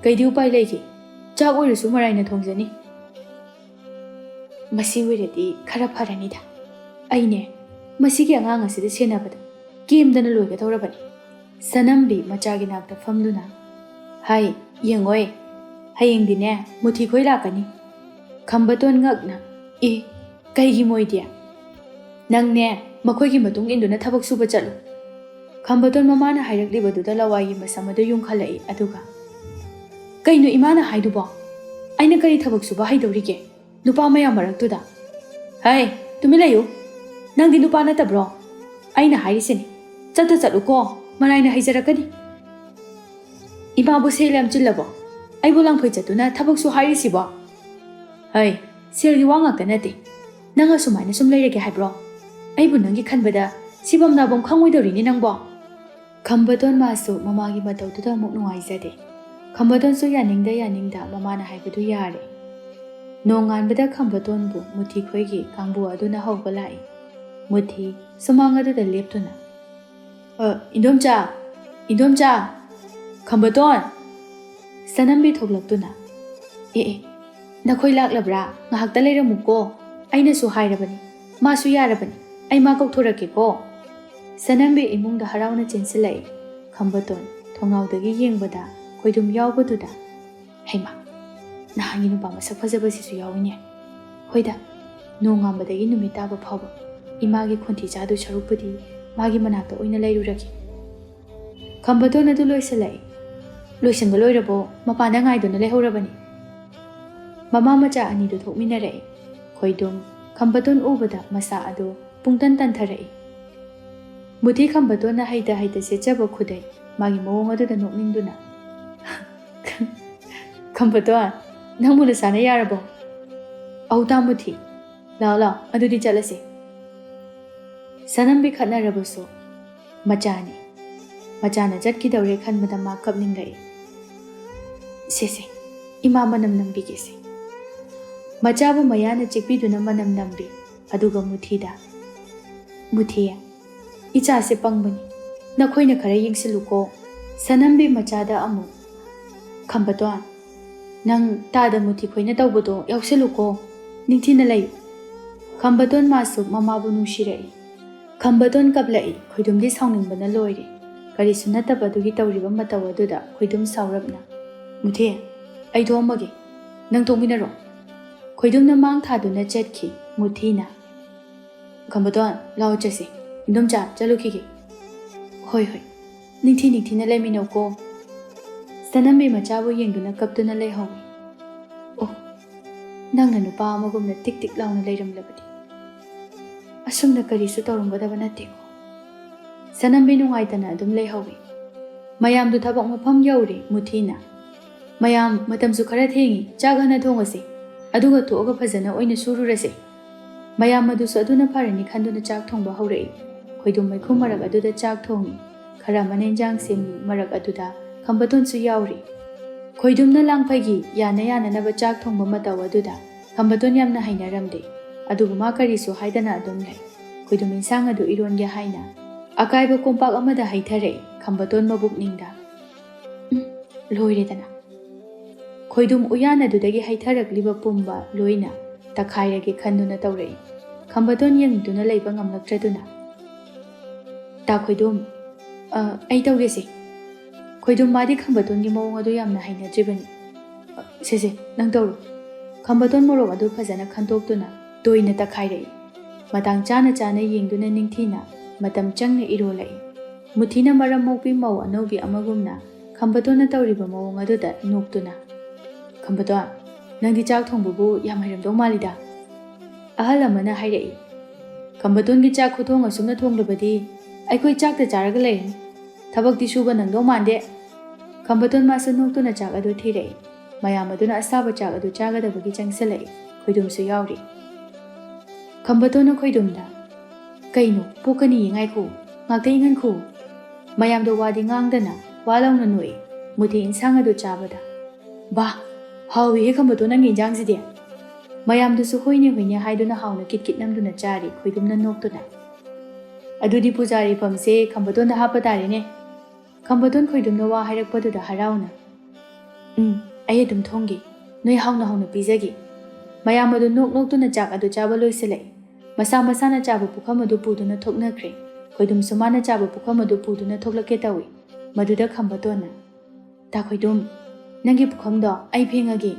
ꯀꯩꯗꯤ ꯎꯄꯥꯏ ꯂꯩꯒꯦ ꯆꯥꯛ ꯑꯣꯏꯔꯁꯨ ꯃꯔꯥꯏꯅ ꯊꯣꯡꯖꯅꯤ ꯃꯁꯤ ꯑꯣꯏꯔꯗꯤ ꯈꯔ ꯐꯔꯅꯤꯗ ꯑꯩꯅꯦ ꯃꯁꯤꯒꯤ ꯑꯉꯥꯡ ꯑꯁꯤꯗ ꯁꯦꯟꯅꯕꯗ ꯀꯦꯝꯗꯅ ꯂꯣꯏꯒꯗꯧꯔꯕꯅꯤ ꯁꯅꯝꯕꯤ ꯃꯆꯥꯒꯤ ꯅꯥꯛꯇ ꯐꯝꯗꯨꯅ ꯍꯥꯏ ꯌꯦꯡꯉꯣꯏ ꯍꯌꯦꯡꯗꯤꯅꯦ ꯃꯨꯊꯤꯈꯣꯏ ꯂꯥꯛꯀꯅꯤ ꯈꯝꯕꯇꯣꯟ ꯉꯛꯅ ꯀꯩꯒꯤ ꯃꯣꯏꯗꯤ ꯅꯪꯅꯦ ꯃꯈꯣꯏꯒꯤ ꯃꯇꯨꯡ ꯏꯟꯗꯨꯅ ꯊꯕꯛ ꯁꯨꯕ ꯆꯠꯂꯨ ꯈꯝꯕꯇꯣꯟ ꯃꯃꯥꯅ ꯍꯥꯏꯔꯛꯂꯤꯕꯗꯨꯗ ꯂꯋꯥꯏꯒꯤ ꯃꯁꯝ ꯑꯗꯨ ꯌꯨꯡꯈꯠꯂꯛꯏ ꯑꯗꯨꯒ ꯀꯩꯅꯣ ꯏꯃꯥꯅ ꯍꯥꯏꯗꯨꯕꯣ ꯑꯩꯅ ꯀꯔꯤ ꯊꯕꯛ ꯁꯨꯕ ꯍꯩꯗꯧꯔꯤꯒꯦ ꯅꯨꯄꯥ ꯃꯌꯥꯝ ꯃꯔꯛꯇꯨꯗ ꯍꯩ ꯇꯨꯃꯤꯟ ꯂꯩꯌꯨ ꯅꯪꯗꯤ ꯅꯨꯄꯥ ꯅꯠꯇꯕ꯭ꯔꯣ ꯑꯩꯅ ꯍꯥꯏꯔꯤꯁꯤꯅꯤ ꯆꯠꯂꯨꯀꯣ ꯃꯔꯥꯏꯅ ꯍꯩꯖꯔꯛꯀꯅꯤ ꯏꯃꯥꯕꯨ ꯁꯦꯜ ꯌꯥꯝ ꯆꯤꯜꯂꯕꯣ ꯑꯩꯕꯨ ꯂꯥꯡꯐꯩ ꯆꯠꯇꯨꯅ ꯊꯕꯛꯁꯨ ꯍꯥꯏꯔꯤꯁꯤꯕꯣ ꯍꯩ ꯁꯦꯜꯒꯤ ꯋꯥ ꯉꯥꯛꯇ ꯅꯠꯇꯦ ꯅꯪ ꯑꯁꯨꯃꯥꯏꯅ ꯁꯨꯝ ꯂꯩꯔꯒꯦ ꯍꯥꯏꯕ꯭ꯔో ꯑꯩꯕꯨ ꯅꯪꯒꯤ ꯈꯟꯕꯗ ꯁꯤꯕꯝ ꯅꯥꯕꯝ ꯈꯪꯉꯣꯏꯗꯧꯔꯤꯅꯤ ꯅꯪꯕꯣ ꯈꯝꯕꯇꯣꯟ ꯃꯥꯁꯨ ꯃꯃꯥꯒꯤ ꯃꯇꯧꯗꯨꯗ ꯑꯃꯨꯛ ꯅꯨꯡꯉꯥꯏꯖꯗꯦ ꯈꯝꯕꯇꯣꯟꯁꯨ ꯌꯥꯅꯤꯡꯗ ꯃꯃꯥꯅ ꯍꯥꯏꯕꯗꯨ ꯌꯥꯔꯦ ꯅꯣꯡꯉꯥꯟꯕꯗ ꯈꯝꯕꯇꯣꯟꯕꯨ ꯃꯨꯊꯤꯈꯣꯏꯒꯤ ꯀꯥꯡꯕꯨ ꯑꯗꯨꯅ ꯍꯧꯕ ꯂꯥꯛꯏ ꯃꯨꯊꯤ ꯁꯨꯃꯥꯡ ꯑꯗꯨꯗ ꯂꯦꯞꯇꯨꯅ ꯏꯟꯗꯣꯝꯆꯥ ꯈꯝꯕꯇꯣꯟ ꯁꯅꯝꯕꯤ ꯊꯣꯛꯂꯛꯇꯨꯅ ꯅꯈꯣꯏ ꯂꯥꯛꯂꯕ꯭ꯔꯥ ꯉꯥꯏꯍꯥꯛꯇ ꯂꯩꯔꯝꯃꯨꯀꯣ ꯑꯩꯅꯁꯨ ꯍꯥꯏꯔꯕꯅꯤ ꯃꯥꯁꯨ ꯌꯥꯔꯕꯅꯤ ꯑꯩ ꯃꯥ ꯀꯧꯊꯣꯔꯛꯀꯦꯀꯣ ꯁꯅꯝꯕꯤ ꯏꯃꯨꯡꯗ ꯍꯔꯥꯎꯅ ꯆꯦꯟꯁꯤꯜꯂꯛꯏ ꯈꯝꯕꯇꯣꯟ ꯊꯣꯡꯅꯥꯎꯗꯒꯤ ꯌꯦꯡꯕꯗ ꯈꯣꯏꯗꯨꯝ ꯌꯥꯎꯕꯗꯨꯗ ꯍꯩꯃꯥ ꯅꯍꯥꯟꯒꯤ ꯅꯨꯄꯥ ꯃꯁꯛ ꯐꯖꯕꯁꯤꯁꯨ ꯌꯥꯎꯏꯅꯦ ꯍꯣꯏꯗ ꯅꯣꯡꯉꯥꯟꯕꯗꯒꯤ ꯅꯨꯃꯤꯠ ꯇꯥꯕ ꯐꯥꯎꯕ ꯏꯃꯥꯒꯤ ꯈꯣꯟꯊꯤ ꯆꯥꯗꯣꯏ ꯁꯔꯨꯛꯄꯨꯗꯤ ꯃꯥꯒꯤ ꯃꯅꯥꯛꯇ ꯑꯣꯏꯅ ꯂꯩꯔꯨꯔꯒꯦ ꯈꯝꯕꯇꯣꯟ ꯑꯗꯨ ꯂꯣꯏꯁꯤꯜꯂꯛꯏ ꯂꯣꯏꯁꯤꯟꯕ ꯂꯣꯏꯔꯕꯣ ꯃꯄꯥꯟꯗ ꯉꯥꯏꯗꯨꯅ ꯂꯩꯍꯧꯔꯕꯅꯤ ꯃꯃꯥ ꯃꯆꯥ ꯑꯅꯤꯗꯨ ꯊꯣꯛꯃꯤꯟꯅꯔꯛꯏ ꯈꯣꯏꯗꯨꯝ ꯈꯝꯕꯇꯣꯟ ꯎꯕꯗ ꯃꯁꯥ ꯑꯗꯨ ꯄꯨꯡꯇꯟ ꯇꯟꯊꯔꯛꯏ ꯃꯨꯊꯤ ꯈꯝꯕꯇꯣꯟꯅ ꯍꯩꯇ ꯁꯦꯠꯆꯕ ꯈꯨꯗꯩ ꯃꯥꯒꯤ ꯃꯑꯣꯡ ꯑꯗꯨꯗ ꯅꯣꯛꯅꯤꯡꯗꯨꯅ ꯈꯝꯕꯇꯣꯟ ꯅꯪꯕꯨ ꯅꯁꯥꯅ ꯌꯥꯔꯕꯣ ꯑꯧ ꯇꯥꯃꯨꯊꯤ ꯂꯥꯎ ꯑꯗꯨꯗꯤ ꯆꯠꯂꯁꯤ ꯁꯅꯝꯕꯤ ꯈꯠꯅꯔꯕꯁꯨ ꯃꯆꯥꯅ ꯆꯠꯈꯤꯗꯧꯔꯦ ꯈꯟꯕꯗ ꯃꯥ ꯀꯞꯅꯤꯡꯂꯛꯏ ꯁꯦ ꯏꯃꯥ ꯃꯅꯝ ꯅꯝꯕꯤꯒꯦꯁꯦ ꯃꯆꯥꯕꯨ ꯃꯌꯥꯅ ꯆꯤꯛꯄꯤꯗꯨꯅ ꯃꯅꯝ ꯅꯝꯕꯤ ꯑꯗꯨꯒ ꯃꯨꯊꯤꯗ ꯃꯨꯊꯤ ꯏꯆꯥꯁꯦ ꯄꯪꯕꯅꯤ ꯅꯈꯣꯏꯅ ꯈꯔ ꯌꯦꯡꯁꯤꯜꯂꯨꯀꯣ ꯁꯅꯝꯕꯤ ꯃꯆꯥꯗ ꯑꯃꯨꯛ ꯈꯝꯕꯇꯣꯟ ꯅꯪ ꯇꯥꯗ ꯃꯨꯊꯤ ꯈꯣꯏꯅ ꯇꯧꯕꯗꯣ ꯌꯥꯎꯁꯤꯜꯂꯨꯀꯣ ꯅꯤꯡꯊꯤꯅ ꯂꯩꯌꯨ ꯈꯝꯕꯇꯣꯟ ꯃꯥꯁꯨ ꯃꯃꯥꯕꯨ ꯅꯨꯡꯁꯤꯔꯛꯏ ꯈꯝꯕꯇꯣꯟ ꯀꯞꯂꯛꯏ ꯈꯣꯏꯗꯨꯝꯗꯤ ꯁꯥꯎꯅꯤꯡꯕꯅ ꯂꯣꯏꯔꯦ ꯀꯔꯤꯁꯨ ꯅꯠꯇꯕꯗꯨꯒꯤ ꯇꯧꯔꯤꯕ ꯃꯇꯧ ꯑꯗꯨꯗ ꯈꯣꯏꯗꯨꯝ ꯁꯥꯎꯔꯞꯅ ꯃꯨꯊꯤ ꯑꯩ ꯊꯣꯛꯑꯝꯃꯒꯦ ꯅꯪ ꯊꯣꯛꯃꯤꯟꯅꯔꯣ ꯈꯣꯏꯗꯨꯝꯅ ꯃꯥꯡ ꯊꯥꯗꯨꯅ ꯆꯠꯈꯤ ꯃꯨꯊꯤꯅ ꯈꯝꯕꯇꯣꯟ ꯂꯥꯎ ꯆꯠꯁꯤ ꯏꯟꯗꯣꯝꯆꯥ ꯆꯠꯂꯨꯈꯤꯒꯦ ꯍꯣꯏ ꯍꯣꯏ ꯅꯤꯡꯊꯤꯅ ꯂꯩꯃꯤꯟꯅꯧꯀꯣ ꯁꯅꯝꯕꯤ ꯃꯆꯥꯕꯨ ꯌꯦꯡꯗꯨꯅ ꯀꯞꯇꯨꯅ ꯂꯩꯍꯧꯏ ꯑꯣ ꯅꯪꯅ ꯅꯨꯄꯥ ꯑꯃꯒꯨꯝꯅ ꯇꯤꯛ ꯇꯤꯛ ꯂꯥꯎꯅ ꯂꯩꯔꯝꯂꯕꯗꯤ ꯑꯁꯨꯝꯅ ꯀꯔꯤꯁꯨ ꯇꯧꯔꯝꯒꯗꯕ ꯅꯠꯇꯦꯀꯣ ꯁꯅꯝꯕꯤ ꯅꯨꯡꯉꯥꯏꯇꯅ ꯑꯗꯨꯝ ꯂꯩꯍꯧꯏ ꯃꯌꯥꯝꯗꯨ ꯊꯕꯛ ꯃꯐꯝ ꯌꯧꯔꯦ ꯃꯨꯊꯤꯅ ꯃꯌꯥꯝ ꯃꯇꯝꯁꯨ ꯈꯔ ꯊꯦꯡꯉꯤ ꯆꯥꯛ ꯍꯟꯅ ꯊꯣꯡꯉꯁꯤ ꯑꯗꯨꯒ ꯊꯣꯛꯑꯒ ꯐꯖꯅ ꯑꯣꯏꯅ ꯁꯨꯔꯨꯔꯁꯤ ꯃꯌꯥꯝ ꯑꯗꯨꯁꯨ ꯑꯗꯨꯅ ꯐꯔꯅꯤ ꯈꯟꯗꯨꯅ ꯆꯥꯛ ꯊꯣꯡꯕ ꯍꯧꯔꯛꯏ ꯈꯣꯏꯗꯨꯝ ꯃꯩꯈꯨ ꯃꯔꯛ ꯑꯗꯨꯗ ꯆꯥꯛ ꯊꯣꯡꯉꯤ ꯈꯔ ꯑꯃꯅ ꯏꯟꯖꯥꯡ ꯁꯦꯝꯃꯤ ꯃꯔꯛ ꯑꯗꯨꯗ ꯈꯝꯕꯇꯣꯟꯁꯨ ꯌꯥꯎꯔꯤ ꯈꯣꯏꯗꯨꯝꯅ ꯂꯥꯡꯐꯩꯒꯤ ꯌꯥꯅꯅꯕ ꯆꯥꯛ ꯊꯣꯡꯕ ꯃꯇꯧ ꯑꯗꯨꯗ ꯈꯝꯕꯇꯣꯟ ꯌꯥꯝꯅ ꯍꯩꯅꯔꯝꯗꯦ ꯑꯗꯨꯕꯨ ꯃꯥ ꯀꯔꯤꯁꯨ ꯍꯥꯏꯗꯅ ꯑꯗꯨꯝ ꯂꯩ ꯈꯣꯏꯗꯨꯝ ꯏꯟꯁꯥꯡ ꯑꯗꯨ ꯏꯔꯣꯟꯒꯦ ꯍꯥꯏꯅ ꯑꯀꯥꯏꯕ ꯀꯣꯝꯄꯥꯛ ꯑꯃꯗ ꯍꯩꯊꯔꯛꯏ ꯈꯝꯕꯇꯣꯟ ꯃꯕꯨꯛꯅꯤꯡꯗ ꯂꯣꯏꯔꯦꯗꯅ ꯈꯣꯏꯗꯨꯝ ꯎꯌꯥꯟ ꯑꯗꯨꯗꯒꯤ ꯍꯩꯊꯔꯛꯂꯤꯕ ꯄꯨꯝꯕ ꯂꯣꯏꯅ ꯇꯛꯈꯥꯏꯔꯒꯦ ꯈꯟꯗꯨꯅ ꯇꯧꯔꯛꯏ ꯈꯝꯕꯇꯣꯟ ꯌꯦꯡꯗꯨꯅ ꯂꯩꯕ ꯉꯝꯂꯛꯇ꯭ꯔꯗꯨꯅ ꯇꯥ ꯈꯣꯏꯗꯨꯝ ꯑꯩ ꯇꯧꯒꯦꯁꯦ ꯈꯣꯏꯗꯨꯝ ꯃꯥꯗꯤ ꯈꯝꯕꯇꯣꯟꯒꯤ ꯃꯑꯣꯡ ꯑꯗꯨ ꯌꯥꯝꯅ ꯍꯩꯅꯗ꯭ꯔꯤꯕꯅꯤ ꯁꯦ ꯅꯪ ꯇꯧꯔꯣ ꯈꯝꯕꯇꯣꯟ ꯃꯣꯔꯣꯛ ꯑꯗꯨ ꯐꯖꯅ ꯈꯟꯇꯣꯛꯇꯨꯅ ꯇꯣꯏꯅ ꯇꯛꯈꯥꯏꯔꯛꯏ ꯃꯇꯥꯡ ꯆꯥꯅ ꯌꯦꯡꯗꯨꯅ ꯅꯤꯡꯊꯤꯅ ꯃꯇꯝ ꯆꯪꯅ ꯏꯔꯣꯜꯂꯛꯏ ꯃꯨꯊꯤꯅ ꯃꯔꯝ ꯃꯣꯛꯄꯤ ꯃꯧ ꯑꯅꯧꯕꯤ ꯑꯃꯒꯨꯝꯅ ꯈꯝꯕꯇꯣꯟꯅ ꯇꯧꯔꯤꯕ ꯃꯑꯣꯡ ꯑꯗꯨꯗ ꯅꯣꯛꯇꯨꯅ ꯈꯝꯕꯇꯣꯟ ꯅꯪꯗꯤ ꯆꯥꯛ ꯊꯣꯡꯕꯕꯨ ꯌꯥꯝ ꯍꯩꯔꯝꯗꯧ ꯃꯥꯜꯂꯤꯗ ꯑꯍꯜ ꯑꯃꯅ ꯍꯥꯏꯔꯛꯏ ꯈꯝꯕꯇꯣꯟꯒꯤ ꯆꯥꯛ ꯈꯨꯊꯣꯡ ꯑꯁꯨꯝꯅ ꯊꯣꯡꯂꯕꯗꯤ ꯑꯩꯈꯣꯏ ꯆꯥꯛꯇ ꯆꯥꯔꯒ ꯂꯩꯔꯅꯤ ꯊꯕꯛꯇꯤ ꯁꯨꯕ ꯅꯪꯗꯧ ꯃꯥꯟꯗꯦ ꯈꯝꯕꯇꯣꯟ ꯃꯥꯁꯨ ꯅꯣꯛꯇꯨꯅ ꯆꯥꯛ ꯑꯗꯨ ꯊꯤꯔꯛꯏ ꯃꯌꯥꯝ ꯑꯗꯨꯅ ꯑꯁꯥꯕ ꯆꯥꯛ ꯑꯗꯨ ꯆꯥꯒꯗꯕꯒꯤ ꯆꯪꯁꯤꯜꯂꯛꯏ ꯈꯣꯏꯗꯨꯝꯁꯨ ꯌꯥꯎꯔꯤ ꯈꯝꯕꯇꯣꯟꯅ ꯈꯣꯏꯗꯨꯝꯗ ꯀꯩꯅꯣ ꯄꯣꯛꯀꯅꯤ ꯉꯥꯏꯈꯣ ꯉꯥꯛꯇ ꯏꯪꯍꯟꯈꯣ ꯃꯌꯥꯝꯗꯣ ꯋꯥꯗꯤ ꯉꯥꯡꯗꯅ ꯋꯥ ꯂꯥꯎꯅ ꯅꯣꯛꯏ ꯃꯨꯊꯤ ꯏꯟꯁꯥꯡ ꯑꯗꯨ ꯆꯥꯕꯗ ꯕꯥ ꯍꯥꯎꯏꯍꯦ ꯈꯝꯕꯇꯣꯟ ꯅꯪꯒꯤ ꯏꯟꯖꯥꯡꯁꯤꯗꯤ ꯃꯌꯥꯝꯗꯨꯁꯨ ꯍꯣꯏꯅꯦ ꯍꯥꯏꯗꯨꯅ ꯍꯥꯎꯅ ꯀꯤꯠ ꯅꯝꯗꯨꯅ ꯆꯥꯔꯤ ꯈꯣꯏꯗꯨꯝꯅ ꯅꯣꯛꯇꯨꯅ ꯑꯗꯨꯗꯤ ꯄꯨꯖꯥꯔꯤ ꯐꯝꯁꯦ ꯈꯝꯕꯇꯣꯟꯗ ꯍꯥꯞꯄ ꯇꯥꯔꯦꯅꯦ ꯈꯝꯕꯇꯣꯟ ꯈꯣꯏꯗꯨꯝꯅ ꯋꯥ ꯍꯥꯏꯔꯛꯄꯗꯨꯗ ꯍꯔꯥꯎꯅ ꯑꯩ ꯑꯗꯨꯝ ꯊꯣꯡꯒꯦ ꯅꯣꯏ ꯍꯥꯎꯅ ꯄꯤꯖꯒꯦ ꯃꯌꯥꯝ ꯑꯗꯨ ꯅꯣꯛꯇꯨꯅ ꯆꯥꯛ ꯑꯗꯨ ꯆꯥꯕ ꯂꯣꯏꯁꯤꯜꯂꯛꯏ ꯃꯁꯥꯅ ꯆꯥꯕ ꯄꯨꯈꯝ ꯑꯗꯨ ꯄꯨꯗꯨꯅ ꯊꯣꯛꯅꯈ꯭ꯔꯦ ꯈꯣꯏꯗꯨꯝꯁꯨ ꯃꯥꯅ ꯆꯥꯕ ꯄꯨꯈꯝ ꯑꯗꯨ ꯄꯨꯗꯨꯅ ꯊꯣꯛꯂꯛꯀꯦ ꯇꯧꯏ ꯃꯗꯨꯗ ꯈꯝꯕꯇꯣꯟꯅ ꯇꯥ ꯈꯣꯏꯗꯨꯝ ꯅꯪꯒꯤ ꯄꯨꯈꯝꯗꯣ ꯑꯩ ꯐꯦꯡꯉꯒꯦ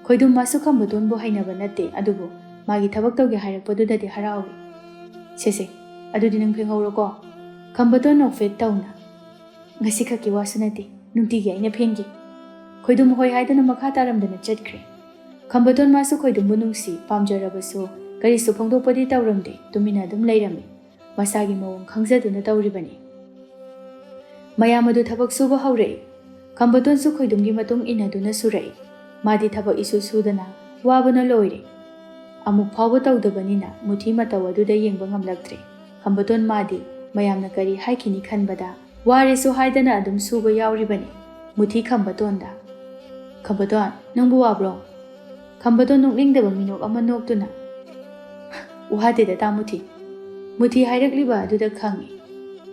ꯈꯣꯏꯗꯨꯝ ꯃꯥꯁꯨ ꯈꯝꯕꯇꯣꯟꯕꯨ ꯍꯩꯅꯕ ꯅꯠꯇꯦ ꯑꯗꯨꯕꯨ ꯃꯥꯒꯤ ꯊꯕꯛ ꯇꯧꯒꯦ ꯍꯥꯏꯔꯛꯄꯗꯨꯗꯗꯤ ꯍꯔꯥꯎꯏ ꯁꯦ ꯑꯗꯨꯗꯤ ꯅꯪ ꯐꯦꯡꯍꯧꯔꯣꯀꯣ ꯈꯝꯕꯇꯣꯟ ꯅꯣꯛꯐꯦꯠ ꯇꯧꯅ ꯉꯁꯤ ꯈꯛꯀꯤ ꯋꯥꯁꯨ ꯅꯠꯇꯦ ꯅꯨꯡꯇꯤꯒꯤ ꯑꯩꯅ ꯐꯦꯡꯒꯦ ꯈꯣꯏꯗꯨꯝ ꯍꯣꯏ ꯍꯥꯏꯗꯨꯅ ꯃꯈꯥ ꯇꯥꯔꯝꯗꯅ ꯆꯠꯈ꯭ꯔꯦ ꯈꯝꯕꯇꯣꯟ ꯃꯥꯁꯨ ꯈꯣꯏꯗꯨꯝꯕꯨ ꯅꯨꯡꯁꯤ ꯄꯥꯝꯖꯔꯕꯁꯨ ꯀꯔꯤꯁꯨ ꯐꯣꯡꯗꯣꯛꯄꯗꯤ ꯇꯧꯔꯝꯗꯦ ꯇꯨꯃꯤꯟꯅ ꯑꯗꯨꯝ ꯂꯩꯔꯝꯃꯤ ꯃꯁꯥꯒꯤ ꯃꯑꯣꯡ ꯈꯪꯖꯗꯨꯅ ꯇꯧꯔꯤꯕꯅꯤ ꯃꯌꯥꯝ ꯑꯗꯨ ꯊꯕꯛ ꯁꯨꯕ ꯍꯧꯔꯛꯏ ꯈꯝꯕꯇꯣꯟꯁꯨ ꯈꯣꯏꯗꯨꯝꯒꯤ ꯃꯇꯨꯡ ꯏꯟꯅꯗꯨꯅ ꯁꯨꯔꯛꯏ ꯃꯥꯗꯤ ꯊꯕꯛ ꯏꯁꯨ ꯁꯨꯗꯅ ꯋꯥꯕꯅ ꯂꯣꯏꯔꯦ ꯑꯃꯨꯛ ꯐꯥꯎꯕ ꯇꯧꯗꯕꯅꯤꯅ ꯃꯨꯊꯤ ꯃꯇꯧ ꯑꯗꯨꯗ ꯌꯦꯡꯕ ꯉꯝꯂꯛꯇ꯭ꯔꯦ ꯈꯝꯕꯇꯣꯟ ꯃꯥꯗꯤ ꯃꯌꯥꯝꯅ ꯀꯔꯤ ꯍꯥꯏꯈꯤꯅꯤ ꯈꯟꯕꯗ ꯋꯥꯔꯦꯁꯨ ꯍꯥꯏꯗꯅ ꯑꯗꯨം ꯁꯨꯕ ꯌꯥꯎꯔꯤꯕꯅꯤ ꯃꯨꯊꯤ ꯈꯝꯕꯇꯣꯟꯗ ꯈꯝꯕꯇꯣꯟ ꯅꯪꯕꯨ ꯋꯥꯕ꯭ꯔꯣ ꯈꯝꯕꯇꯣꯟ ꯅꯣꯛꯅꯤꯡꯗꯕ ꯃꯤꯅꯣꯛ ꯑꯃ ꯅꯣꯛꯇꯨꯅ ꯋꯥꯗꯦꯗ ꯇꯥ ꯃꯨꯊꯤ ꯍꯥꯏꯔꯛꯂꯤꯕ ꯑꯗꯨꯗ ꯈꯪꯉꯤ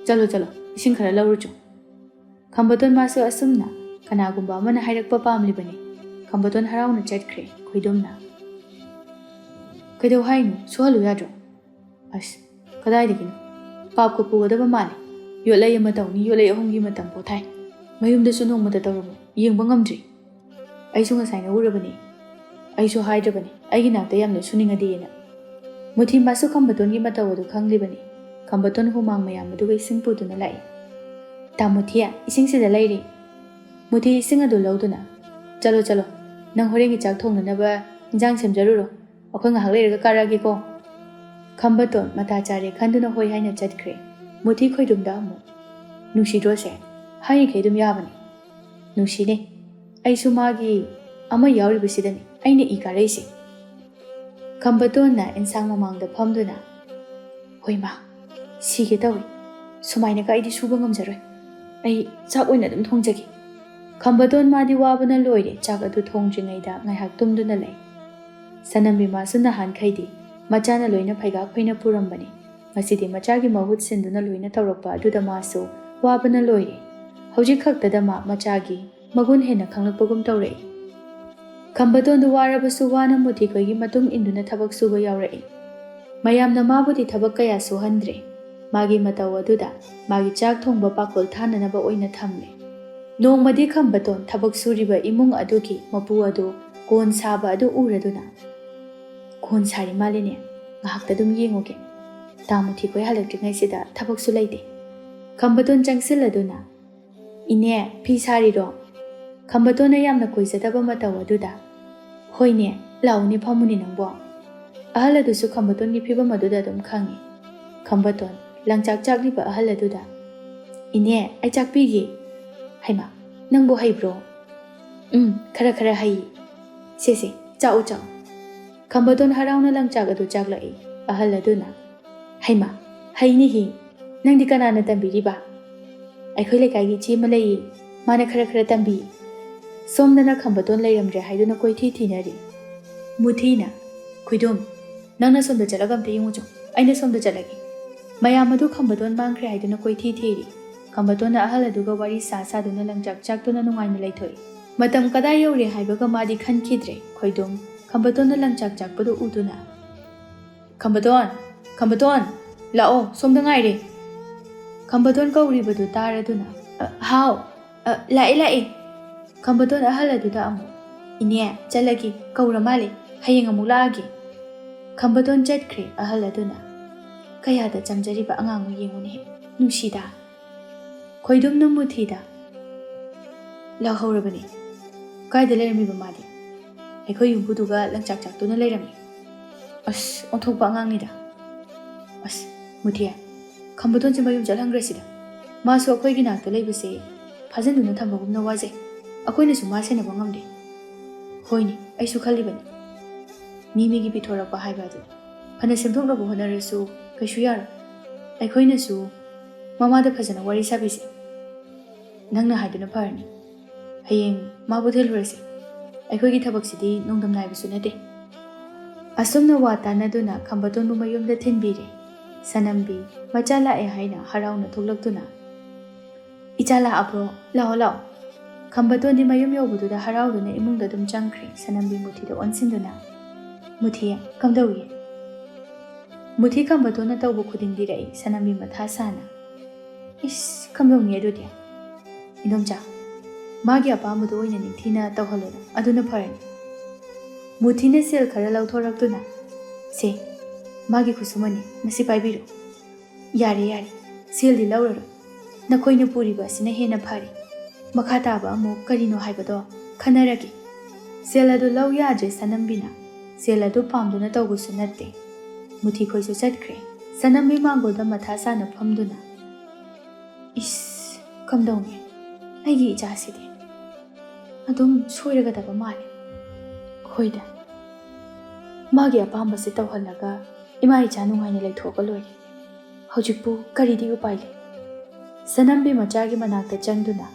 ꯆꯠꯂꯣ ꯏꯁꯤꯡ ꯈꯔ ꯂꯧꯔꯨꯆꯣ ꯈꯝꯕꯇꯣꯟ ꯃꯥꯁꯨ ꯑꯁꯨꯝꯅ ꯀꯅꯥꯒꯨꯝꯕ ꯑꯃꯅ ꯍꯥꯏꯔꯛꯄ ꯄꯥꯝꯂꯤꯕꯅꯤ ꯈꯝꯕꯇꯣꯟ ꯍꯔꯥꯎꯅ ꯆꯠꯈ꯭ꯔꯦ ꯈꯣꯏꯗꯨꯝꯅ ꯀꯩꯗꯧ ꯍꯥꯏꯅꯣ ꯁꯨꯍꯜꯂꯨ ꯌꯥꯗ꯭ꯔꯣ ꯑꯁ ꯀꯗꯥꯏꯗꯒꯤꯅꯣ ꯄꯥꯞꯀ ꯄꯨꯒꯗꯕ ꯃꯥꯜꯂꯤ ꯌꯣꯠꯂꯩ ꯑꯃ ꯇꯧꯅꯤ ꯌꯣꯠꯂꯩ 3ꯒꯤ ꯃꯇꯝ ꯄꯣꯊꯥꯏ ꯃꯌꯨꯝꯗꯁꯨ ꯅꯣꯡꯃꯇ ꯇꯧꯔꯝꯃꯣ ꯌꯦꯡꯕ ꯉꯝꯗ꯭ꯔꯤ ꯑꯩꯁꯨ ꯉꯁꯥꯏꯅ ꯎꯔꯕꯅꯤ ꯑꯩꯁꯨ ꯍꯥꯏꯗ꯭ꯔꯕꯅꯤ ꯑꯩꯒꯤ ꯅꯥꯛꯇ ꯌꯥꯝꯅ ꯁꯨꯅꯤꯡꯉꯗꯤꯅ ꯃꯨꯊꯤ ꯃꯥꯁꯨ ꯈꯝꯕꯇꯣꯟꯒꯤ ꯃꯇꯧ ꯑꯗꯨ ꯈꯪꯂꯤꯕꯅꯤ ꯈꯝꯕꯇꯣꯟ ꯍꯨꯃꯥꯡ ꯃꯌꯥꯝ ꯑꯗꯨꯒ ꯏꯁꯤꯡ ꯄꯨꯗꯨꯅ ꯂꯥꯛꯏ ꯇꯥ ꯃꯨꯊꯤ ꯏꯁꯤꯡꯁꯤꯗ ꯂꯩꯔꯤ ꯃꯨꯊꯤ ꯏꯁꯤꯡ ꯑꯗꯨ ꯂꯧꯗꯨꯅ ꯆꯠꯂꯣ ꯅꯪ ꯍꯣꯔꯦꯟꯒꯤ ꯆꯥꯛ ꯊꯣꯡꯅꯅꯕ ꯏꯟꯖꯥꯡ ꯁꯦꯝꯖꯔꯨꯔꯣ ꯑꯩꯈꯣꯏ ꯉꯥꯏꯍꯥꯛ ꯂꯩꯔꯒ ꯀꯥꯔꯛꯑꯒꯦꯀꯣ ꯈꯝꯕꯇꯣꯟ ꯃꯇꯥ ꯆꯥꯔꯦ ꯈꯟꯗꯨꯅ ꯍꯣꯏ ꯍꯥꯏꯅ ꯆꯠꯈ꯭ꯔꯦ ꯃꯨꯊꯤ ꯈꯣꯏꯗꯨꯝꯗ ꯑꯃꯨꯛ ꯅꯨꯡꯁꯤꯗ꯭ꯔꯣꯁꯦ ꯍꯥꯏꯔꯤꯈꯩ ꯑꯗꯨꯝ ꯌꯥꯕꯅꯤ ꯅꯨꯡꯁꯤꯅꯦ ꯑꯩꯁꯨ ꯃꯥꯒꯤ ꯑꯃ ꯌꯥꯎꯔꯤꯕꯁꯤꯗꯅꯤ ꯑꯩꯅ ꯏ ꯀꯥꯔꯛꯏꯁꯦ ꯈꯝꯕꯇꯣꯟꯅ ꯏꯟꯁꯥꯡ ꯃꯃꯥꯡꯗ ꯐꯝꯗꯨꯅ ꯍꯣꯏ ꯃꯥ ꯁꯤꯒꯦ ꯇꯧꯏ ꯁꯨꯃꯥꯏꯅꯒ ꯑꯩꯗꯤ ꯁꯨꯕ ꯉꯝꯖꯔꯣꯏ ꯑꯩ ꯆꯥꯛ ꯑꯣꯏꯅ ꯑꯗꯨꯝ ꯊꯣꯡꯖꯒꯦ ꯈꯝꯕꯇꯣꯟ ꯃꯥꯗꯤ ꯋꯥꯕꯅ ꯂꯣꯏꯔꯦ ꯆꯥꯛ ꯑꯗꯨ ꯊꯣꯡꯗ꯭ꯔꯤꯉꯩꯗ ꯉꯥꯏꯍꯥꯛ ꯇꯨꯝꯗꯨꯅ ꯂꯩ ꯁꯅꯝꯕꯤ ꯃꯥꯁꯨ ꯅꯍꯥꯟꯈꯩꯗꯤ ꯃꯆꯥꯅ ꯂꯣꯏꯅ ꯐꯩꯒꯥꯛ ꯐꯩꯅ ꯄꯨꯔꯝꯕꯅꯤ ꯉꯁꯤꯗꯤ ꯃꯆꯥꯒꯤ ꯃꯍꯨꯠ ꯁꯤꯟꯗꯨꯅ ꯂꯣꯏꯅ ꯇꯧꯔꯛꯄ ꯑꯗꯨꯗ ꯃꯥꯁꯨ ꯋꯥꯕꯅ ꯂꯣꯏꯔꯦ ꯍꯧꯖꯤꯛ ꯈꯛꯇꯗ ꯃꯆꯥꯒꯤ ꯃꯒꯨꯟ ꯍꯦꯟꯅ ꯈꯪꯂꯛꯄꯒꯨꯝ ꯇꯧꯔꯛꯏ ꯈꯝꯕꯇꯣꯟꯗꯨ ꯋꯥꯔꯕꯁꯨ ꯋꯥꯅ ꯃꯨꯊꯤꯈꯣꯏꯒꯤ ꯃꯇꯨꯡ ꯏꯟꯗꯨꯅ ꯊꯕꯛ ꯁꯨꯕ ꯌꯥꯎꯔꯛꯏ꯫ ꯃꯌꯥꯝꯅ ꯃꯥꯕꯨꯗꯤ ꯊꯕꯛ ꯀꯌꯥ ꯁꯨꯍꯟꯗ꯭ꯔꯦ꯫ ꯃꯥꯒꯤ ꯃꯇꯧ ꯑꯗꯨꯗ ꯃꯥꯒꯤ ꯆꯥꯛ ꯊꯣꯡꯕ ꯄꯥꯈꯣꯜ ꯊꯥꯅꯅꯕ ꯑꯣꯏꯅ ꯊꯝꯂꯦ꯫ ꯅꯣꯡꯃꯗꯤ ꯈꯝꯕꯇꯣꯟ ꯊꯕꯛ ꯁꯨꯔꯤꯕ ꯏꯃꯨꯡ ꯑꯗꯨꯒꯤ ꯃꯄꯨ ꯑꯗꯨ ꯀꯣꯟ ꯁꯥꯕ ꯑꯗꯨ ꯎꯔꯗꯨꯅ "ꯀꯣꯟ ꯁꯥꯔꯤ ꯃꯥꯜꯂꯤꯅꯦ, ꯉꯥꯏꯍꯥꯛꯇ ꯑꯗꯨꯝ ꯌꯦꯡꯉꯨꯒꯦ, ꯇꯥ ꯃꯨꯊꯤꯈꯣꯏ ꯍꯜꯂꯛꯇ꯭ꯔꯤꯉꯩꯁꯤꯗ ꯊꯕꯛꯁꯨ ꯂꯩꯇꯦ." ꯈꯝꯕꯇꯣꯟ ꯆꯪꯁꯤꯜꯂꯗꯨꯅ "ꯏꯅꯦ, ꯐꯤ ꯁꯥꯔꯤꯔꯣ?" ꯈꯝꯕꯇꯣꯟꯅ ꯌꯥꯝꯅ ꯀꯨꯏꯖꯗꯕ ꯃꯇꯧ ꯑꯗꯨꯗ "ꯍꯣꯏꯅꯦ, ꯂꯥꯛꯎꯅꯦ ꯐꯝꯃꯨꯅꯦ ꯅꯪꯕꯣ." ꯑꯍꯜ ꯑꯗꯨꯁꯨ ꯈꯝꯕꯇꯣꯟꯒꯤ ꯐꯤꯕꯝ ꯑꯗꯨꯗ ꯑꯗꯨꯝ ꯈꯪꯉꯤ꯫ ꯈꯝꯕꯇꯣꯟ ꯂꯪꯆꯥꯛ ꯆꯥꯛꯂꯤꯕ ꯑꯍꯜ ꯑꯗꯨꯗ "ꯏꯅꯦ, ꯑꯩ ꯆꯥꯛꯄꯤꯒꯦ." "ꯍꯩꯃꯥ, ꯅꯪꯕꯨ ꯍꯩꯕ꯭ꯔꯣ?" "ꯈꯔ ꯈꯔ ꯍꯩ." "ꯁꯦ ꯆꯥꯛꯎ ꯆꯥꯛꯎ." ꯈꯝꯕꯇꯣꯟ ꯍꯔꯥꯎꯅ ꯂꯪꯆꯥꯛ ꯑꯗꯨ ꯆꯥꯛꯂꯛꯏ꯫ ꯑꯍꯜ ꯑꯗꯨꯅ "ꯍꯩꯃꯥ, ꯍꯩꯅꯤꯍꯤ, ꯅꯪꯗꯤ ꯀꯅꯥꯅ ꯇꯝꯕꯤꯔꯤꯕ?" "ꯑꯩꯈꯣꯏ ꯂꯩꯀꯥꯏꯒꯤ ꯏꯆꯦ ꯑꯃ ꯂꯩꯌꯦ, ꯃꯥꯅ ꯈꯔ ꯈꯔ ꯇꯝꯕꯤ." ꯁꯣꯝꯗꯅ ꯈꯝꯕꯇꯣꯟ ꯂꯩꯔꯝꯗ꯭ꯔꯦ ꯍꯥꯏꯗꯨꯅ ꯀꯣꯏꯊꯤ ꯊꯤꯅꯔꯤ꯫ ꯃꯨꯊꯤꯅ "ꯈꯨꯏꯗꯣꯝ, ꯅꯪꯅ ꯁꯣꯝꯗ ꯆꯠꯂꯒ ꯑꯝꯇ ꯌꯦꯡꯉꯨꯆꯣ, ꯑꯩꯅ ꯁꯣꯝꯗ ꯆꯠꯂꯒꯦ." ꯃꯌꯥꯝ ꯑꯗꯨ ꯈꯝꯕꯇꯣꯟ ꯃꯥꯡꯈ꯭ꯔꯦ ꯍꯥꯏꯗꯨꯅ ꯀꯣꯏꯊꯤ ꯊꯤꯔꯤ꯫ ꯈꯝꯕꯇꯣꯟꯅ ꯑꯍꯜ ꯑꯗꯨꯒ ꯋꯥꯔꯤ ꯁꯥꯗꯨꯅ ꯂꯪꯆꯥꯛ ꯆꯥꯛꯇꯨꯅ ꯅꯨꯡꯉꯥꯏꯅ ꯂꯩꯊꯣꯛꯏ꯫ ꯃꯇꯝ ꯀꯗꯥꯏ ꯌꯧꯔꯦ ꯍꯥꯏꯕꯒ ꯃꯥꯗꯤ ꯈꯟꯈꯤꯗ꯭ꯔꯦ꯫ ꯈꯣꯏꯗꯣꯝ ꯈꯝꯕꯇꯣꯟꯅ ꯂꯪꯆꯥꯛ ꯆꯥꯛꯄꯗꯨ ꯎꯗꯨꯅ "ꯈꯝꯕꯇꯣꯟ, ꯈꯝꯕꯇꯣꯟ, ꯂꯥꯛꯑꯣ, ꯁꯣꯝꯗ ꯉꯥꯏꯔꯦ." ꯈꯝꯕꯇꯣꯟ ꯀꯧꯔꯤꯕꯗꯨ ꯇꯥꯔꯗꯨꯅ "ꯍꯥꯎ, ꯂꯥꯛꯑꯦ." ꯈꯝꯕꯇꯣꯟ ꯑꯍꯜ ꯑꯗꯨꯗ ꯑꯃꯨꯛ "ꯏꯅꯦ, ꯆꯠꯂꯒꯦ, ꯀꯧꯔ ꯃꯥꯜꯂꯦ, ꯍꯌꯦꯡ ꯑꯃꯨꯛ ꯂꯥꯛꯑꯒꯦ." ꯈꯝꯕꯇꯣꯟ ꯆꯠꯈ꯭ꯔꯦ꯫ ꯑꯍꯜ ꯑꯗꯨꯅ "ꯀꯌꯥꯗ ꯆꯝꯖꯔꯤꯕ ꯑꯉꯥꯡꯅꯣ ꯌꯦꯡꯉꯨꯅꯦ, ꯅꯨꯡꯁꯤꯗ." ꯈꯣꯏꯗꯨꯝꯅ ꯃꯨꯊꯤꯗ "ꯂꯥꯛꯍꯧꯔꯕꯅꯤ, ꯀꯥꯏꯗ ꯂꯩꯔꯝꯃꯤꯕ ꯃꯥꯗꯤ?" "ꯑꯩꯈꯣꯏ ꯌꯨꯝꯕꯨꯗꯨꯒ ꯂꯪꯆꯥꯛ ꯆꯥꯛꯇꯨꯅ ꯂꯩꯔꯝꯃꯤ." "ꯑꯁ, ꯑꯣꯟꯊꯣꯛꯄ ꯑꯉꯥꯡꯅꯤꯗ." "ꯑꯁ, ꯃꯨꯊꯤ, ꯈꯝꯕꯇꯣꯟꯁꯦ ꯃꯌꯨꯝ ꯆꯠꯍꯟꯈ꯭ꯔꯁꯤꯗ, ꯃꯥꯁꯨ ꯑꯩꯈꯣꯏꯒꯤ ꯅꯥꯛꯇ ꯂꯩꯕꯁꯦ ꯐꯥꯖꯤꯟꯗꯨꯅ ꯊꯝꯕꯒꯨꯝꯅ ꯋꯥꯖꯩ, ꯑꯩꯈꯣꯏꯅꯁꯨ ꯃꯥ ꯁꯦꯟꯅꯕ ꯉꯝꯗꯦ." "ꯍꯣꯏꯅꯦ, ꯑꯩꯁꯨ ꯈꯜꯂꯤꯕꯅꯤ, ꯃꯤꯒꯤ ꯄꯤꯊꯣꯔꯛꯄ ꯍꯥꯏꯕ ꯑꯗꯨꯅꯤ, ꯐꯅ ꯁꯦꯝꯗꯣꯛꯅꯕ ꯍꯣꯠꯅꯔꯁꯨ ꯀꯩꯁꯨ ꯌꯥꯔꯣꯏ. ꯑꯩꯈꯣꯏꯅꯁꯨ ꯃꯃꯥꯗ ꯐꯖꯅ ꯋꯥꯔꯤ ꯁꯥꯕꯤꯁꯤ. ꯅꯪꯅ ꯍꯥꯏꯗꯨꯅ ꯐꯔꯅꯤ. ꯍꯌꯦꯡ ꯃꯥꯕꯨ ꯊꯤꯜꯂꯨꯔꯁꯤ. ꯑꯩꯈꯣꯏꯒꯤ ꯊꯕꯛꯁꯤꯗꯤ ꯅꯣꯡꯗꯝ ꯅꯥꯏꯕꯁꯨ ꯅꯠꯇꯦ." ꯑꯁꯨꯝꯅ ꯋꯥ ꯇꯥꯟꯅꯗꯨꯅ ꯈꯝꯕꯇꯣꯟꯕꯨ ꯃꯌꯨꯝꯗ ꯊꯤꯟꯕꯤꯔꯦ꯫ ꯁꯅꯝꯕꯤ ꯃꯆꯥ ꯂꯥꯛꯑꯦ ꯍꯥꯏꯅ ꯍꯔꯥꯎꯅ ꯊꯣꯛꯂꯛꯇꯨꯅ "ꯏꯆꯥ ꯂꯥꯛꯑꯕ꯭ꯔꯣ? ꯂꯥꯛꯑꯣ ꯂꯥꯛꯑꯣ." ꯈꯝꯕꯇꯣꯟꯗꯤ ꯃꯌꯨꯝ ꯌꯧꯕꯗꯨꯗ ꯍꯔꯥꯎꯗꯨꯅ ꯏꯃꯨꯡꯗ ꯑꯗꯨꯝ ꯆꯪꯈ꯭ꯔꯦ꯫ ꯁꯅꯝꯕꯤ ꯃꯨꯊꯤꯗ ꯑꯣꯟꯁꯤꯟꯗꯨꯅ "ꯃꯨꯊꯤ, ꯀꯝꯗꯧꯏ?" ꯃꯨꯊꯤ ꯈꯝꯕꯇꯣꯟꯅ ꯇꯧꯕ ꯈꯨꯗꯤꯡ ꯂꯤꯔꯛꯏ꯫ ꯁꯅꯝꯕꯤ ꯃꯊꯥ ꯁꯥꯅ "ꯏꯁ, ꯀꯝꯗꯧꯅꯤ ꯑꯗꯨꯗꯤ? ꯏꯗꯣꯝꯆꯥ, ꯃꯥꯒꯤ ꯑꯄꯥꯝꯕꯗꯣ ꯑꯣꯏꯅ ꯅꯤꯡꯊꯤꯅ ꯇꯧꯍꯜꯂꯣꯅ, ꯑꯗꯨꯅ ꯐꯔꯅꯤ." ꯃꯨꯊꯤꯅ ꯁꯦꯜ ꯈꯔ ꯂꯧꯊꯣꯔꯛꯇꯨꯅ "ꯁꯦ, ꯃꯥꯒꯤ ꯈꯨꯠꯁꯨꯃꯟꯅꯤ, ꯃꯁꯤ ꯄꯥꯏꯕꯤꯔꯣ." "ꯌꯥꯔꯦ, ꯁꯦꯜꯗꯤ ꯂꯧꯔꯔꯣꯏ. ꯅꯈꯣꯏꯅ ꯄꯨꯔꯤꯕ ꯑꯁꯤꯅ ꯍꯦꯟꯅ ꯐꯔꯦ. ꯃꯈꯥ ꯇꯥꯕ ꯑꯃꯨꯛ ꯀꯔꯤꯅꯣ ꯍꯥꯏꯕꯗꯣ ꯈꯟꯅꯔꯒꯦ." ꯁꯦꯜ ꯑꯗꯨ ꯂꯧ ꯌꯥꯗ꯭ꯔꯦ ꯁꯅꯝꯕꯤꯅ. ꯁꯦꯜ ꯑꯗꯨ ꯄꯥꯝꯗꯨꯅ ꯇꯧꯕꯁꯨ ꯅꯠꯇꯦ꯫ ꯃꯨꯊꯤꯈꯣꯏꯁꯨ ꯆꯠꯈ꯭ꯔꯦ꯫ ꯁꯅꯝꯕꯤ ꯃꯥꯡꯒꯣꯜꯗ ꯃꯊꯥ ꯁꯥꯅ ꯐꯝꯗꯨꯅ "ꯏꯁ, ꯀꯝꯗꯧꯅꯤ? ꯑꯩꯒꯤ ꯏꯆꯥꯁꯤꯗꯤ ꯑꯗꯨꯝ ꯁꯣꯏꯔꯒꯗꯕ ꯃꯥꯜꯂꯦ. ꯍꯣꯏꯗ, ꯃꯥꯒꯤ ꯑꯄꯥꯝꯕꯁꯤ ꯇꯧꯍꯜꯂꯒ ꯏꯃꯥ ꯏꯆꯥ ꯅꯨꯡꯉꯥꯏꯅ ꯂꯩꯊꯣꯛꯑꯒ ꯂꯣꯏꯔꯦ. ꯍꯧꯖꯤꯛꯄꯨ ꯀꯔꯤꯗꯤ ꯎꯄꯥꯏ ꯂꯩ?" ꯁꯅꯝꯕꯤ ꯃꯆꯥꯒꯤ ꯃꯅꯥꯛꯇ ꯆꯪꯗꯨꯅ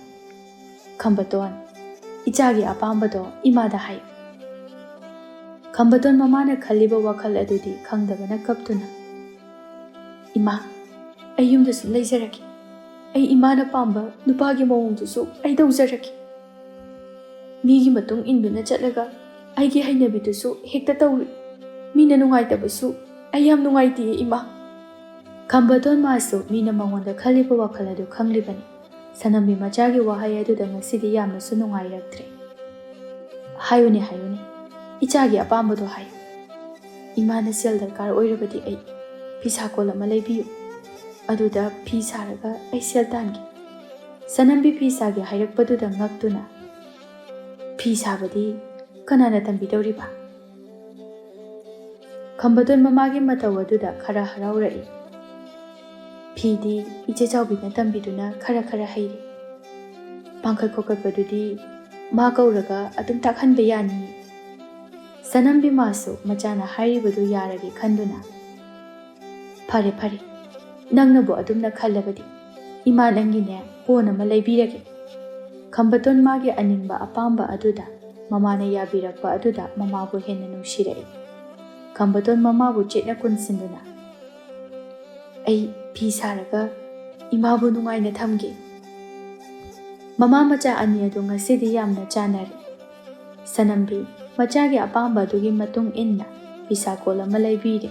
"ꯈꯝꯕꯇꯣꯟ, ꯏꯆꯥꯒꯤ ꯑꯄꯥꯝꯕꯗꯣ ꯏꯃꯥꯗ ꯍꯥꯏꯌꯨ." ꯈꯝꯕꯇꯣꯟ ꯃꯃꯥꯅ ꯈꯜꯂꯤꯕ ꯋꯥꯈꯜ ꯑꯗꯨꯗꯤ ꯈꯪꯗꯕꯅ ꯀꯞꯇꯨꯅ "ꯏꯃꯥ, ꯑꯩ ꯌꯨꯝꯗ ꯁꯨꯝ ꯂꯩꯖꯔꯒꯦ. ꯑꯩ ꯏꯃꯥꯅ ꯄꯥꯝꯕ ꯅꯨꯄꯥꯒꯤ ꯃꯑꯣꯡꯗꯨꯁꯨ ꯑꯩ ꯇꯧꯖꯔꯒꯦ. ꯃꯤꯒꯤ ꯃꯇꯨꯡ ꯏꯟꯗꯨꯅ ꯆꯠꯂꯒ ꯑꯩꯒꯤ ꯍꯩꯅꯕꯤꯗꯨꯁꯨ ꯍꯦꯛꯇ ꯇꯧꯔꯨꯏ. ꯃꯤꯅ ꯅꯨꯡꯉꯥꯏꯇꯕꯁꯨ ꯑꯩ ꯌꯥꯝ ꯅꯨꯡꯉꯥꯏꯇꯦ ꯏꯃꯥ." ꯈꯝꯕꯇꯣꯟ ꯃꯥꯁꯨ ꯃꯤꯅ ꯃꯉꯣꯟꯗ ꯈꯜꯂꯤꯕ ꯋꯥꯈꯜ ꯑꯗꯨ ꯈꯪꯂꯤꯕꯅꯤ꯫ ꯁꯅꯝꯕꯤ ꯃꯆꯥꯒꯤ ꯋꯥꯍꯩ ꯑꯗꯨꯗ ꯉꯁꯤꯗꯤ ꯌꯥꯝꯅꯁꯨ ꯅꯨꯡꯉꯥꯏꯔꯛꯇ꯭ꯔꯦ꯫ "ꯍꯥꯏꯌꯨꯅꯦ, ꯏꯆꯥꯒꯤ ꯑꯄꯥꯝꯕꯗꯣ ꯍꯥꯏꯌꯨ. ꯏꯃꯥꯅ ꯁꯦꯜ ꯗꯔꯀꯥꯔ ꯑꯣꯏꯔꯕꯗꯤ ꯑꯩ ꯐꯤꯁꯥꯀꯣꯜ ꯑꯃ ꯂꯩꯕꯤꯌꯨ. ꯑꯗꯨꯗ ꯐꯤ ꯁꯥꯔꯒ ꯑꯩ ꯁꯦꯜ ꯇꯥꯟꯒꯦ." ꯁꯅꯝꯕꯤ ꯐꯤ ꯁꯥꯒꯦ ꯍꯥꯏꯔꯛꯄꯗꯨꯗ ꯉꯛꯇꯨꯅ "ꯐꯤ ꯁꯥꯕꯗꯤ ꯀꯅꯥꯅ ꯇꯝꯕꯤꯗꯧꯔꯤꯕ?" ꯈꯝꯕꯇꯣꯟ ꯃꯃꯥꯒꯤ ꯃꯇꯧ ꯑꯗꯨꯗ ꯈꯔ ꯍꯔꯥꯎꯔꯛꯏ꯫ "ꯐꯤꯗꯤ ꯏꯆꯦ ꯆꯥꯎꯕꯤꯅ ꯇꯝꯕꯤꯗꯨꯅ ꯈꯔ ꯍꯩꯔꯦ. ꯄꯥꯡꯈꯠ ꯈꯣꯠꯀꯠꯄꯗꯨꯗꯤ ꯃꯥ ꯀꯧꯔꯒ ꯑꯗꯨꯝ ꯇꯥꯛꯍꯟꯕ ꯌꯥꯅꯤ." ꯁꯅꯝꯕꯤ ꯃꯥꯁꯨ ꯃꯆꯥꯅ ꯍꯥꯏꯔꯤꯕꯗꯨ ꯌꯥꯔꯒꯦ ꯈꯟꯗꯨꯅ "ꯐꯔꯦ, ꯅꯪꯅꯕꯨ ꯑꯗꯨꯝꯅ ꯈꯜꯂꯕꯗꯤ ꯏꯃꯥ ꯅꯪꯒꯤꯅꯦ ꯀꯣꯟ ꯑꯃ ꯂꯩꯕꯤꯔꯒꯦ." ꯈꯝꯕꯇꯣꯟ ꯃꯥꯒꯤ ꯑꯅꯤꯡꯕ ꯑꯄꯥꯝꯕ ꯑꯗꯨꯗ ꯃꯃꯥꯅ ꯌꯥꯕꯤꯔꯛꯄ ꯑꯗꯨꯗ ꯃꯃꯥꯕꯨ ꯍꯦꯟꯅ ꯅꯨꯡꯁꯤꯔꯛꯏ꯫ ꯈꯝꯕꯇꯣꯟ ꯃꯃꯥꯕꯨ ꯆꯦꯠꯅ ꯀꯨꯟꯁꯤꯟꯗꯨꯅ "ꯑꯩ ꯐꯤ ꯁꯥꯔꯒ ꯏꯃꯥꯕꯨ ꯅꯨꯡꯉꯥꯏꯅ ꯊꯝꯒꯦ." ꯃꯃꯥ ꯃꯆꯥ ꯑꯅꯤ ꯑꯗꯨ ꯉꯁꯤꯗꯤ ꯌꯥꯝꯅ ꯆꯥꯟꯅꯔꯦ꯫ ꯁꯅꯝꯕꯤ ꯃꯆꯥꯒꯤ ꯑꯄꯥꯝꯕ ꯑꯗꯨꯒꯤ ꯃꯇꯨꯡ ꯏꯟꯅ ꯐꯤꯁꯥꯀꯣꯜ ꯑꯃ ꯂꯩꯕꯤꯔꯦ꯫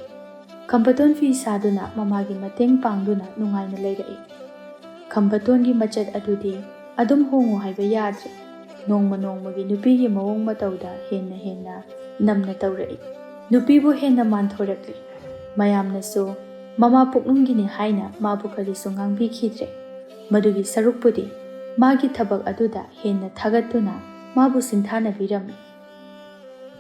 ꯈꯝꯕꯇꯣꯟ ꯐꯤ ꯁꯥꯗꯨꯅ ꯃꯃꯥꯒꯤ ꯃꯇꯦꯡ ꯄꯥꯡꯗꯨꯅ ꯅꯨꯡꯉꯥꯏꯅ ꯂꯩꯔꯛꯏ꯫ ꯈꯝꯕꯇꯣꯟꯒꯤ ꯃꯆꯠ ꯑꯗꯨꯗꯤ ꯑꯗꯨꯝ ꯍꯣꯡꯉꯨ ꯍꯥꯏꯕ ꯌꯥꯗ꯭ꯔꯦ꯫ ꯅꯣꯡꯃ ꯅꯣꯡꯃꯒꯤ ꯅꯨꯄꯤꯒꯤ ꯃꯑꯣꯡ ꯃꯇꯧꯗ ꯍꯦꯟꯅ ꯅꯝꯅ ꯇꯧꯔꯛꯏ꯫ ꯅꯨꯄꯤꯕꯨ ꯍꯦꯟꯅ ꯃꯥꯟꯊꯣꯔꯛꯂꯤ꯫ ꯃꯌꯥꯝꯅꯁꯨ ꯃꯃꯥ ꯄꯨꯛꯅꯨꯡꯒꯤꯅꯤ ꯍꯥꯏꯅ ꯃꯥꯕꯨ ꯀꯔꯤꯁꯨ ꯉꯥꯡꯕꯤꯈꯤꯗ꯭ꯔꯦ꯫ ꯃꯗꯨꯒꯤ ꯁꯔꯨꯛꯄꯨꯗꯤ ꯃꯥꯒꯤ ꯊꯕꯛ ꯑꯗꯨꯗ ꯍꯦꯟꯅ ꯊꯥꯒꯠꯇꯨꯅ ꯃꯥꯕꯨ ꯁꯤꯡꯊꯥꯅꯕꯤꯔꯝꯃꯤ꯫